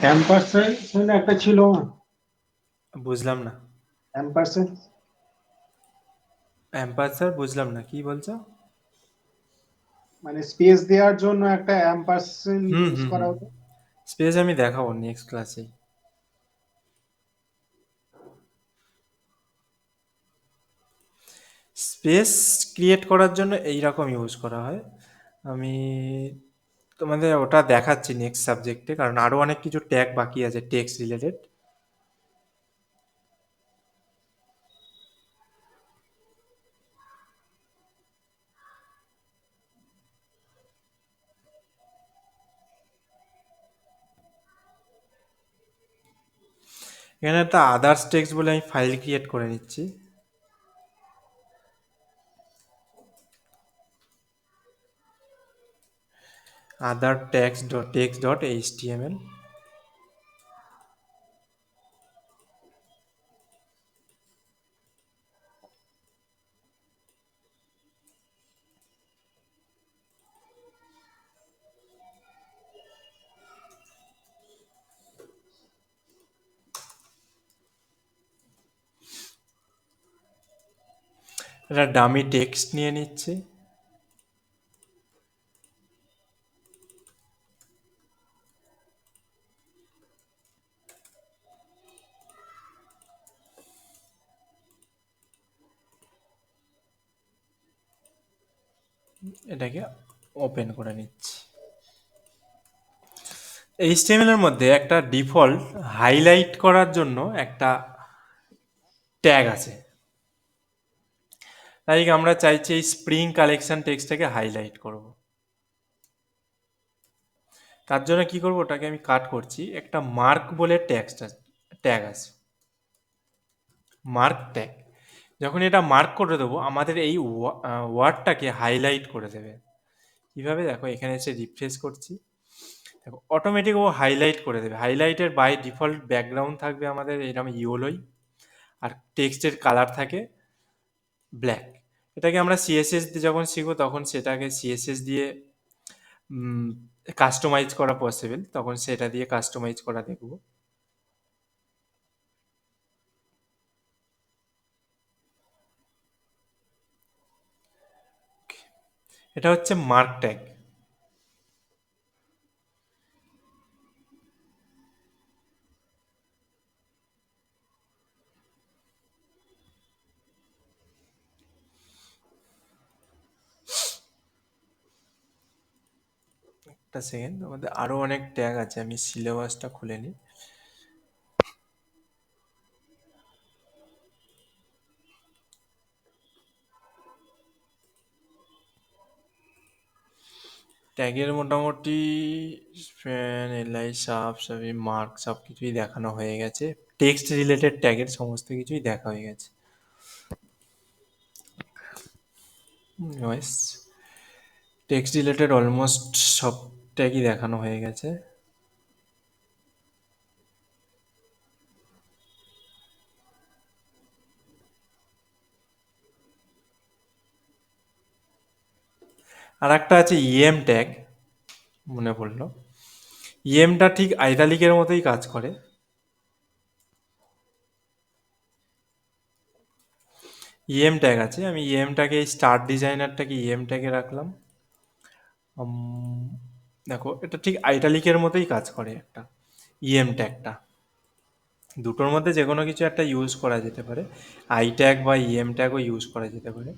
অ্যাম্পারস্যান্ড একটা ছিল। বুঝলাম না। অ্যাম্পারস্যান্ড স্যার বুঝলাম না কি বলছো। মানে স্পেস দেওয়ার জন্য একটা অ্যাম্পারস্যান্ড হুম ইউজ হুম করা হুম। হতো। স্পেস আমি দেখাবো নেক্সট ক্লাসে। স্পেস ক্রিয়েট করার জন্য এই রকম ইউজ করা হয়। আমি তোমাদের ওটা দেখাচ্ছি নেক্সট সাবজেক্টে, কারণ আরও অনেক কিছু ট্যাগ বাকি আছে টেক্সট রিলেটেড। এখানে একটা আদার্স টেক্সট বলে আমি ফাইল ক্রিয়েট করে নিচ্ছি। আদার text.html। একটা ডামি টেক্সট নিয়ে নিচ্ছে। এটাকে ওপেন করে নিচ্ছি। এইচটিএমএল এর মধ্যে একটা ডিফল্ট হাইলাইট করার জন্য একটা ট্যাগ আছে। তাই আমরা চাইছি এই স্প্রিং কালেকশন টেক্সটটাকে হাইলাইট করব। তার জন্য কি করব, ওটাকে আমি কাট করছি, একটা মার্ক বলে ট্যাগ আছে, মার্ক ট্যাগ। যখন এটা মার্ক করে দেবো আমাদের এই ওয়ার্ডটাকে হাইলাইট করে দেবে। কিভাবে দেখো, এখানে এসে রিফ্রেশ করছি, দেখো অটোমেটিক ও হাইলাইট করে দেবে। হাইলাইটের বাই ডিফল্ট ব্যাকগ্রাউন্ড থাকবে আমাদের এরকম ইয়েলোই, আর টেক্সটের কালার থাকে ব্ল্যাক। এটাকে আমরা সিএসএস দিয়ে যখন শিখবো তখন সেটাকে সিএসএস দিয়ে কাস্টমাইজ করা পসিবল, তখন সেটা দিয়ে কাস্টমাইজ করা দেখবো। এটা হচ্ছে মার্ক ট্যাগ। একটা সেকেন্ড, আমাদের আরো অনেক ট্যাগ আছে, আমি সিলেবাসটা খুলে নিই। ট্যাগের মোটামুটি স্প্যান, এলআই, সাব, সবই মার্ক সব কিছুই দেখানো হয়ে গেছে। টেক্সট রিলেটেড ট্যাগের সমস্ত কিছুই দেখা হয়ে গেছে। টেক্সট রিলেটেড অলমোস্ট সব ট্যাগই দেখানো হয়ে গেছে। আর একটা আছে ইএম ট্যাগ, মনে পড়লো। ইএমটা ঠিক আইটালিকের মতোই কাজ করে। ইএম ট্যাগ আছে, আমি ইএমটাকে স্টার ডিজাইনারটাকে ইএম ট্যাগে রাখলাম। দেখো এটা ঠিক আইটালিকের মতোই কাজ করে একটা ইএম ট্যাগটা। দুটোর মধ্যে যে কোনো কিছু একটা ইউজ করা যেতে পারে, আই ট্যাগ বা ইএম ট্যাগও ইউজ করা যেতে পারে।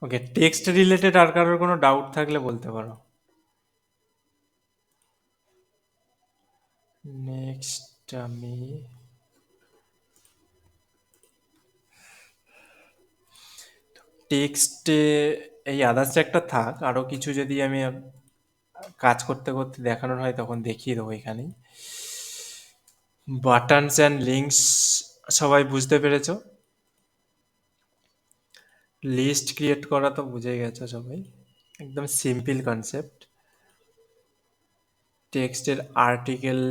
ওকে, টেক্সট রিলেটেড আর কারোর কোনো ডাউট থাকলে বলতে পারো। নেক্সট আমি টেক্সটে এই আদার্স একটা থাক, আরও কিছু যদি আমি কাজ করতে করতে দেখানোর হয় তখন দেখিয়ে দেবো এখানেই। বাটনস অ্যান্ড লিঙ্কস সবাই বুঝতে পেরেছো? লিস্ট ক্রিয়েট করা তো বুঝে গেছো সবাই, একদম সিম্পল কনসেপ্ট। টেক্সটের আর্টিকেল,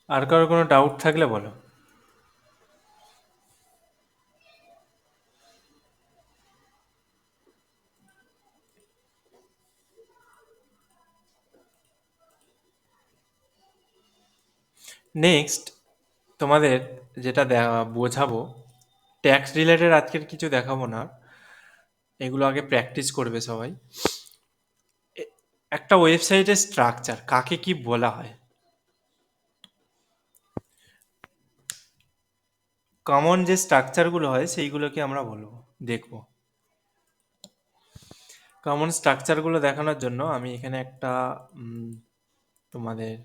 আর কারো কোনো ডাউট থাকলে বলো। নেক্সট তোমাদের যেটা বোঝাবো, ট্যাক্স রিলেটেড আজকের কিছু দেখাবো না, এগুলো আগে প্র্যাকটিস করবে সবাই। একটা ওয়েবসাইটের স্ট্রাকচার কাকে কি বলা হয়, কমন যে স্ট্রাকচারগুলো হয় সেইগুলোকে আমরা বলবো, দেখবো। কমন স্ট্রাকচারগুলো দেখানোর জন্য আমি এখানে একটা তোমাদের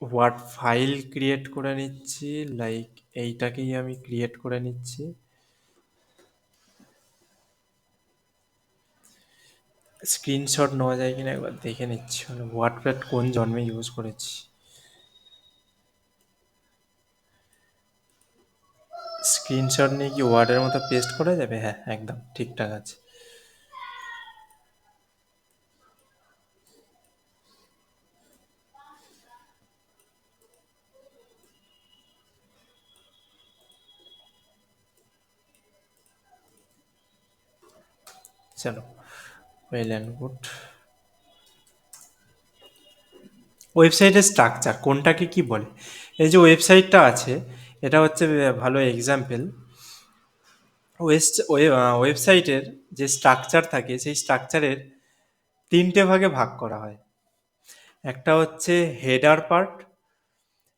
ওয়ার্ড ফাইল ক্রিয়েট করে নিচ্ছি, লাইক এইটাকেই আমি ক্রিয়েট করে নিচ্ছি। স্ক্রিনশট নেওয়া যায় কিনা একবার দেখে নিচ্ছি, মানে ওয়ার্ডপ্যাড কোন জন্মে ইউজ করেছি। স্ক্রিনশট নিয়ে কি ওয়ার্ডের মতো পেস্ট করা যাবে? হ্যাঁ, একদম ঠিকঠাক আছে। চলো, ওয়েল অ্যান্ড গুড। ওয়েবসাইটের স্ট্রাকচার কোনটাকে কি বলে, এই যে ওয়েবসাইটটা আছে এটা হচ্ছে ভালো এক্সাম্পল। ওয়েবসাইটের যে স্ট্রাকচার থাকে সেই স্ট্রাকচারের তিনটে ভাগে ভাগ করা হয়। একটা হচ্ছে হেডার পার্ট,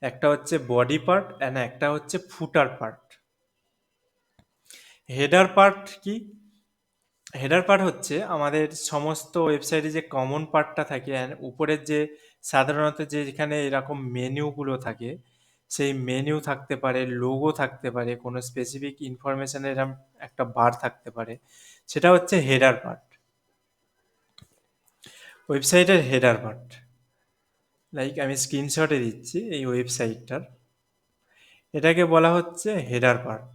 একটা হচ্ছে বডি পার্ট, অ্যান্ড একটা হচ্ছে ফুটার পার্ট। হেডার পার্ট কি? হেডার পার্ট হচ্ছে আমাদের সমস্ত ওয়েবসাইটে যে কমন পার্টটা থাকে, and উপরের যে সাধারণত যে যেখানে এরকম মেনুগুলো থাকে, সেই মেনু থাকতে পারে, লোগো থাকতে পারে, কোনো স্পেসিফিক ইনফরমেশনের এরকম একটা বার থাকতে পারে, সেটা হচ্ছে হেডার পার্ট। ওয়েবসাইটের হেডার পার্ট, লাইক আমি স্ক্রিনশটে দিচ্ছি এই ওয়েবসাইটটার, এটাকে বলা হচ্ছে হেডার পার্ট।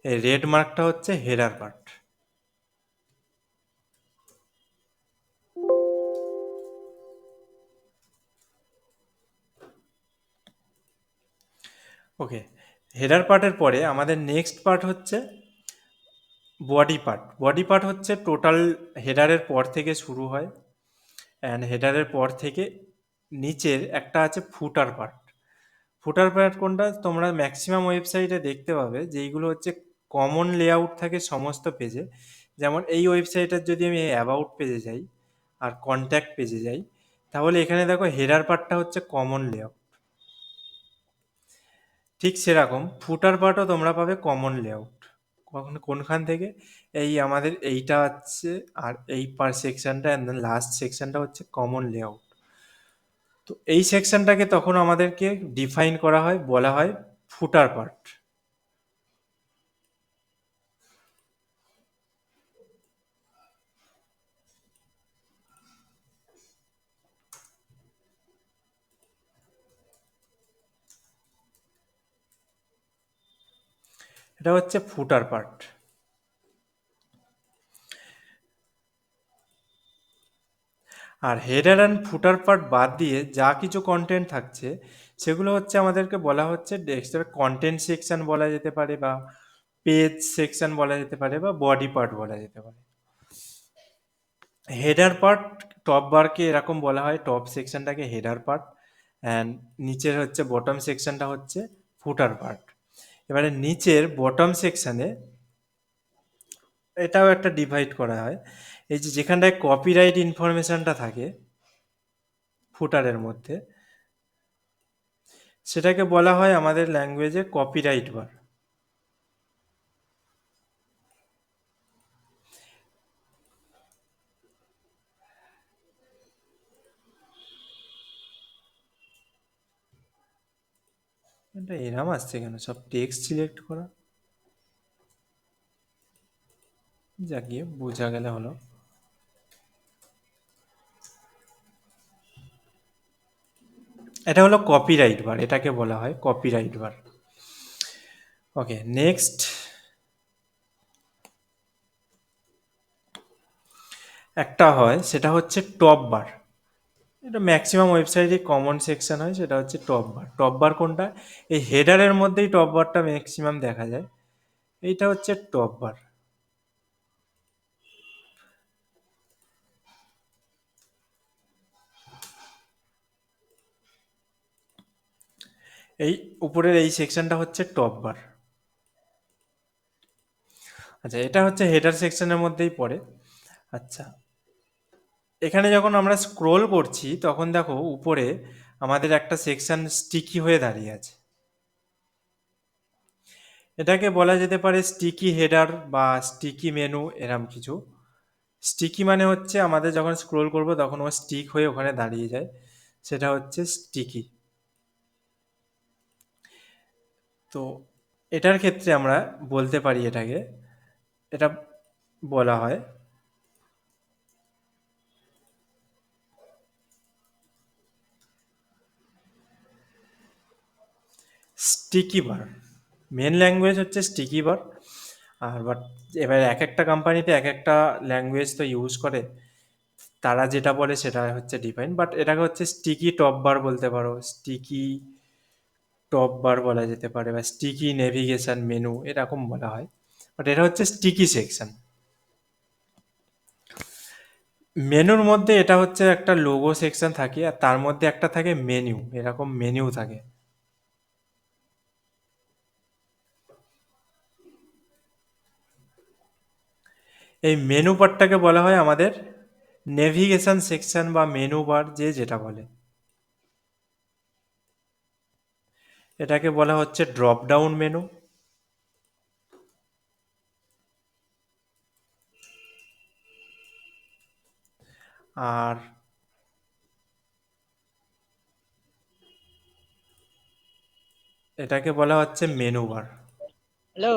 এই রেড মার্কটা হচ্ছে হেডার পার্ট। ওকে, হেডার পার্টের পরে আমাদের নেক্সট পার্ট হচ্ছে বডি পার্ট। বডি পার্ট হচ্ছে টোটাল হেডারের পর থেকে শুরু হয়, অ্যান্ড হেডারের পর থেকে নিচের একটা আছে ফুটার পার্ট। ফুটার পার্ট কোনটা, তোমরা ম্যাক্সিমাম ওয়েবসাইটে দেখতে পাবে যেইগুলো হচ্ছে কমন লেআউট থাকে সমস্ত পেজে। যেমন এই ওয়েবসাইটের যদি আমি অ্যাবাউট পেজে যাই আর কন্ট্যাক্ট পেজে যাই, তাহলে এখানে দেখো হেডার পার্টটা হচ্ছে কমন লেআউট। ঠিক সেরকম ফুটার পার্টও তোমরা পাবে কমন লেআউট। কখন কোনখান থেকে, এই আমাদের এইটা হচ্ছে, আর এই পার সেকশনটা অ্যান্ড দেন লাস্ট সেকশনটা হচ্ছে কমন লেআউট। তো এই সেকশনটাকে তখন আমাদেরকে ডিফাইন করা হয়, বলা হয় ফুটার পার্ট। এটা হচ্ছে ফুটার পার্ট। আর হেডার অ্যান্ড ফুটার পার্ট বাদ দিয়ে যা কিছু কন্টেন্ট থাকছে সেগুলো হচ্ছে আমাদেরকে বলা হচ্ছে ডেস্কটপের কন্টেন্ট সেকশন বলা যেতে পারে, বা পেজ সেকশন বলা যেতে পারে, বা বডি পার্ট বলা যেতে পারে। হেডার পার্ট টপ বারকে এরকম বলা হয়, টপ সেকশনটাকে হেডার পার্ট, অ্যান্ড নিচের হচ্ছে বটম সেকশনটা হচ্ছে ফুটার পার্ট। এবারে নিচের বটম সেকশনে এটাও একটা ডিভাইড করা হয়, এই যে যেখানটায় কপিরাইট ইনফরমেশনটা থাকে ফুটারের মধ্যে, সেটাকে বলা হয় আমাদের ল্যাঙ্গুয়েজে কপিরাইট বার। এটা এরাম আসছে কেন, সব টেক্সট সিলেক্ট করা, যা গিয়ে বোঝা গেলে হলো। এটা হলো কপিরাইট বার, এটাকে বলা হয় কপিরাইট বার। ওকে, নেক্সট একটা হয় সেটা হচ্ছে টপ বার। এটা ম্যাক্সিমাম ওয়েবসাইটে কমন সেকশন হয়, সেটা হচ্ছে টপ বার। টপ বার কোনটা, এই হেডারের মধ্যেই টপ বারটা ম্যাক্সিমাম দেখা যায়, এইটা হচ্ছে টপ বার। এই উপরের এই সেকশনটা হচ্ছে টপ বার। আচ্ছা, এটা হচ্ছে হেডার সেকশনের মধ্যেই পড়ে। আচ্ছা, এখানে যখন আমরা স্ক্রোল করছি তখন দেখো উপরে আমাদের একটা সেকশন স্টিকি হয়ে দাঁড়িয়ে আছে, এটাকে বলা যেতে পারে স্টিকি হেডার বা স্টিকি মেনু, এরম কিছু। স্টিকি মানে হচ্ছে আমাদের যখন স্ক্রোল করব তখন ও স্টিক হয়ে ওখানে দাঁড়িয়ে যায়, সেটা হচ্ছে স্টিকি। তো এটার ক্ষেত্রে আমরা বলতে পারি এটাকে, এটা বলা হয় স্টিকি বার। মেন ল্যাঙ্গুয়েজ হচ্ছে স্টিকি বার, আর বাট এবার এক একটা কোম্পানিতে এক একটা ল্যাঙ্গুয়েজ তো ইউজ করে, তারা যেটা বলে সেটা হচ্ছে ডিফাইন, বাট এটাকে হচ্ছে স্টিকি টপ বার বলতে পারো, স্টিকি টপ বার বলা যেতে পারে, বা স্টিকি নেভিগেশন মেনু এরকম বলা হয়, বাট এটা হচ্ছে স্টিকি সেকশন। মেনুর মধ্যে এটা হচ্ছে একটা লোগো সেকশন থাকে, আর তার মধ্যে একটা থাকে মেনু, এরকম মেনু থাকে। এই মেনু পার্টটাকে বলা হয় আমাদের নেভিগেশন সেকশন বা মেনু বার, যে যেটা বলে। এটাকে বলা হচ্ছে ড্রপ ডাউন মেনু। আর এটাকে বলা হচ্ছে মেনু বার। হ্যালো।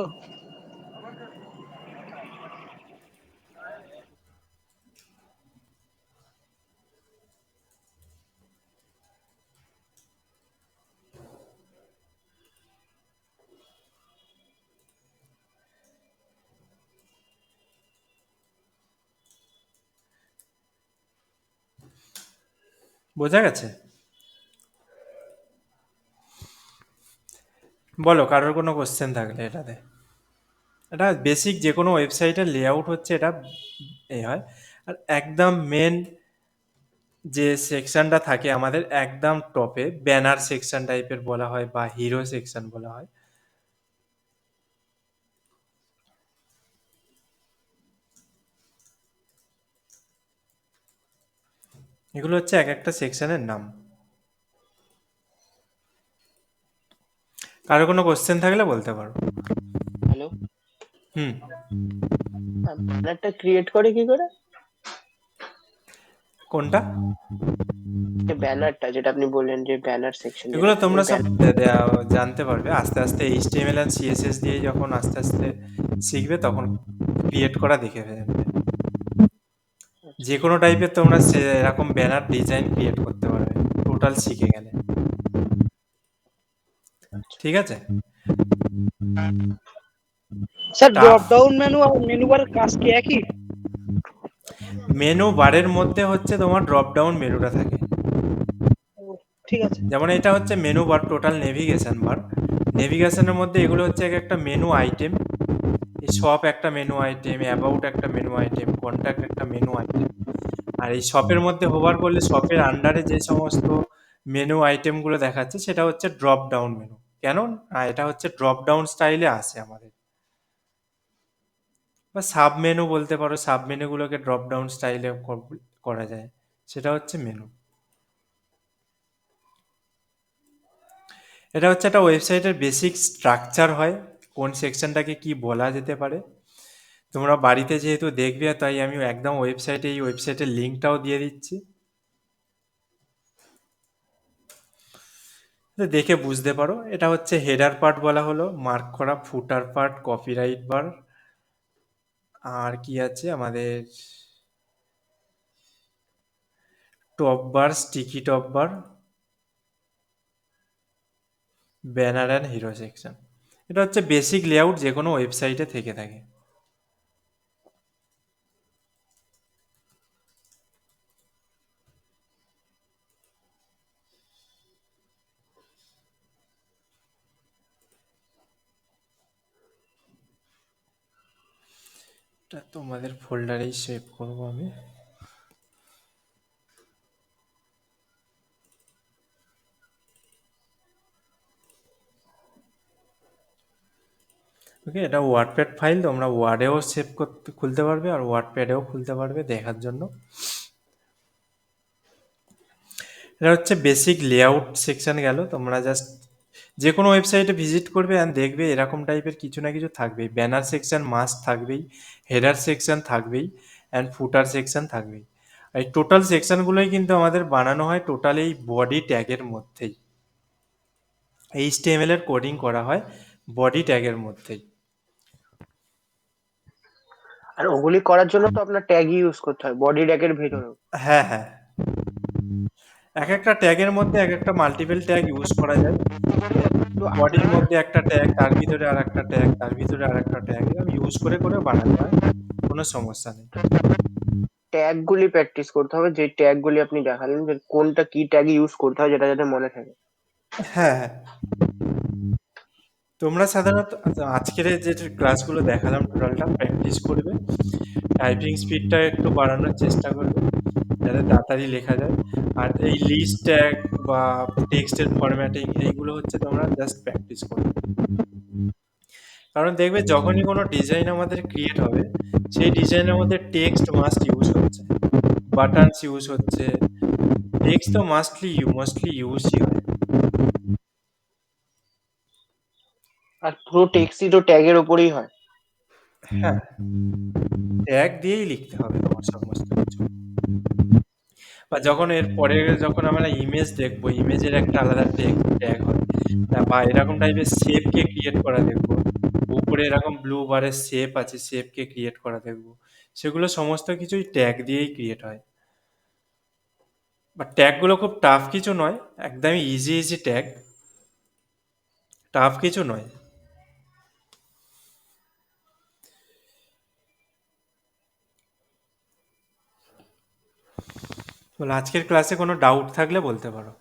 বোঝা গেছে? বলো কারোর কোনো কোশ্চেন থাকলে এটাতে। এটা বেসিক যে কোনো ওয়েবসাইটের লেআউট হচ্ছে এটা হয়। আর একদম মেন যে সেকশনটা থাকে আমাদের একদম টপে ব্যানার সেকশন টাইপের বলা হয় বা হিরো সেকশন বলা হয়। এগুলো হচ্ছে এক একটা সেকশনের নাম। কারো কোনো কোশ্চেন থাকলে বলতে পারো। হ্যালো, হুম। ব্যানারটা ক্রিয়েট করে কি করে? কোনটা? যে ব্যানারটা যেটা আপনি বললেন, যে ব্যানার সেকশন এগুলো যেটা, ওই তোমরা সব ব্যানার। জানতে পারবে আস্তে আস্তে। এইচটিএমএল আর সিএসএস দিয়ে যখন আস্তে আস্তে শিখবে তখন ক্রিয়েট করা দেখে ফেলবে। যে কোনো টাইপের তোমরা এরকম ব্যানার ডিজাইন ক্রিয়েট করতে পারবে টোটাল শিখে গেলে। ঠিক আছে? Sir tough. Drop down menu আর মেনু বারের কাজ কি একই? মেনু বারের মধ্যে হচ্ছে তোমার ড্রপ ডাউন মেনুটা থাকে। ও, ঠিক আছে। যেমন এটা হচ্ছে menu bar, total navigation bar. নেভিগেশনের মধ্যে এগুলো হচ্ছে এক একটা মেনু আইটেম। এই শপ একটা মেনু আইটেম, অ্যাবাউট একটা মেনু আইটেম, কন্ট্যাক্ট একটা মেনু আইটেম। আর এই শপের মধ্যে হোভার করলে শপের আন্ডারে যে সমস্ত মেনু আইটেমগুলো দেখাচ্ছে সেটা হচ্ছে ড্রপ ডাউন মেনু। কেন? এটা হচ্ছে ড্রপ ডাউন স্টাইলে আসে আমাদের, বা সাব মেনু বলতে পারো। সাব মেনুগুলোকে ড্রপ ডাউন স্টাইলে করা যায়, সেটা হচ্ছে মেনু। এটা হচ্ছে একটা ওয়েবসাইটের বেসিক স্ট্রাকচার হয়, কোন সেকশনটাকে কি বলা যেতে পারে। তোমরা বাড়িতে যেহেতু দেখবে তাই আমি একদম ওয়েবসাইটে এই ওয়েবসাইটের লিঙ্কটাও দিয়ে দিচ্ছি, তো দেখে বুঝতে পারো। এটা হচ্ছে হেডার পার্ট বলা হলো, মার্ক করা, ফুটার পার্ট, কপিরাইট বার, আর কি আছে আমাদের top bar, sticky top bar, banner and hero section. এটা হচ্ছে বেসিক লেআউট যে কোনো ওয়েবসাইটে থেকে থাকে। এটা তোমাদের ফোল্ডারেই সেভ করবো আমি। ওকে, এটা ওয়ার্ডপ্যাড ফাইল, তোমরা ওয়ার্ডেও সেভ করতে খুলতে পারবে আর ওয়ার্ডপ্যাডেও খুলতে পারবে দেখার জন্য। এটা হচ্ছে বেসিক লেআউট সেকশন গেল। তোমরা জাস্ট যে কোনো ওয়েবসাইটে ভিজিট করবে অ্যান্ড দেখবে এরকম টাইপের কিছু না কিছু থাকবেই। ব্যানার সেকশন মাস্ট থাকবেই, হেডার সেকশন থাকবেই, অ্যান্ড ফুটার সেকশন থাকবেই। আর এই টোটাল সেকশনগুলোই কিন্তু আমাদের বানানো হয় টোটাল এই বডি ট্যাগের মধ্যেই। এইচটিএমএল এর কোডিং করা হয় বডি ট্যাগের মধ্যেই। আর ওগুলি করার জন্য তো আপনার ট্যাগ ইউজ করতে হয় বডি ট্যাগের ভেতরেও। হ্যাঁ হ্যাঁ, এক একটা ট্যাগের মধ্যে এক একটা মাল্টিপল ট্যাগ ইউজ করা যায়। তো বডির আপনার মধ্যে একটা ট্যাগ, তার ভিতরে আর একটা ট্যাগ, তার ভিতরে আর একটা ট্যাগ, এরকম ইউজ করে করে বানাতে হয়, কোনো সমস্যা নেই। ট্যাগ গুলি প্র্যাকটিস করতে হবে, যে ট্যাগ গুলি আপনি দেখালেন, যে কোনটা কি ট্যাগ ইউজ করতে হয়, যেটা যাতে মনে থাকে। হ্যাঁ হ্যাঁ, তোমরা সাধারণত আজকের যে ক্লাসগুলো দেখালাম টোটালটা প্র্যাকটিস করবে। টাইপিং স্পিডটা একটু বাড়ানোর চেষ্টা করবে যাতে তাড়াতাড়ি লেখা যায়। আর এই লিস্ট ট্যাগ বা টেক্সটের ফরম্যাটিং এইগুলো হচ্ছে তোমরা জাস্ট প্র্যাকটিস করবে। কারণ দেখবে যখনই কোনো ডিজাইন আমাদের ক্রিয়েট হবে সেই ডিজাইনের মধ্যে টেক্সট মাস্ট ইউজ হচ্ছে, বাটনস ইউজ হচ্ছে, টেক্সট তো মোস্টলি ইউজই হয়। আর পুরো টেক্সটই তো ট্যাগের উপরেই হয়। হ্যাঁ, ট্যাগ দিয়েই লিখতে হবে তোমার সমস্ত কিছু। বা যখন এর পরে যখন আমরা ইমেজ দেখবো, ইমেজের একটা আলাদা ট্যাগ হয়, বা এরকম টাইপের শেপকে ক্রিয়েট করা দেখবো, উপরে এরকম ব্লু বারের শেপ আছে, শেপকে ক্রিয়েট করা দেখবো, সেগুলো সমস্ত কিছুই ট্যাগ দিয়েই ক্রিয়েট হয়। বা ট্যাগগুলো খুব টাফ কিছু নয়, একদমই ইজি ইজি ট্যাগ, টাফ কিছু নয়। বলে আজকের ক্লাসে কোনো ডাউট থাকলে বলতে পারো।